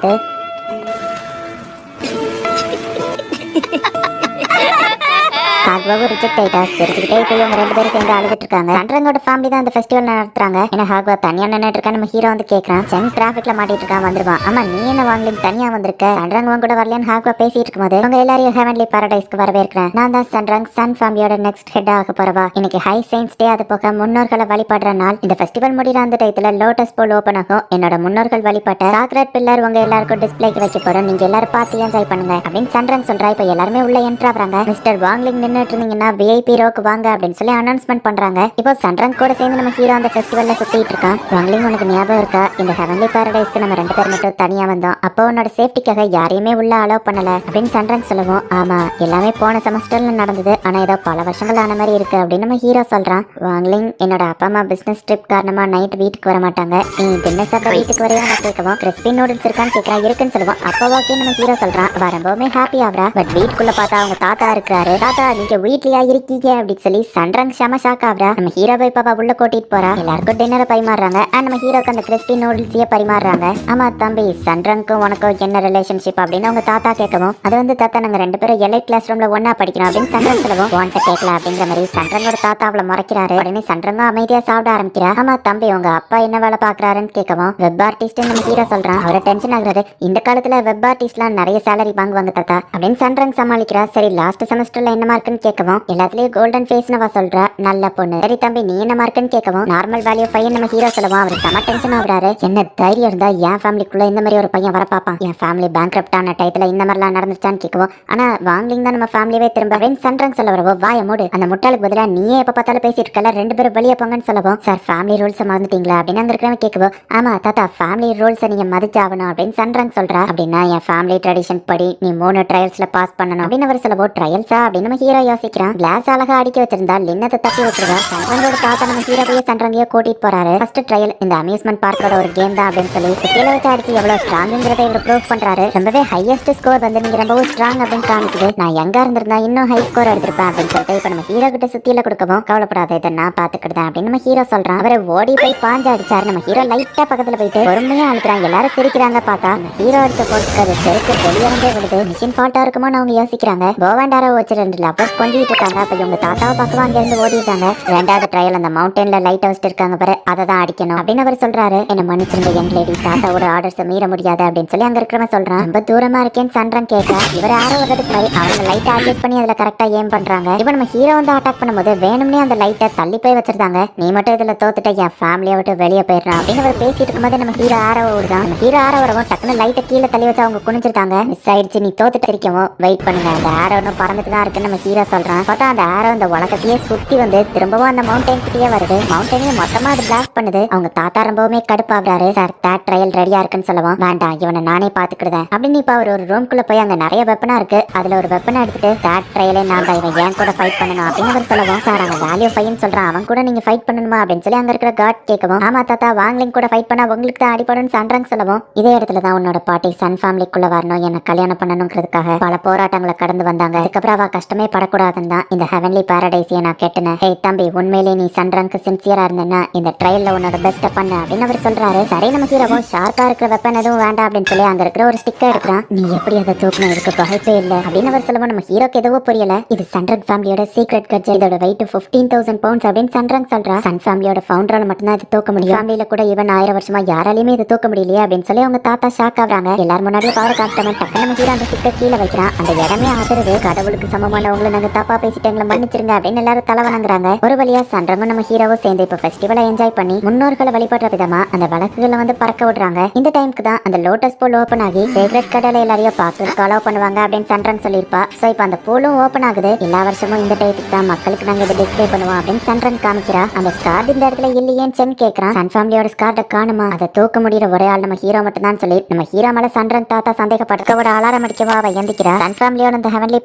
ஹாக்வாவும் ரிஜெக்ட் ஆயிட்டா. சிரிச்சுக்கிட்டே இப்போ இவங்க 2 பேரும் சேர்ந்து அழுதுட்டு இருக்காங்க. சன்ரங்கோட ஃபேமிலி தான் அந்த ஃபெஸ்டிவல் நடத்துறாங்க. ஏன்னா ஹாக்வா தனியா நின்னுட்டு இருக்கா. நம்ம ஹீரோ வந்து கேட்கறான், சென் டிராஃபிக்ல மாட்டிட்டு இருக்கான், வந்துருவான். ஆமா நீ என்ன வாங்கலிங் தனியா வந்திருக்க, சன்ரங் உன் கூட வரலன்னு ஹாக்வா பேசிட்டு இருக்கும்போது, உங்க எல்லாரையும் ஹெவன்லி பாரடைஸ்க்கு வரவேற்கிறேன், நான் தான் சன்ரங், சன் ஃபேமிலியோட நெக்ஸ்ட் ஹெட் ஆக போறவா. இன்னைக்கு ஹை சயின்ஸ் டே, அது போக முன்னோர்களை வழிபடுற நாள். இந்த ஃபெஸ்டிவல் முடிகிற அந்த டயத்துல லோட்டஸ் போல் ஓபன் ஆகும். என்னோட முன்னோர்கள் வழிபட்ட சாக்ரெட் பில்லர் உங்க எல்லாருக்கும் டிஸ்பிளேக்கு வைக்க போறோம், நீங்க எல்லாரும் பார்த்து என்ஜாய் பண்ணுங்க அப்படின்னு சன்ரங் சொல்றா. இப்ப எல்லாருமே உள்ள என்ட்ரு ஆகுறாங்க. மிஸ்டர் வாங்லிங் நின்று நின்னுட்டு இருந்தீங்கன்னா விஐபி ரோக்கு வாங்க அப்படின்னு சொல்லி அனௌன்ஸ்மெண்ட் பண்றாங்க. இப்போ சன்ரங் கூட சேர்ந்து நம்ம ஹீரோ அந்த ஃபெஸ்டிவல்ல சுத்திட்டு இருக்கான். வாங்கலிங் உனக்கு ஞாபகம் இருக்கா, இந்த ஹெவன்லி பாரடைஸ்க்கு நம்ம 2 பேர் மட்டும் தனியா வந்தோம், அப்போ உன்னோட சேஃப்டிக்காக யாரையுமே உள்ள அலோவ் பண்ணல அப்படின்னு சன்ரங் சொல்லுவோம். ஆமா, எல்லாமே போன செமஸ்டர்ல நடந்தது, ஆனா ஏதோ பல வருஷங்கள் ஆன மாதிரி இருக்கு அப்படின்னு நம்ம ஹீரோ சொல்றான். வாங்கலிங் என்னோட அப்பா அம்மா பிசினஸ் ட்ரிப் காரணமா நைட் வீட்டுக்கு வர மாட்டாங்க, நீ டின்னர் சாப்பிட வீட்டுக்கு வரையா நான் கேட்கவும் கிறிஸ்பி நூடுல்ஸ் இருக்கான்னு கேட்கறா. இருக்குன்னு சொல்லுவோம். அப்போ ஓகே நம்ம ஹீரோ சொல்றான். வரும்போதுமே ஹாப்பி ஆகுறா. பட் வீட்டுக்குள்ள பார்த்தா அவங்க தாத்தா இருக்கிறாரு. தாத்தா நீங்க வீட்லயா இருக்கீங்க அப்படின்னு சொல்லி சன்ரங் செம ஷாக் ஆகுறா. நம்ம ஹீரோ போய் பாப்பா உள்ள கூட்டிட்டு போறா. எல்லாருக்கும் டின்னரை பரிமாறுறாங்க. அண்ட் நம்ம ஹீரோக்கு அந்த கிறிஸ்பி நூடுல்ஸையே பரிமாறுறாங்க. ஆமா தம்பி, சன்ரங்க்கும் உனக்கும் என்ன ரிலேஷன்ஷிப் அப்படின்னு அவங்க தாத்தா கேட்கவும், அது வந்து தாத்தா நாங்க 2 பேரும் எலைட் கிளாஸ் ரூம்ல ஒன்னா படிக்கிறோம் அப்படின்னு சன்ரங் சொல்லுவோம். உன்கிட்ட கேட்கல அப்படிங்கிற மாதிரி சன்ரங்கோட தாத்தா அவளை முறைக்கிறாரு. உடனே சன்ரங்கும் அமைதியா சாப்பிட ஆரம்பிக்கிறா. ஆமா தம்பி, உங்க அப்பா என்ன வேலை பாக்குறாருன்னு கேட்கவும் வெப் ஆர்டிஸ்ட் நம்ம ஹீரோ சொல்றான். அவரை டென்ஷன் ஆகுறாரு. இந்த காலத்துல வெப் ஆர்டிஸ்ட்லாம் நிறைய சேலரி வாங்குவாங்க தாத்தா அப்படின்னு சன்ரங் சமாளிக்கிறா. சரி லாஸ்ட் செமஸ்டர்ல என்ன மார்க்குன்னு கேட்கவும் எல்லாத்துலயும் கோல்டன் ஃபேஸ்னவா சொல்றா. நல்ல பொண்ணு. சரி தம்பி நீ என்ன மார்க்குன்னு கேட்கவும் நார்மல் வேல்யூ 5 நம்ம ஹீரோ சொல்லுவோம். அவர் செம டென்ஷன் ஆகுறாரு. என்ன தைரியம் இருந்தா என் ஃபேமிலிக்குள்ள இந்த மாதிரி ஒரு பையன் வர பாப்பான், என் ஃபேமிலி பேங்க்ரப்ட் ஆன டயத்துல இந்த மாதிரிலாம் நடந்துச்சான்னு கேட்கவும், ஆனா வாங்கலிங் தான் நம்ம ஃபேமிலியே திரும்ப அப்படின்னு சன்ரங் சொல்ல வரவோ வாய மூடு, அந்த முட்டாளுக்கு பதிலா நீயே எப்ப பார்த்தாலும் பேசிட்டு இருக்கல, 2 பேரும் வெளியே போங்கன்னு சொல்லவும் சார் ஃபேமிலி ரூல்ஸ் மறந்துட்டீங்களா அப்படின்னு அங்க இருக்கிறவங்க கேட்கவும், ஆமா தாத்தா ஃபேமிலி ரூல்ஸை நீங்க மதிச்சாகணும் அப்படின்னு சன்ரங் சொல்றா. அப்படின்னா என் ஃபேமிலி ட்ரெடிஷன் படி நீ 3 ட்ரையல்ஸ்ல பாஸ் பண்ணணும் அப்படின்னு அவர் சொல்லவோ ட்ரையல்ஸா அப்படின்னு நம்ம ஹீரோ யோசிக்கிறான். கிளாஸ் அழகா அடிக்க வச்சிருந்தா லின்னத்தை தட்டி வச்சிருக்கா. சன்ரங்கோட தாத்தா நம்ம ஹீரோவையே சன்ரங்கையே கூட்டிட்டு போறாரு. ஃபர்ஸ்ட் ட்ரையல் இந்த அம்யூஸ்மெண்ட் பார்க்கோட ஒரு கேம் தான் அப்படின்னு சொல்லி கீழே வச்சு அடிச்சு எவ்வளவு ஸ்ட்ராங்கிறத இவர் ப்ரூவ் பண்றாரு. ரொம்பவே ஹையஸ்ட் ஸ்கோர் வந்து நீங்க ரொம்பவும் ஸ்ட்ராங் அப்படின்னு காமிக்குது. நான் எங்க இருந்திருந்தா இன்னும் ஹை ஸ்கோர் எடுத்திருப்பேன் அப்படின்னு சொல்லிட்டு இப்ப நம்ம ஹீரோ கிட்ட சுத்தியில கொடுக்கவும் கவலைப்படாத இதை நான் பாத்துக்கிட்டேன் அப்படின்னு நம்ம ஹீரோ சொல்றான். அவரை ஓடி போய் பாஞ்சு அடிச்சாரு. நம்ம ஹீரோ லைட்டா பக்கத்துல போயிட்டு பொறுமையா அழுத்துறாங்க. எல்லாரும் சிரிக்கிறாங்க. பார்த்தா ஹீரோ அடிச்ச போட்டு அது செருக்கு வெளியிறந்தே விடுது. மிஷின் ஃபால்ட்டா இருக்குமோ அவங்க யோசிக்கிறாங்க. போவாண்டாரோ வச்சு 2 லவ்வர்ஸ் கொஞ்சிட்டு இருக்காங்க. அப்ப இவங்க தாத்தாவை பக்கம் அங்க இருந்து ஓடிட்டாங்க. 2வது ட்ரையல் அந்த மவுண்டன்ல லைட் வச்சுட்டு இருக்காங்க பாரு, அதை தான் அடிக்கணும் அப்படின்னு அவர் சொல்றாரு. என்ன மன்னிச்சிருந்த யங் லேடி, தாத்தாவோட ஆர்டர்ஸ் மீற முடியாது அப்படின்னு சொல்லி அங்க இருக்கிறவன் சொல்றான். ரொம்ப தூரமா இருக்கேன்னு சன்ரங் கேட்க இவர் ஆரோ வர்றதுக்கு மாதிரி அவங்க லைட் அட்ஜஸ்ட் பண்ணி அதுல கரெக்டா ஏம் பண்றாங்க. இப்ப நம்ம ஹீரோ வந்து அட்டாக் பண்ணும்போது வேணும்னே அந்த லைட்டை தள்ளி போய் வச்சிருந்தாங்க. நீ மட்டும் இதுல தோத்துட்ட என் ஃபேமிலியை விட்டு வெளியே போயிடுறான் அப்படின்னு அவர் பேசிட்டு இருக்கும்போது நம்ம ஹீரோ ஆரோ விடுதான். ஹீரோ ஆரோ வரவும் டக்குன்னு லைட்டை கீழே தள்ளி வச்சு அவங்க குனிஞ்சிருக்காங்க. மிஸ் ஆயிடுச்சு, நீ தோத்துட்டு இருக்கவும் வெயிட் பண்ணுங்க, அந்த ஆரோ இன்னும் பறந்துட்டு தான் இருக்குன்னு நம்ம ஹீரோ சொல்றான். பார்த்தா அந்த ஆரோ அந்த உலகத்தையே சுத்தி வந்து திரும்பவும் அந்த மவுண்டன் கிட்டே வருது. மவுண்டனே மொத்தமா அது பிளாஸ்ட் பண்ணுது. அவங்க தாத்தா ரொம்பவுமே கடுப்பாகிறாரு. சார் தேர்ட் ட்ரையல் ரெடியா இருக்குன்னு சொல்லுவோம். வேண்டாம் இவனை நானே பாத்துக்கிடுதேன் அப்படின்னு இப்ப அவர் ஒரு ரூம்குள்ள போய் அங்க நிறைய வெப்பனா இருக்கு. அதுல ஒரு வெப்பனை எடுத்துட்டு தேர்ட் ட்ரையலே நான் தான் இவன் ஏன் கூட ஃபைட் பண்ணணும் அப்படின்னு அவர் சொல்லுவோம். சார் அவன் வேல்யூ 5 சொல்றான், அவன் கூட நீங்க ஃபைட் பண்ணணுமா அப்படின்னு சொல்லி அங்க இருக்கிற காட் கேட்கவும், ஆமா தாத்தா வாங்கலிங் கூட ஃபைட் பண்ணா உங்களுக்கு தான் அடிபடும் சன்ரங் சொல்லுவோம். இதே இடத்துல தான் உன்னோட பாட்டி சன் ஃபேமிலிக்குள்ள வரணும், என்ன கல்யாணம் பண்ணணுங்கிறதுக்காக பல போராட்டங்களை கடந்து வந்தாங்க. அதுக்கப்புறம் அவ கஷ்டமே படக்கூடாதுன்னு தான் இந்த ஹெவன்லி பாரடைஸையே நான் கேட்டேன். ஹே தம்பி, உண்மையிலே நீ சன்ரங்க்கு சின்சியரா இருந்தேன்னா இந்த ட்ரையல்ல உன்னோட பெஸ்ட்டை பண்ண அப்படின்னு அவர் சொல்றாரு. சரி நம்ம ஹீரோவும் ஷார்ப்பா இருக்கிற வெப்பன் எதுவும் வேண்டாம் அப்படின்னு சொல்லி அங்க இருக்கிற ஒரு ஸ்டிக்கர் எடுக்கிறான். நீ எப்படி அதை தூக்கணும், இருக்கு பகைப்பே இல்ல அப்படின்னு அவர் சொல்லுவோம். நம்ம ஹீரோக்கு எதுவோ புரியல. இது சன்ரங் ஃபேமிலியோட சீக்ரெட் கட்ஜெட், இதோட வெயிட் 15,000 பவுண்ட்ஸ் அப்படின்னு சன்ரங் சொல்றா. சன் ஃபேமிலியோட ஃபவுண்டரால மட்டும்தான் இது தூக்க முடியும். ஃபேமிலியில கூட இவன் 1000 வருஷமா யாராலையுமே இது தூக்க முடியலையே அப்படின்னு சொல்லி அவங்க தாத்தா ஷாக் ஆகுறாங்க. எல்லாரும் முன்னாடியே பவர் காட்டணும். டக்குனு நம்ம ஹீரோ அந்த ஸ்டிக்கர் கீழே வைக்கிறான். அந்த இடமே ஆதரவு. கடவுளுக்கு சமமானவங்களை நாங்க தப்பா பேசிட்டு எங்களை மன்னிச்சிருங்க அப்படின்னு எல்லாரும் தலை வணங்குறாங்க. ஒரு வழியா சன்ரங்கும் நம்ம ஹீரோவும் சேர்ந்து இப்ப ஃபெஸ்டிவலை என்ஜாய் பண்ணி முன்னோர்களை வழிபடுற விதமா அந்த விளக்குகளை வந்து பறக்க விடுறாங்க. இந்த டைமுக்கு தான் அந்த லோட்டஸ் பூல் ஓபன் ஆகி சீக்ரெட் கடலை எல்லாரையும் பார்க்கறதுக்கு அலோவ் பண்ணுவாங்க அப்படின்னு சன்ரங் சொல்லியிருப்பா. சோ இப்ப அந்த பூலும் ஓபன் ஆகுது. எல்லா வருஷமும் இந்த டைத்துக்கு தான் மக்களுக்கு நாங்க இதை டிஸ்பிளே பண்ணுவோம் அப்படின்னு சன்ரங் காமிக்கிறா. அந்த ஸ்கார்ட் இந்த இடத்துல இல்லையேன்னு சென் கேட்கறான். சன் ஃபேமிலியோட ஸ்கார்ட காணுமா, அதை தூக்க முடியற ஒரே ஆள் நம்ம ஹீரோ மட்டும் தான் சொல்லி நம்ம ஹீரோ மேல சன்ரங் தாத்தா சந்தேகப்பட்டவோட அலாரம் அடிக்கவா அவ எந்திக்கிறா. சன் ஃபேமிலியோட அந்த ஹெவன்லி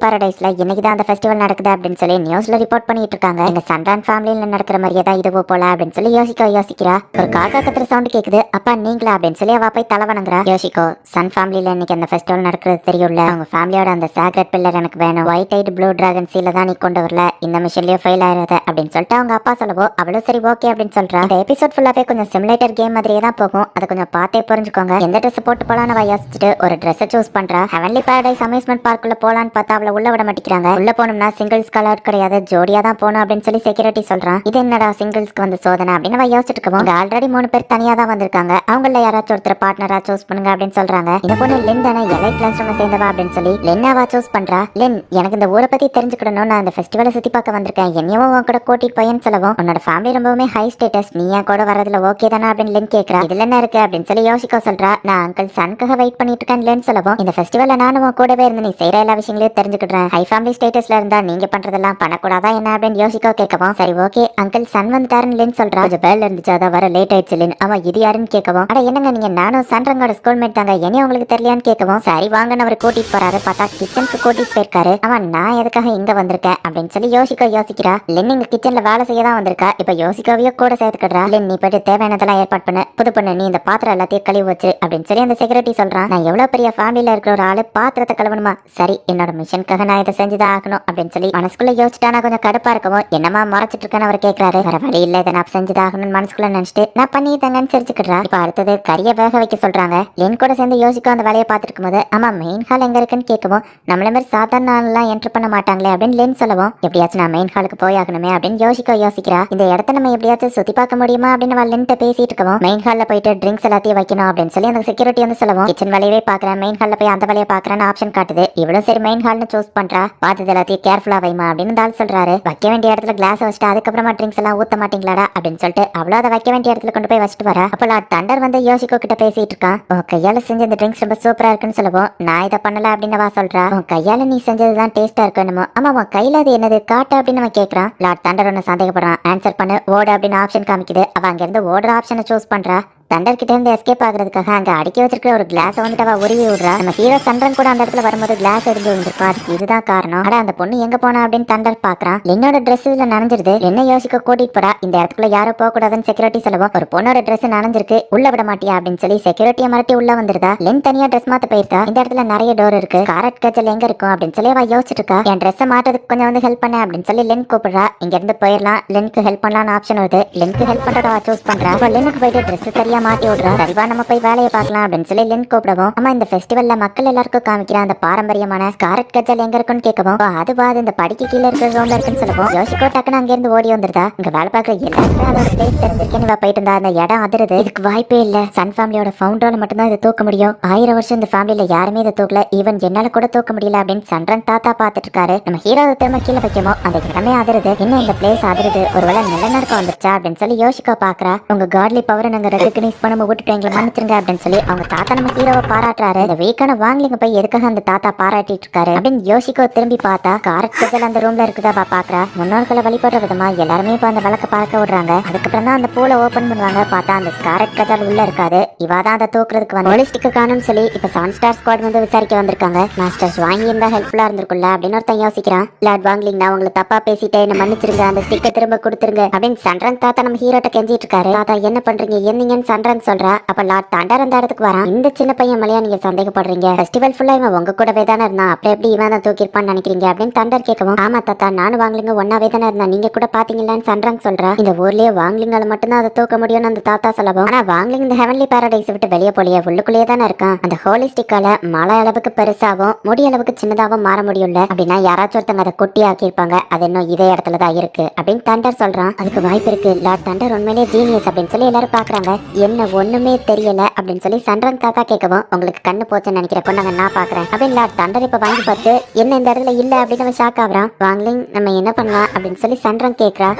பாரடைஸ்ல இன்னைக்கு தான் அந்த ஃபெஸ்டிவல் நடக்குது அப்படின்னு சொல்லி நியூஸ்ல ரிப்போர்ட் பண்ணிட்டு இருக்காங்க. எங்க சன்ரங் ஃபேமிலியில நடக்கிற மாதிரியே தான் இதுவோ போல அப்படின்னு சொல்லி யோசிக்கிறா. ஒரு காக்கா கத்துற சவுண்ட் கேக்குது. அப்பா நீங்களா அப்படின்னு சொல்லி அவ போய் தலை வணங்குறா. யோசிக்கோ, சன் ஃபேமிலியில இன்னைக்கு அந்த ஃபெஸ்டிவல் நடக்கிறது தெரியும்ல, அவங்க ஃபேமிலியோட அந்த சாக்ரெட் பில்லர் எனக்கு வேணும். ஒயிட் ஐட் ப்ளூ டிராகன் சீல தான் நீ கொண்டு வரல, இந்த மிஷன்லயே ஃபெயில் ஆயிரது அப்படின்னு சொல்லிட்டு அவங்க அப்பா சொல்லவோ அவளும் சரி ஓகே அப்படின்னு சொல்றா. இந்த எபிசோட் ஃபுல்லாவே கொஞ்சம் சிமுலேட்டர் கேம் மாதிரியே தான் போகும். அதை கொஞ்சம் பார்த்தே புரிஞ்சுக்கோங்க. எந்த ட்ரெஸ் போட்டு போலான்னு அவ யோசிச்சுட்டு ஒரு ட்ரெஸ் சூஸ் பண்றா. ஹெவன்லி பாரடைஸ் அம்யூஸ்மெண்ட் பார்க்குள்ள போலான்னு பார்த்தா அவளை உள்ள விட மாட்டேங்கிறாங்க. உள்ள போனோம்னா சிங்கிள்ஸ் கலர் கிடையாது, ஜோடியா தான் போகணும் அப்படின்னு சொல்லி செக்யூரிட்டி சொல்றான். இது என்னடா சிங்கிள்ஸ்க்கு வந்து சோதனை அப்படின்னு அவ யோசிச்சுட்டு இருக்கோம். ஆல்ரெடி 3 பேர் தனியா தான் வந்திருக்காங்க. அவங்கள யாராச்சும் ஒருத்தர் பார்ட்னரா சூஸ் பண்ணுங்க அப்படின்னு சொல்றாங்க. இந்த பொண்ணு லென் தானே எலைட் கிளாஸ் ரூம்ல சேர்ந்தவா அப்படின்னு சொல்லி லென்னாவா சூஸ் பண்றா. லென், எனக்கு இந்த ஊரை பத்தி தெரிஞ்சுக்கணும், நான் இந்த ஃபெஸ்டிவலை சுத்தி பார்க்க வந்திருக்கேன், என்னையும் உன் கூட கூட்டிட்டு போயேன்னு சொல்லவும் உன்னோட ஃபேமிலி ரொம்பவுமே ஹை ஸ்டேட்டஸ், நீ என் கூட வரதுல ஓகே தானே அப்படின்னு லென் கேட்கறா. இதுல என்ன இருக்கு அப்படின்னு சொல்லி யோசிக்க சொல்றா. நான் அங்கிள் சனுக்காக வெயிட் பண்ணிட்டு இருக்கேன் லென் சொல்லவும் இந்த ஃபெஸ்டிவல்ல நானும் உன் கூடவே இருந்து நீ செய்யற எல்லா விஷயங்களையும் தெரிஞ்சுக்கிட்டேன். ஹை ஃபேமிலி ஸ்டேட்டஸ்ல இருந்து இருந்தா நீங்க பண்றதெல்லாம் பண்ணக்கூடாதா என்ன அப்படின்னு யோசிக்கோ கேட்கவும், சரி ஓகே அங்கிள் சன் வந்துட்டாருன்னு லின் சொல்றா. கொஞ்சம் வேலை இருந்துச்சு அதான் வர லேட் ஆயிடுச்சு லின். அவன் இது யாருன்னு கேட்கவும், அட என்னங்க நீங்க நானும் சன்ரங்கோட ஸ்கூல்மேட் தாங்க, என்ன உங்களுக்கு தெரியலையான்னு கேட்கவும், சரி வாங்கன்னு அவர் கூட்டிட்டு போறாரு. பார்த்தா கிச்சனுக்கு கூட்டிட்டு போயிருக்காரு. அவன் நான் எதுக்காக இங்க வந்திருக்கேன் அப்படின்னு சொல்லி யோசிக்கிறா. லின் இங்க கிச்சன்ல வேலை செய்ய தான் வந்திருக்கா. இப்ப யோசிக்கோவையோ கூட சேர்த்துக்கிடுறா. லின் நீ போயிட்டு தேவையானதெல்லாம் ஏற்பாடு பண்ணு, புது பொண்ணு நீ இந்த பாத்திரம் எல்லாத்தையும் கழுவி வச்சு அப்படின்னு சொல்லி அந்த செக்யூரிட்டி சொல்றான். நான் எவ்வளவு பெரிய ஃபேமிலியில இருக்கிற ஒரு ஆளு பாத்திரத்தை கழுவணுமா, சரி என்னோட மிஷனுக்காக நான் இதை செஞ்சுதான் ஆகணும் அப்படின்னு சொல்லி மனசுக்குள்ள யோசிச்சுட்டா. கொஞ்சம் கடுப்பா இருக்கவும் என்னமா மறைச்சிட்டு இருக்கேன்னு அவர் கேட்கறாரு. வேற வழி இல்ல இதை நான் செஞ்சுதான் ஆகணும்னு மனசுக்குள்ள நினைச்சிட்டு நான் பண்ணிட்டேங்கன்னு சிரிச்சுக்கிடுறா. இப்ப அடுத்தது கறியை வேக வைக்க சொல்றாங்க. லின் கூட சேர்ந்து யோசிக்கும் அந்த வேலையை பார்த்துட்டு இருக்கும்போது, ஆமா மெயின் ஹால் எங்க இருக்குன்னு கேட்கவும், நம்மள மாதிரி சாதாரண ஆள்லாம் என்டர் பண்ண மாட்டாங்களே அப்படின்னு லின் சொல்லவும், எப்படியாச்சும் நான் மெயின் ஹாலுக்கு போய் ஆகணுமே அப்படின்னு யோசிக்கிறா. இந்த இடத்த நம்ம எப்படியாச்சும் சுத்தி பார்க்க முடியுமா அப்படின்னு லின்ட்ட பேசிட்டு இருக்கவும், மெயின் ஹால்ல போயிட்டு ட்ரிங்க்ஸ் எல்லாத்தையும் வைக்கணும் அப்படின்னு சொல்லி அந்த செக்யூரிட்டி வந்து சொல்லவும், கிச்சன் வேலையே பாக்குறேன் மெயின் ஹால்ல போய் அந்த வேலையை பாக்குறேன்னு ஆப்ஷன் காட்டுது. இவ்வளவு சரி மெயின் ஹால்னு சூஸ் பண்றா. பார்த்தது எல்லாத்தையும் கேர்ஃபுல்லா வைமா அப்படின்னு தாள் சொல்றாரு. வைக்க வேண்டிய இடத்துல கிளாஸ் வச்சுட்டு அதுக்கப்புறமா ட்ரிங்க்ஸ் எல்லாம் ஊத்த மாட்டீங்களாடா அப்படின்னு சொல்லிட்டு அவ்வளவு அதை வைக்க வேண்டிய இடத்துல கொண்டு போய் வச்சுட்டு வரா. அப்ப தண்டர் வந்து யோசிக்கோ கிட்ட பேசிட்டு இருக்கான். உன் கையால செஞ்ச இந்த ட்ரிங்க்ஸ் ரொம்ப சூப்பரா இருக்குன்னு சொல்லுவோம், நான் இதை பண்ணல அப்படின்னு வா சொல்றா. உன் கையால நீ செஞ்சதுதான் டேஸ்டா இருக்கணுமோ, ஆமா உன் கையில அது என்னது காட்டு அப்படின்னு அவன் கேட்கறான். தண்டர் ஒன்னு சந்தேகப்படுறான். ஆன்சர் பண்ணு ஓடு அப்படின்னு ஆப்ஷன் காமிக்குது. அவ அங்க இருந்து ஓடுற ஆப்ஷனை சூஸ் பண்றா. தண்டர் கிட்ட இருந்து எஸ்கேப் ஆகுறதுக்காக அங்க அடிக்க வச்சிருக்கிற ஒரு கிளாஸ் வந்துட்டு அவ உருவி விடுறா. நம்ம ஹீரோ சந்திரன் கூட அந்த இடத்துல வரும்போது கிளாஸ் எரிஞ்சு விழுந்திருக்கும். அதுக்கு இதுதான் காரணம். ஆனா அந்த பொண்ணு எங்க போனா அப்படின்னு தண்டர் பாக்குறான். என்னோட ட்ரெஸ் இதுல நனைஞ்சிருது, என்ன யோசிக்க கூட்டிட்டு போறா. இந்த இடத்துக்குள்ள யாரும் போக கூடாதுன்னு செக்யூரிட்டி சொல்லுவோம். ஒரு பொண்ணோட ட்ரெஸ் நனைஞ்சிருக்கு உள்ள விட மாட்டியா அப்படின்னு சொல்லி செக்யூரிட்டியை மிரட்டி உள்ள வந்துருதா. லென் தனியா ட்ரெஸ் மாத்த போயிருக்கா. இந்த இடத்துல நிறைய டோர் இருக்கு, காரட் கஜல் எங்க இருக்கும் அப்படின்னு சொல்லி அவ யோசிச்சுட்டு இருக்கா. என் ட்ரெஸ் மாற்றதுக்கு கொஞ்சம் வந்து ஹெல்ப் பண்ண அப்படின்னு சொல்லி லென் கூப்பிடுறா. இங்க இருந்து போயிடலாம், லென்க்கு ஹெல்ப் பண்ணலாம்னு ஆப்ஷன் வருது. லென்க்கு ஹெல்ப் பண்றத சூஸ் பண்றா. லென்னுக்கு போயிட்டு ட்ரெஸ் சரியா மாட்டி விடுறா. நம்ம போய் வேலையை பார்க்கலாம் அப்படின்னு சொல்லி லென் கூப்பிடவும், ஆமா இந்த ஃபெஸ்டிவல்ல மக்கள் எல்லாருக்கும் காமிக்கிற அந்த பாரம்பரியமான ஸ்காரட் கஜல் எங்க இருக்குன்னு கேட்கவும், அதுவா இந்த படிக்கு கீழே இருக்கிற ரூம்ல இருக்குன்னு சொல்லுவோம். யோசிக்கோ டக்குன்னு அங்க இருந்து ஓடி வந்துருதா. இங்க வேலை பார்க்குற எல்லாருக்கும் அதோட பிளேஸ் தெரிஞ்சிருக்கேன்னு போயிட்டு இருந்தா. அந்த இடம் அதிருது. இதுக்கு வாய்ப்பே இல்ல, சன் ஃபேமிலியோட ஃபவுண்டரால மட்டும்தான் இதை தூக்க முடியும். 1000 வருஷம் இந்த ஃபேமிலியில யாருமே இதை தூக்கல, ஈவன் என்னால கூட தூக்க முடியல அப்படின்னு சந்திரன் தாத்தா பாத்துட்டு இருக்காரு. நம்ம ஹீரோ திரும்ப கீழே வைக்கமோ அந்த இடமே அதிருது. இன்னும் இந்த பிளேஸ் அதிருது, ஒருவேளை நிலநடுக்கம் வந்துருச்சா அப்படின்னு சொல்லி யோசிக்கோ பாக்குறா. உங்க காட்லி பவரை நாங்க ரெகக்னைஸ் பண்ண விட்டுட்டு மன்னிச்சிருங்க அப்படின்னு சொல்லி அவங்க தாத்தா நம்ம ஹீரோவை பாராட்டுறாரு. இந்த வீக்கான வாங்கலிங்க போய் எதுக்காக அந்த தாத்தா பாராட்டிட்டு இருக்காரு அப்படின்னு யோசிக்கோ திரும்பி பார்த்தா காரட் கஜல் அந்த ரூம்ல இருக்குதா பாக்குறா. முன்னோர்களை வழிபடுற விதமா எல்லாருமே இப்ப அந்த விளக்க பார்க்க விடுறாங்க. அதுக்கப்புறம் தான் அந்த பூலை ஓபன் பண்ணுவாங்க. பார்த்தா அந்த காரட் கஜல் உள்ள இருக்காது. இவாதான் அதை தூக்குறதுக்கு வந்து ஹோலிஸ்டிக் காணும்னு சொல்லி இப்ப 7 ஸ்டார் ஸ்குவாட் வந்து விசாரிக்க வந்திருக்காங்க. மாஸ்டர்ஸ் வாங்கி இருந்தா ஹெல்ப்ஃபுல்லா இருந்திருக்குல்ல அப்படின்னு ஒருத்தன் யோசிக்கிறான். லார்ட் வாங்கலிங் நான் உங்களை தப்பா பேசிட்டேன், என்ன மன்னிச்சிருங்க, அந்த ஸ்டிக்கை திரும்ப கொடுத்துருங்க அப்படின்னு சந்திரன் தாத்தா நம்ம ஹீரோட்ட கெஞ்சிட்டு இருக்காரு. தாத்தா என்ன பண்றீங்க என்னங்கன்னு சந்திரன் சொல்றா. அப்ப லார்ட் தண்டர் அந்த இடத்துக்கு வரான். இந்த சின்ன பையன் மலையா நீங்க சந்தேகப்படுறீங்க, ஃபெஸ்டிவல் ஃபுல்லா இவன் உங்க கூடவே தானே இருந்தான், அப்புறம் எப்படி இவன் தான் தூக்கிருப்பான்னு நினைக்கிறீங்க அப்படின்னு தண்டர் கேட்கவும், ஆமா தாத்தா நானும் வாங்கலிங்க ஒன்னாவே தானே இருந்தா, நீங்க கூட பாத்தீங்களான்னு சந்திரன் சொல்றா. இந்த ஊர்லயே வாங்கலிங்கால மட்டும்தான் அதை தூக்க முடியும்னு அந்த தாத்தா சொல்லவும், ஆனா வாங்கலிங் இந்த ஹெவன்லி பாரடைஸ் விட்டு வெளியே போலியே உள்ளுக்குள்ளேயே தானே இருக்கான். அந்த ஹோலிஸ்டிக்கால மழை அளவுக்கு பெருசாவும் முடி அளவுக்கு சின்னதாவும் மாற முடியும்ல, அப்படின்னா யாராச்சும் ஒருத்தங்க அதை கொட்டி ஆக்கியிருப்பாங்க, அது இன்னும் இதே இடத்துல தான் இருக்கு அப்படின்னு தண்டர் சொல்றான். அதுக்கு வாய்ப்பு இருக்கு, லார்ட் தண்டர் உண்மையிலேயே ஜீனியஸ் அப்படின்னு சொல்லி எல்லாரும் பாக்குறாங்க. என்ன ஒண்ணுமே தெரியல அப்படின்னு சொல்லி சந்திரன் தாத்தா கேட்கவும், உங்களுக்கு கண்ணு போச்சுன்னு நினைக்கிற பொண்ணாங்க நான் பாக்குறேன் அப்படின்னு லார்ட் தண்டர் இப்ப வாங்கி பார்த்து என்ன இந்த இடத்துல இல்ல அப்படின்னு அவன் ஷாக் ஆகுறான். வாங்கலிங் நம்ம என்ன பண்ணலாம் அப்படின்னு சொல்லி சந்திரன் கேட்கறா.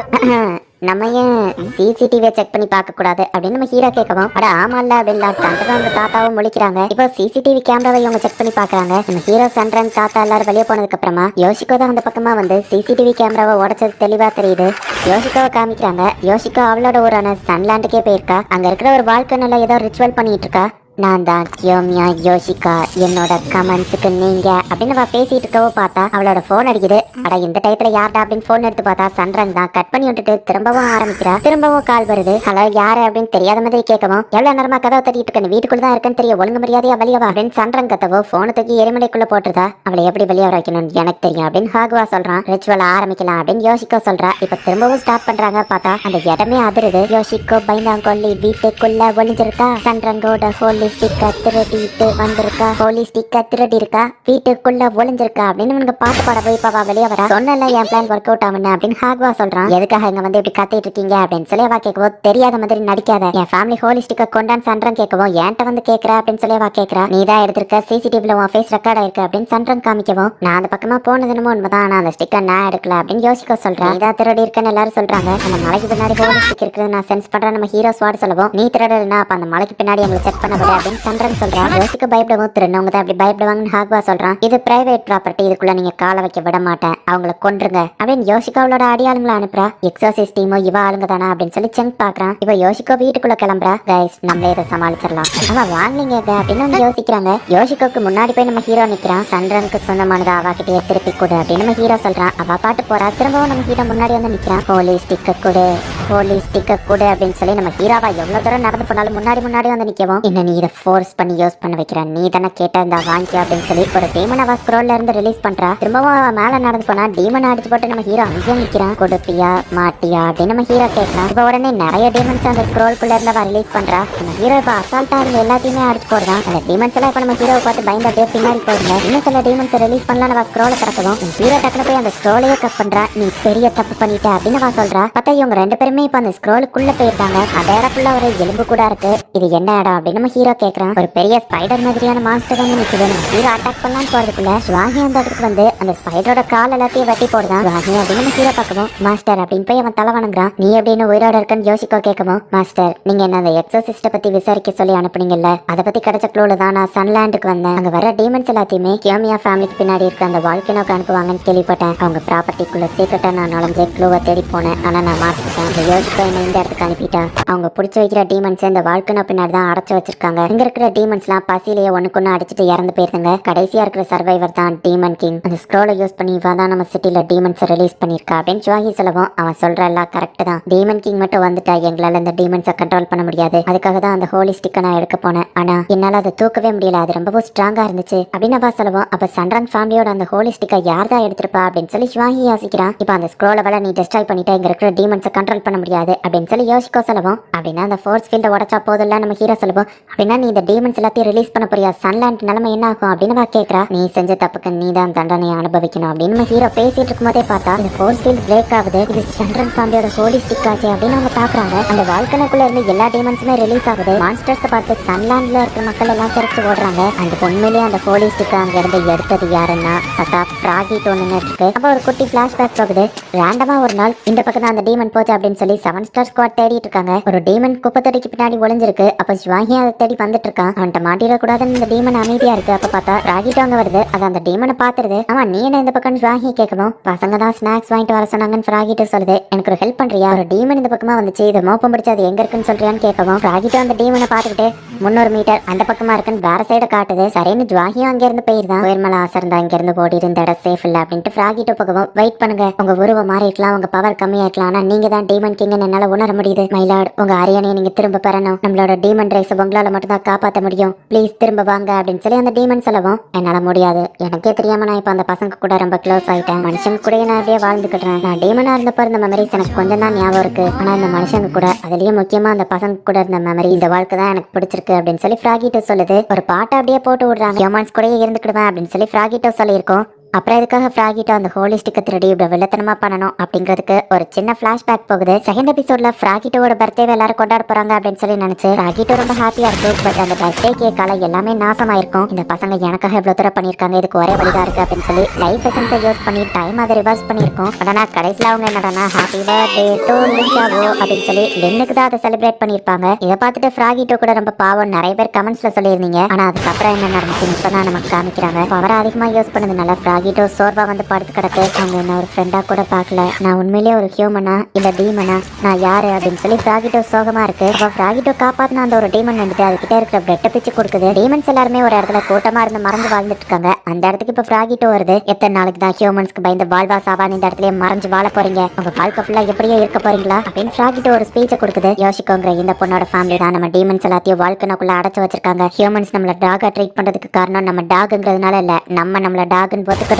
நம்ம ஏன் சிசிடிவியை செக் பண்ணி பார்க்க கூடாது அப்படின்னு நம்ம ஹீரோ கேட்கவும், அட ஆமா இல்ல அப்படின்னு சந்திரன் அந்த தாத்தாவும் முழிக்கிறாங்க. இப்போ சிசிடிவி கேமராவை இவங்க செக் பண்ணி பாக்குறாங்க. நம்ம ஹீரோ சந்திரன் தாத்தா எல்லாரும் வெளியே போனதுக்கு அப்புறமா யோசிக்கோ தான் அந்த பக்கமா வந்து சிசிடிவி கேமராவை உடைச்சது தெளிவா தெரியுது. யோசிக்கோவை காமிக்கிறாங்க. யோசிக்கோ அவளோட ஊரான சன்லாண்டுக்கே போயிருக்கா. அங்க இருக்கிற ஒரு வாழ்க்கையில ஏதோ ரிச்சுவல் பண்ணிட்டு இருக்கா. நான் தான் கியோமியா யோசிக்கா, என்னோட கமெண்ட்ஸுக்கு நீங்க அப்படின்னு அவ பேசிட்டு இருக்கவோ பார்த்தா அவளோட போன் அடிக்குது. அட இந்த டயத்துல யார்டா அப்படின்னு போன் எடுத்து பார்த்தா சந்திரன் தான். கட் பண்ணி விட்டுட்டு திரும்பவும் ஆரம்பிக்கிறா. திரும்பவும் கால் வருது. ஹலோ யாரு அப்படின்னு தெரியாத மாதிரி கேட்கவும், எவ்வளவு நேரமா கதவை தட்டிட்டு இருக்கேன், வீட்டுக்குள்ள தான் இருக்கேன்னு தெரிய, ஒழுங்கு மரியாதையா வெளியவா அப்படின்னு சந்திரன் கத்தவோ போனை தூக்கி எரிமலைக்குள்ள போட்டுருதா. அவளை எப்படி வெளியே வைக்கணும்னு எனக்கு தெரியும் அப்படின்னு ஹாகுவா சொல்றான். ரிச்சுவல் ஆரம்பிக்கலாம் அப்படின்னு யோசிக்கோ சொல்றா. இப்ப திரும்பவும் ஸ்டார்ட் பண்றாங்க. பார்த்தா அந்த இடமே அதிருது. யோசிக்கோ பயந்தாங்கொல்லி வீட்டுக்குள்ள ஒளிஞ்சிருக்கா. சந்திரங்கோட ஹோலிஸ்டிக்கா திருடிட்டு வந்திருக்கா, ஹோலிஸ்டிக்கா திருடி இருக்கா, வீட்டுக்குள்ள ஒளிஞ்சிருக்கா அப்படின்னு இவனுக்கு பாட்டு பாட போய் பாவா வெளியே வர. சொன்னல என் பிளான் ஒர்க் அவுட் ஆகுன்னு அப்படின்னு ஹாக்வா சொல்றான். எதுக்காக இங்க வந்து இப்படி கத்திட்டு இருக்கீங்க அப்படின்னு சொல்லி அவ கேட்கவும், தெரியாத மாதிரி நடிக்காத, என் ஃபேமிலி ஹோலிஸ்டிக்கா கொண்டான்னு சந்திரன் கேட்கவும், என்கிட்ட வந்து கேட்கற அப்படின்னு சொல்லி அவ கேட்கறா. நீ தான் எடுத்திருக்க, சிசிடிவில உன் ஃபேஸ் ரெக்கார்ட் ஆயிருக்கு அப்படின்னு சந்திரன் காமிக்கவும், நான் அந்த பக்கமா போனது என்னமோ உண்மைதான், ஆனா அந்த ஸ்டிக்கர் நான் எடுக்கல அப்படின்னு யோசிக்க சொல்றேன். நீ தான் திருடி இருக்கன்னு எல்லாரும் சொல்றாங்க. அந்த மலைக்கு பின்னாடி ஹோலிஸ்டிக் இருக்குது நான் சென்ஸ் பண்றேன் நம்ம ஹீரோ ஸ்வாட் சொல்லவும், நீ திருடனா அப்ப அந்த மலைக்கு பின்னாடி எங்களுக்கு செக் பண்ண அப்படின்னு சந்திரன் சொல்றான். யோசிக்க பயப்படவும் திருநவங்க தான் அப்படி பயப்படுவாங்கன்னு ஹாக்வா சொல்றான். இது பிரைவேட் ப்ராப்பர்ட்டி, இதுக்குள்ள நீங்க காலை வைக்க விட மாட்டேன், அவங்கள கொன்றுங்க அப்படின்னு யோசிக்கா அவளோட அடியாளுங்களை அனுப்புறா. எக்ஸாசிஸ் டீமோ இவ ஆளுங்க தானா அப்படின்னு சொல்லி செக் பாக்குறான். இவ யோசிக்கோ வீட்டுக்குள்ள கிளம்புறா. கைஸ் நம்மளே இதை சமாளிச்சிடலாம், அவ வாங்கலீங்க அப்படின்னு வந்து யோசிக்கிறாங்க. யோசிக்கோக்கு முன்னாடி போய் நம்ம ஹீரோ நிக்கிறான். சந்திரனுக்கு சொந்தமானது அவகிட்டே திருப்பி கொடு அப்படின்னு நம்ம ஹீரோ சொல்றான். அவ பாட்டு போறா. திரும்பவும் நம்ம ஹீரோ முன்னாடி வந்து நிக்கிறான். ஹோலி ஸ்டிக்கர் கொடு, ஹோலி ஸ்டிக்கர் கொடு அப்படின்னு சொல்லி நம்ம ஹீரோவா எவ்வளவு தூரம் நடந்து போனாலும் முன்னாடி வந்து நிக்கவும், என்ன நீ இதை ஃபோர்ஸ் பண்ணி யூஸ் பண்ண வைக்கிற, நீ தானே கேட்ட இந்த வாங்கிக்கோ அப்படின்னு சொல்லி ஒரு டீமன் அவ ஸ்க்ரோல்ல இருந்து ரிலீஸ் பண்றா. திரும்பவும் அவ மேல நடந்து போனா டீமன் அடிச்சு போட்டு நம்ம ஹீரோ அங்கேயே நிக்கிறான். கொடுப்பியா மாட்டியா அப்படின்னு நம்ம ஹீரோ கேட்கலாம். இப்ப உடனே நிறைய டீமன்ஸ் அந்த ஸ்க்ரோல்குள்ள இருந்து அவ ரிலீஸ் பண்றா. நம்ம ஹீரோ இப்ப அசால்ட்டா இருந்து எல்லாத்தையுமே அடிச்சு போடுறான். அந்த டீமன்ஸ் எல்லாம் இப்ப நம்ம ஹீரோவை பார்த்து பயந்து அப்படியே பின்னாடி போடுங்க. இன்னும் சில டீமன்ஸ் ரிலீஸ் பண்ணலாம். நம்ம ஸ்க்ரோலை திறக்கவும் ஹீரோ டக்குனு போய் அந்த ஸ்க்ரோலையே கட் பண்றா. நீ பெரிய தப்பு பண்ணிட்ட அப்படின்னு அவ சொல்றா. பார்த்தா இவங்க ரெண்டு பேருமே இப்ப அந்த ஸ்க்ரோலுக்குள்ள போயிருந்தாங்க. அந்த இடத்துல ஒரு எலும்பு கூட இருக்கு. இது என்ன இடம் அப்படின்னு நம்ம ஹீரோ கேட்கறான். ஒரு பெரிய ஸ்பைடர் மாதிரியான மாஸ்டர் தான் நிக்குது. நம்ம ஹீரோ அட்டாக் பண்ணலான்னு போறதுக்குள்ள சுவாகி அந்த இடத்துக்கு வந்து அந்த ஸ்பைடரோட கால் எல்லாத்தையும் வெட்டி போடுறான். சுவாகி அப்படின்னு நம்ம ஹீரோ பார்க்கவும் மாஸ்டர் அப்படின்னு போய் அவன் தலை வணங்குறான். நீ அப்படின்னு உயிரோட இருக்கன்னு யோசிக்கோ கேட்கவும், மாஸ்டர் நீங்க என்ன அந்த எக்ஸோசிஸ்ட பத்தி விசாரிக்க சொல்லி அனுப்புனீங்கல்ல, அதை பத்தி கிடைச்ச க்ளூல தான் நான் சன்லேண்டுக்கு வந்தேன். அங்க வர டீமன்ஸ் எல்லாத்தையுமே கியோமியா ஃபேமிலிக்கு பின்னாடி இருக்க அந்த வால்கனோக்கு அனுப்புவாங்கன்னு கேள்விப்பட்டேன். அவங்க ப்ராப்பர்ட்டிக்குள்ள சீக்கிரட்டா நான் நுழைஞ்சு க்ளூவை தேடி போனேன். ஆனா நான் மாட்டிக்கிட்டேன். அந்த யோசிக்கோ என்ன இந்த இடத்துக்கு அனுப்பிட்டா. அவங்க பிடிச்சி வைக்கிற டீமன்ஸ் இந்த வால்கனோ பின்னாடி தான் அடைச்சு வச்சிருக்காங்க. இங்க இருக்கிற டீமன்ஸ்லாம் பசியிலேயே ஒண்ணுக்குன்னு அடிச்சுட்டு இறந்து போயிருந்தாங்க. கடைசியா இருக்கிற சர்வைவர் தான் டீமன் கிங். அந்த ஸ்க்ரோலை யூஸ் பண்ணி இவ தான் நம்ம சிட்டில டீமன்ஸ் ரிலீஸ் பண்ணிருக்கா அப்படின்னு சுவாகி சொல்லவும் அவன் சொல்ற எல்லாம் கரெக்ட் தான். டீமன் கிங் மட்டும் வந்துட்டா எங்களால இந்த டீமன்ஸை கண்ட்ரோல் பண்ண முடியாது. அதுக்காக தான் அந்த ஹோலி ஸ்டிக்கை நான் எடுக்க போனேன். ஆனா என்னால அதை தூக்கவே முடியல, அது ரொம்பவும் ஸ்ட்ராங்கா இருந்துச்சு அப்படின்னு அவ சொல்லவும், அப்ப சந்திரன் ஃபேமிலியோட அந்த ஹோலி ஸ்டிக்கை யார் தான் எடுத்திருப்பா அப்படின்னு சொல்லி சுவாகி யோசிக்கிறான். இப்ப அந்த ஸ்க்ரோலை வேலை நீ டெஸ்ட்ராய் பண்ணிட்டா இங்க இருக்கிற டீமன்ஸை கண்ட்ரோல் பண்ண முடியாது அப்படின்னு சொல்லி யோசிக்கோ சொல்லவும், அப்படின்னா அந்த ஃபோர்ஸ் ஃபீல்ட உடச்சா போதில்ல நம்ம ஹீரோ சொல்லுவோம். அப்படின்னா நீ இந்த டீமன்ஸ் எல்லாத்தையும் ரிலீஸ் பண்ண போறியா, சன்லேண்ட் நிலைமை என்ன ஆகும் அப்படின்னு அவ கேட்கறா. நீ செஞ்ச தப்புக்கு நீ தான் தண்டனையை அனுபவிக்கணும் அப்படின்னு நம்ம ஹீரோ பேசிட்டு இருக்கும் போதே பார்த்தா இந்த ஃபோர்ஸ் ஃபீல்ட் பிரேக் ஆகுது. இது சந்திரன் ஃபேமிலியோட ஹோலி ஸ்டிக் ஆச்சு அப்படின்னு அவங்க பாக்குறாங்க. அந்த வால்கனுக்குள்ள இருந்து எல்லா டீமன்ஸுமே ரிலீஸ் ஆகுது. மான்ஸ்டர்ஸ் பார்த்து சன்லேண்ட்ல இருக்கிற மக்கள் எல்லாம் தெரிச்சு ஓடுறாங்க. அந்த உண்மையிலேயே அந்த ஹோலி ஸ்டிக் அங்க இருந்து எடுத்தது யாருன்னா பார்த்தா ஃப்ராகி டோன்னு இருக்கு. அப்ப ஒரு குட்டி பிளாஷ்பேக் போகுது. ரேண்டமா ஒரு நாள் இந்த பக்கம் தான் அந்த டீமன் போச்சு அப்படின்னு சொல்லி 7 ஸ்டார் ஸ்குவாட் தேடிட்டு இருக்காங்க. ஒரு டீமன் குப்பத்தடிக்கு பின்னாடி ஒளிஞ்சிருக்கு. அப்ப சுவாகி அதை தேடி வந்துட்டு இருக்கான். அவன்கிட்ட மாட்டிட கூடாதுன்னு இந்த டீமன் அமைதியா இருக்கு. அப்ப பார்த்தா ராகிட்டோ அங்க வருது. அது அந்த டீமனை பாத்துருது. அவன் நீ என்ன இந்த பக்கம் சுவாகி கேட்கணும். பசங்க தான் ஸ்நாக்ஸ் வாங்கிட்டு வர சொன்னாங்கன்னு ராகிட்டோ சொல்லுது. எனக்கு ஒரு ஹெல்ப் பண்றியா, ஒரு டீமன் இந்த பக்கமா வந்துச்சு, இது மோப்பம் பிடிச்சு அது எங்க இருக்குன்னு சொல்றியான்னு கேட்கவும், ராகிட்டோ அந்த டீமனை பாத்துக்கிட்டு 300 மீட்டர் அந்த பக்கமா இருக்குன்னு வேற சைடு காட்டுது. சரின்னு ஜுவாகியும் அங்க இருந்து போயிருந்தான். உயர்மலை ஆசை இருந்தா இங்க இருந்து ஓடி இருந்த இடம் சேஃப் இல்ல அப்படின்ட்டு ராகிட்டோ பக்கமும் வெயிட் பண்ணுங்க, உங்க உருவம் மாறிக்கலாம், உங்க பவர் கம்மியாக்கலாம், ஆனா நீங்க தான் டீமன் கிங்னு என்னால உணர முடியுது. மயிலாடு உங்க அரியணையை நீங்க திரும்ப பெறணும், நம்மளோட டீமன் ரைஸ் உங்களால மட்டும் தான் காப்பாற்ற முடியும், ப்ளீஸ் திரும்ப வாங்க அப்படின்னு சொல்லி அந்த டீமன் சொல்லவும், என்னால முடியாது, எனக்கே தெரியாம நான் இப்ப அந்த பசங்க கூட ரொம்ப க்ளோஸ் ஆயிட்டேன், மனுஷங்க கூட நான் அப்படியே வாழ்ந்துக்கிட்டேன், நான் டீமனா இருந்தப்ப இருந்த மெமரிஸ் எனக்கு கொஞ்சம் தான் ஞாபகம் இருக்கு, ஆனா இந்த மனுஷங்க கூட அதுலயும் முக்கியமா அந்த பசங்க கூட இருந்த மெமரி, இந்த வாழ்க்கை தான் எனக்கு பிடிச்சிருக்கு அப்படின்னு சொல்லி ஃப்ராகிட்டோ சொல்லுது. ஒரு பாட்டை அப்படியே போட்டு விடுறாங்க, ஹியூமன்ஸ் கூடயே இருந்துக்கிடுவேன் அப்படின்னு சொல்லி ஃப்ராகிட்டோ சொல்லியிருக்கோம். அப்புறம் இதுக்காக ஃப்ராகிட்டோ அந்த ஹோலிஸ்டிக்கை திருடி இப்படி வில்லத்தனமா பண்ணணும் அப்படிங்கிறதுக்கு ஒரு சின்ன ஃபிளாஷ்பேக் போகுது. செகண்ட் எபிசோட்ல ஃப்ராகிட்டோட பர்த்டே எல்லாரும் கொண்டாட போறாங்க அப்படின்னு சொல்லி நினைச்சு ஃப்ராகிட்டோ ரொம்ப ஹாப்பியா இருக்கும். பட் அந்த பர்த்டே கேக்கால எல்லாமே நாசமாயிருக்கும். இந்த பசங்க எனக்காக எவ்வளவு தூரம் பண்ணிருக்காங்க, இதுக்கு ஒரே வழிதான் இருக்கு அப்படின்னு சொல்லி லைஃப் எசன்ஸை யூஸ் பண்ணி டைம் அதை ரிவர்ஸ் பண்ணிருக்கோம். ஆனா கடைசியில் அவங்க என்னடா ஹாப்பி பர்த்டே டு லிஷாவோ அப்படின்னு சொல்லி லின்னுக்கு தான் அதை செலிப்ரேட் பண்ணிருப்பாங்க. இதை பார்த்துட்டு ஃப்ராகிட்டோ கூட ரொம்ப பாவம் நிறைய பேர் கமெண்ட்ஸ்ல சொல்லியிருந்தீங்க. ஆனா அதுக்கப்புறம் என்ன நடந்துச்சு இப்பதான் நமக்கு காமிக்கிறாங்க. பவரை அதிகமா யூஸ் பண்ணதுனால ஃப்ராகிட்டோ சோர்வா வந்து படுத்து கிடக்கு. அவங்க என்ன ஒரு ஃப்ரெண்டா கூட பார்க்கல, நான் உண்மையிலேயே ஒரு ஹியூமனா இல்ல டீமனா, நான் யாரு அப்படின்னு சொல்லி ஃப்ராகிட்டோ சோகமா இருக்கு. அப்ப ஃப்ராகிட்டோ காப்பாத்தின அந்த ஒரு டீமன் வந்துட்டு அதுகிட்ட இருக்கிற பிரெட்டை பிச்சு கொடுக்குது. டீமன்ஸ் எல்லாருமே ஒரு இடத்துல கூட்டமா இருந்து மறந்து வாழ்ந்துட்டு இருக்காங்க. அந்த இடத்துக்கு இப்ப ஃப்ராகிட்டோ வருது. எத்தனை நாளைக்கு தான் ஹியூமன்ஸ்க்கு பயந்து வாழ்வா சாவான்னு இந்த இடத்துல மறைஞ்சு வாழ போறீங்க, உங்க வாழ்க்கை ஃபுல்லா எப்படியே இருக்க போறீங்களா அப்படின்னு ஃப்ராகிட்டோ ஒரு ஸ்பீச்சை கொடுக்குது. யோசிக்கோங்க, இந்த பொண்ணோட ஃபேமிலி தான் நம்ம டீமன்ஸ் எல்லாத்தையும் வாழ்க்கைக்குள்ள அடைச்சு வச்சிருக்காங்க. ஹியூமன்ஸ் நம்மள டாகா ட்ரீட் பண்றதுக்கு காரணம் நம்ம டாகுங்கிறதுனால இல்ல, நம்மள டாகுன்னு பொத்துக்கிறதுனால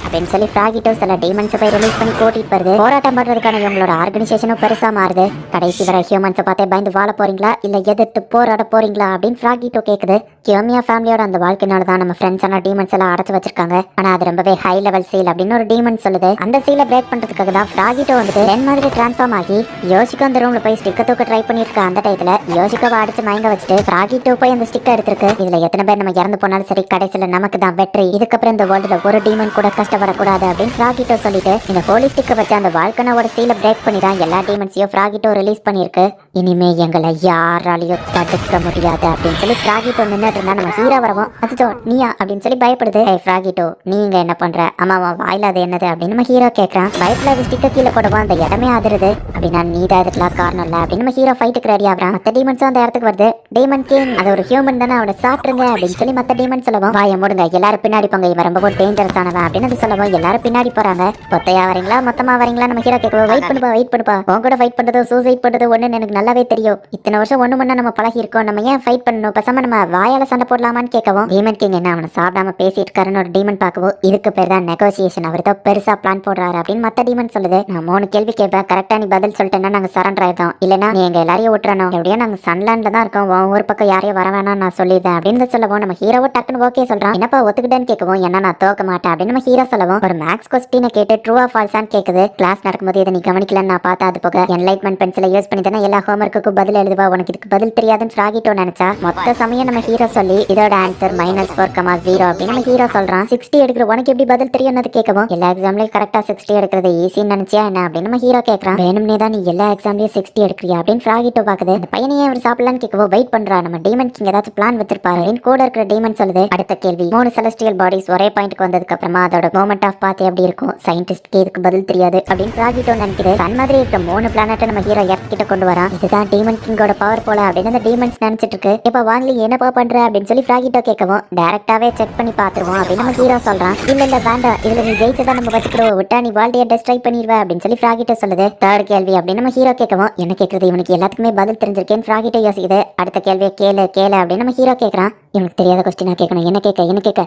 அப்படின்னு சொல்லி ஃப்ராகிட்டோ சில டீமன்ஸை போய் ரிலீஸ் பண்ணி கூட்டிட்டு வருது. போராட்டம் பண்றதுக்கான இவங்களோட ஆர்கனைசேஷனும் பெருசா மாறுது. கடைசி வர ஹியூமன்ஸை பார்த்தே பயந்து வாழ போறீங்களா இல்ல எதிர்த்து போராட போறீங்களா அப்படின்னு ஃப்ராகிட்டோ கேக்குது. கியோமியா ஃபேமிலியோட அந்த வாழ்க்கைனால தான் நம்ம ஃப்ரெண்ட்ஸ் ஆன டீமன்ஸ் எல்லாம் அடைச்சு வச்சிருக்காங்க. ஆனா அது ரொம்பவே ஹை லெவல் சீல் அப்படின்னு ஒரு டீமன் சொல்லுது. அந்த சீலை பிரேக் பண்றதுக்காக தான் ஃப்ராகிட்டோ வந்துட்டு லென் மாதிரி டிரான்ஸ்ஃபார்ம் ஆகி யோசிக்கோ அந்த ரூம்ல போய் ஸ்டிக்கை தூக்க ட்ரை பண்ணிருக்க. அந்த டைத்துல யோசிக்கோவை அடிச்சு மயங்க வச்சுட்டு ஃப்ராகிட்டோ போய் அந்த ஸ்டிக்கை எடுத்திருக்கு. இதுல எத்தனை பேர் நம்ம இறந்து போனாலும் சரி, கடைசியில நமக்கு தான் வெற்றி. இதுக்கப்புறம் இந்த வேர்ல்டுல ஒரு டீமன் கூட கஷ்டப்படக்கூடாது அப்படின்னு ஃப்ராகிட்டோ சொல்லிட்டு இந்த ஹோலிஸ்டிக்கை வச்சு அந்த வால்கனோட சீலை பிரேக் பண்ணி தான் எல்லா டீமன்ஸையும் ஃப்ராகிட்டோ ரிலீஸ் பண்ணியிருக்கு. இனிமே எங்களை யாராலையும் தடுக்க முடியாது அப்படின்னு சொல்லி ஃப்ராகிட்டோ நின்றுட்டு இருந்தா நம்ம ஹீரோ வரவும் அச்சோ நீயா அப்படின்னு சொல்லி பயப்படுது. ஃப்ராகிட்டோ நீங்க என்ன பண்ற? அம்மாவா வாயில அது என்னது அப்படின்னு நம்ம ஹீரோ கேட்கறான். பயத்துல அது ஸ்டிக்கர் கீழே போடுவோம், அந்த இடமே அதிருது. அப்படின்னா நீ தான் இதுக்கெல்லாம் காரணம் இல்ல அப்படின்னு நம்ம ஹீரோ ஃபைட்டுக்கு ரெடி ஆகிறான். மற்ற டீமன்ஸும் அந்த இடத்துக்கு வருது. டீமன் கிங் அது ஒரு ஹியூமன் தானே, அவனை சாப்பிடுங்க அப்படின்னு சொல்லி மற்ற டீமன் சொல்லவும் வாய மூடுங்க எல்லாரும் பின்னாடி போங்க, இவன் ரொம்ப டேஞ்சரஸ் ஆனவன் அப்படின்னு அது சொல்லவும் எல்லாரும் பின்னாடி போறாங்க. கொத்தையா வரீங்களா மொத்தமா வரீங்களா நம்ம ஹீரோ கேட்கவோ வெயிட் பண்ணுப்பா உன் கூட ஃபைட் பண்றதோ சூசைட் பண்றதோ ஒண்ணுன்னு எனக்கு நல்லாவே தெரியும். இத்தனை வருஷம் ஒண்ணு முன்ன நம்ம பழகி இருக்கோம், நம்ம ஏன் ஃபைட் பண்ணணும், பேசாம நம்ம வாயால சண்டை போடலாமான்னு கேட்கவும் டீமன் கிங் என்ன அவனை சாப்பிடாம பேசிட்டு இருக்காருன்னு ஒரு டீமன் பார்க்கவும் இதுக்கு பேர் தான் நெகோசியேஷன், அவர் தான் பெருசா பிளான் போடுறாரு அப்படின்னு மத்த டீமன் சொல்லுது. நான் 3 கேள்வி கேட்பேன், கரெக்டா நீ பதில் சொல்லிட்டேன்னா நாங்க சரண்டர் ஆயிட்டோம், இல்லைன்னா நீ எங்க எல்லாரையும் விட்டுறணும், எப்படியா நாங்க சன்லேண்ட்ல தான் இருக்கோம், ஒரு பக்கம் யாரையும் வர வேணாம் நான் சொல்லிடுறேன் அப்படின்னு சொல்லவும் நம்ம ஹீரோவோ டக்குன்னு ஓகே சொல்றான். என்னப்பா ஒத்துக்கிட்டேன்னு கேட்கவும் என்ன நான் தோக்க மாட்டேன் அப்படின்னு நம்ம ஹீரோ சொல்லவும் ஒரு மேக்ஸ் கொஸ்டினை கேட்டு ட்ரூவா ஃபால்ஸான்னு கேக்குது. கிளாஸ் நடக்கும்போது இதை நீ கவனிக்கலன்னு நான் பார்த்தா அது போக என்லைட்மெண்ட் பென்சிலை யூஸ் பண்ணி தானே எல்லா ஹோம்ஒர்க்குக்கும் பதில் எழுதுவா, உனக்கு இதுக்கு பதில் தெரியாதுன்னு ஃப்ராகிட்டோ நினைச்சா மொத்த சமயம் நம்ம ஹீரோ சொல்லி இதோட ஆன்சர் -4,0 அப்படின்னு நம்ம ஹீரோ சொல்றான். 60 எடுக்கிற உனக்கு எப்படி பதில் தெரியும் கேட்கவும் எல்லா எக்ஸாம்லயும் கரெக்டா 60 எடுக்கிறது ஈஸின்னு நினைச்சியா என்ன அப்படின்னு நம்ம ஹீரோ கேட்கறான். வேணும்னே தான் நீ எல்லா எக்ஸாம்லயும் 60 எடுக்கிறியா அப்படின்னு ஃப்ராகிட்டோ பாக்குது. அந்த பையனையே அவர் சாப்பிடலான்னு கேட்கவும் வெயிட் பண்றா, நம்ம டீமன் கிங் ஏதாச்சும் பிளான் வச்சிருப்பாரு கூட இருக்கிற டீமன் சொல்லுது. அடுத்த கேள்வி 3 செலஸ்டியல் பாடிஸ் ஒரே பாயிண்ட்க்கு வந்ததுக்கு அப்புறமா அதோட மொமெண்ட் ஆஃப் பாத் எப்படி இருக்கும், சயின்டிஸ்ட்க்கு இதுக்கு பதில் தெரியாது அப்படின்னு ஃப்ராகிட்டோ நினைக்குது. சன் மாதிரி இருக்க 3 பிளானட்டை நம்ம ஹீரோ எர்த் கிட்ட கொண்டு வரான். இதுதான் டீமன் கிங்கோட பவர் போல அப்படின்னு அந்த டீமன்ஸ் நினைச்சிட்டு இருக்கு. இப்ப வாங்கி என்னப்பா பண்ற அப்படின்னு சொல்லி ஃப்ராகிட்டோ கேட்கவும் டைரக்டாவே செக் பண்ணி பாத்துருவோம் அப்படின்னு நம்ம ஹீரோ சொல்றான். இல்ல வேண்டாம், இதுல நீ ஜெயிச்சதான் நம்ம வச்சுக்கிறோம், விட்டா நீ வேர்ல்டையே டெஸ்ட்ராய் பண்ணிடுவ அப்படின்னு சொல்லி ஃப்ராகிட்டோ சொல்லுது. 3rd கேள்வி அப்படின்னு நம்ம ஹீரோ கேட்கவும் என்ன கேட்கறது, இவனுக்கு எல்லாத்துக்குமே பதில் தெரிஞ்சிருக்கேன்னு ஃப்ராகிட்டோ யோசிக்குது. அடுத்த கேள்வியை கேளு அப்படின்னு நம்ம ஹீரோ கேட்கறான். இவனுக்கு தெரியாத கொஸ்டினா கேட்கணும், என்ன கேட்க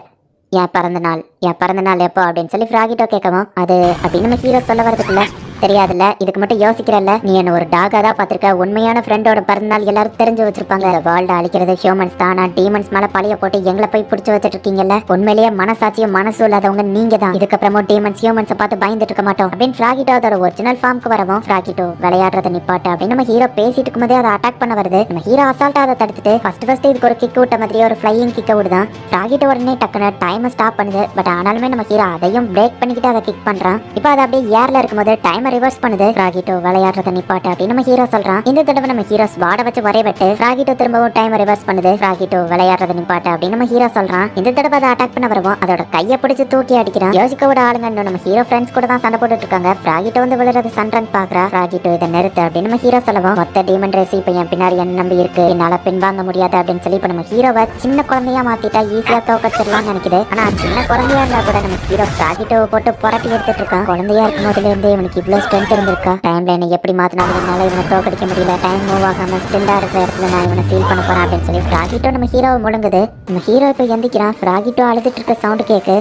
என் பிறந்த நாள் எப்போ அப்படின்னு சொல்லி ஃப்ராகிட்டோ கேட்கவும் அது அப்படின்னு நம்ம ஹீரோ சொல்ல வரதுக்குள்ள தெரியாதுல்ல, இதுக்கு மட்டும் யோசிக்கிறல்ல, நீ என்ன ஒரு டாகா தான் பார்த்திருக்க, உண்மையான ஃப்ரெண்டோட பிறந்தநாள் எல்லாரும் தெரிஞ்சு வச்சிருப்பாங்க, இந்த வேர்ல்டு அழிக்கிறது ஹியூமன்ஸ் தானா, டீமன்ஸ் மேல பழிய போட்டு எங்களை போய் பிடிச்சி வச்சுட்டு இருக்கீங்கல்ல, உண்மையிலேயே மனசாட்சியும் மனசு இல்லாதவங்க நீங்க தான், இதுக்கப்புறமும் டீமன்ஸ் ஹியூமன்ஸை பார்த்து பயந்துட்டு இருக்க மாட்டோம் அப்படின்னு ஃப்ராகிட்டோ அதோட ஒரிஜினல் ஃபார்முக்கு வரவும் ஃப்ராகிட்டோ விளையாடுறத நிப்பாட்டு அப்படின்னு நம்ம ஹீரோ பேசிட்டு இருக்கும்போதே அதை அட்டாக் பண்ண வருது. நம்ம ஹீரோ அசால்ட்டா அதை தடுத்துட்டு ஃபர்ஸ்ட் இதுக்கு ஒரு கிக் விட்ட மாதிரி ஒரு ஃப்ளையிங் கிக்க விடுதான். ஃப்ராகிட்டோ உடனே டக்குன்னு டைமை ஸ்டாப் பண்ணுது. பட் ஆனாலுமே நம்ம ஹீரோ அதையும் பிரேக் பண்ணிக்கிட்டு அதை கிக் பண்றான். இப்போ அதை அப்படியே ஏர்ல இருக்கும்போது டைமை ரிவர்ஸ் பண்ணுது. ஃப்ராகிட்டோ விளையாடுறத நிப்பாட்டு அப்படின்னு நம்ம ஹீரோ சொல்றான். இந்த தடவை நம்ம ஹீரோ ஸ்வாட வச்சு வரைவிட்டு ஃப்ராகிட்டோ திரும்பவும் டைமை ரிவர்ஸ் பண்ணுது. ஃப்ராகிட்டோ விளையாடுறத நிப்பாட்டு அப்படின்னு நம்ம ஹீரோ சொல்றான். இந்த தடவை அதை அட்டாக் பண்ண வரவும் அதோட கையை பிடிச்சு தூக்கி அடிக்கிறான். யோசிக்கோட ஆளுங்க நம்ம ஹீரோ ஃப்ரெண்ட்ஸ் கூட தான் சண்டை போட்டுட்டு இருக்காங்க. ஃப்ராகிட்டோ வந்து விழுறது சண்டன் பாக்குறா. ஃப்ராகிட்டோ இதை நிறுத்து அப்படின்னு நம்ம ஹீரோ சொல்லவும் மொத்த டீமன் ரேஸ் இப்ப என் பின்னாடி என்ன நம்பி இருக்கு, என்னால பின்வாங்க முடியாது அப்படின்னு சொல்லி இப்ப நம்ம ஹீரோவை சின்ன குழந்தையா மாத்திட்டா ஈஸியா தோக்கச்சிடலாம்னு நினைக்குது. ஆனா சின்ன குழந்தையா இருந்தா கூட நம்ம ஹீரோ ஃப்ராகிட்டோவை போட்டு புரட்டி எடுத்துட்டு இருக்கான். குழந்தையா இருக்கும் போதுல இருந்தே இவனுக்கு இவ்வளவு ஸ்ட்ரென்த் இருந்திருக்கா. டைம்ல என்ன எப்படி மாத்தினாலும் என்னால இவனை தோக்கடிக்க முடியல, டைம் மூவ் ஆகாம ஸ்டில்லா இருக்கிற இடத்துல நான் இவனை ஃபீல் பண்ண போறேன் அப்படின்னு சொல்லி ஃப்ராகிட்டோ நம்ம ஹீரோவை முழுங்குது. நம்ம ஹீரோ இப்ப எந்திக்கிறான். ஃப்ராகிட்டோ அழுதுட்டு இருக்க சவுண்ட் கேக்கு.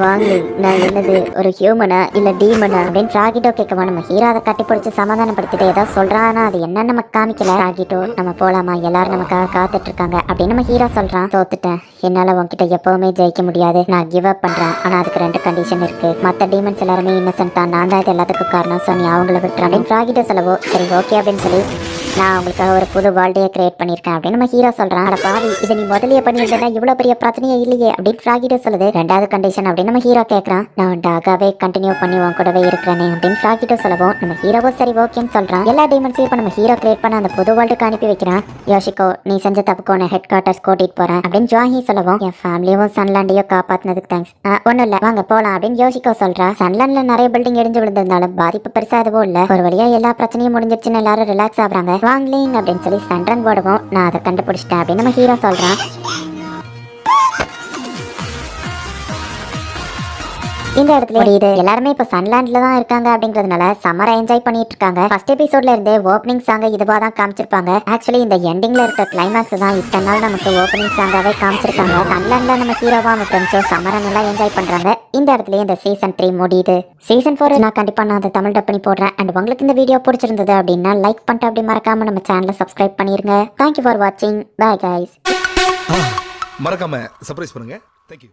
வாங்கி நான் என்னது ஒரு ஹியூமனா இல்ல டீமனா அப்படின்னு ஃப்ராகிட்டோ கேட்கவா நம்ம ஹீரோ அதை கட்டி பிடிச்சி சமாதானப்படுத்திட்டு ஏதோ சொல்றான்னா அது என்னன்னு நமக்கு காமிக்கல. ஃப்ராகிட்டோ நம்ம போலாமா, எல்லாரும் நமக்காக காத்துட்டு இருக்காங்க அப்படின்னு நம்ம ஹீரோ சொல்றான். தோத்துட்டேன், என்னால உன்கிட்ட எப்பவுமே ஜெயிக்க முடியாது, நான் கிவ் அப் பண்றேன். ஆனா அதுக்கு 2 கண்டிஷன் இருக்கு, மத்த டீமன்ஸ் எல்லாருமே இன்னசென்ட் தான், நான் தான் இது எல்லாத்துக்கும் காரணம், ஸோ நீ அவங்கள விட்டுறேன் அப்படின்னு ஃப்ராகிட்டோ சொல்லவோ சரி ஓகே அப்படின்னு சொல்லி நான் அவங்களுக்காக ஒரு புது வேர்ல்டையே கிரியேட் பண்ணியிருக்கேன் அப்படின்னு நம்ம ஹீரோ சொல்றான். அட பாவி, இதை நீ முதலியே பண்ணியிருந்தா இவ்வளவு பெரிய பிரச்சனையே இல்லையே அப்படின்னு ஃப்ராகிட்டோ சொல்லுது. 2வது கண்டிஷன் அப்படின்னு நம்ம ஹீரோ கேட்கறான். நான் டாகாவே கண்டினியூ பண்ணி உன் கூடவே இருக்கிறேனே அப்படின்னு ஃப்ராகிட்டோ சொல்லவும் நம்ம ஹீரோவோ சரி ஓகேன்னு சொல்றான். எல்லா டீமன்ஸையும் இப்போ நம்ம ஹீரோ கிரியேட் பண்ண அந்த புது வேர்ல்டுக்கு அனுப்பி வைக்கிறான். யோசிக்கோ நீ செஞ்ச தப்புக்கு உன்னை ஹெட் குவார்ட்டர்ஸ் கூட்டிட்டு போறேன் அப்படின்னு ஜாஹி சொல்லவும் என் ஃபேமிலியும் சன்லாண்டையும் காப்பாத்தினதுக்கு தேங்க்ஸ். ஒன்னும் இல்ல வாங்க போலாம் அப்படின்னு யோசிக்கோ சொல்றா. சன்லாண்ட்ல நிறைய பில்டிங் எரிஞ்சு விழுந்திருந்தாலும் பாதிப்பு பெருசா எதுவும் இல்ல, ஒரு வழியா எல்லா பிரச்சனையும் முடிஞ்சிருச்சுன்னு எல்லாரும் ரிலாக்ஸ் ஆகுறாங்க. வாங்கலிங் அப்படின்னு சொல்லி சண்டன் போடுவோம். நான் அதை கண்டுபிடிச்சிட்டேன் அப்படின்னு நம்ம ஹீரோ சொல்றான். இந்த இடத்துல இது எல்லாருமே இப்ப சன்லாண்ட்ல தான் இருக்காங்க அப்படிங்கிறதுனால சம்மரை என்ஜாய் பண்ணிட்டு இருக்காங்க. ஃபர்ஸ்ட் எபிசோட்ல இருந்தே ஓப்பனிங் சாங் இதுவா தான் காமிச்சிருப்பாங்க. ஆக்சுவலி இந்த எண்டிங்ல இருக்க கிளைமேக்ஸ் தான் இத்தனை நாள் நமக்கு ஓப்பனிங் சாங்காவே காமிச்சிருக்காங்க. சன்லாண்ட்ல நம்ம ஹீரோவா நம்ம ஃப்ரெண்ட்ஸோ சம்மரை நல்லா என்ஜாய் பண்றாங்க. இந்த இடத்துல இந்த சீசன் 3 முடியுது. சீசன் 4 நான் கண்டிப்பா நான் அதை தமிழ் டப் பண்ணி போடுறேன். அண்ட் உங்களுக்கு இந்த வீடியோ பிடிச்சிருந்தது அப்படின்னா லைக் பண்ணிட்டு அப்படி மறக்காம நம்ம சேனலை சப்ஸ்கிரைப் பண்ணிருங்க. தேங்க்யூ ஃபார் வாட்சிங். Bye guys. மறக்காம சர்ப்ரைஸ் பண்ணுங்க. தேங்க்யூ.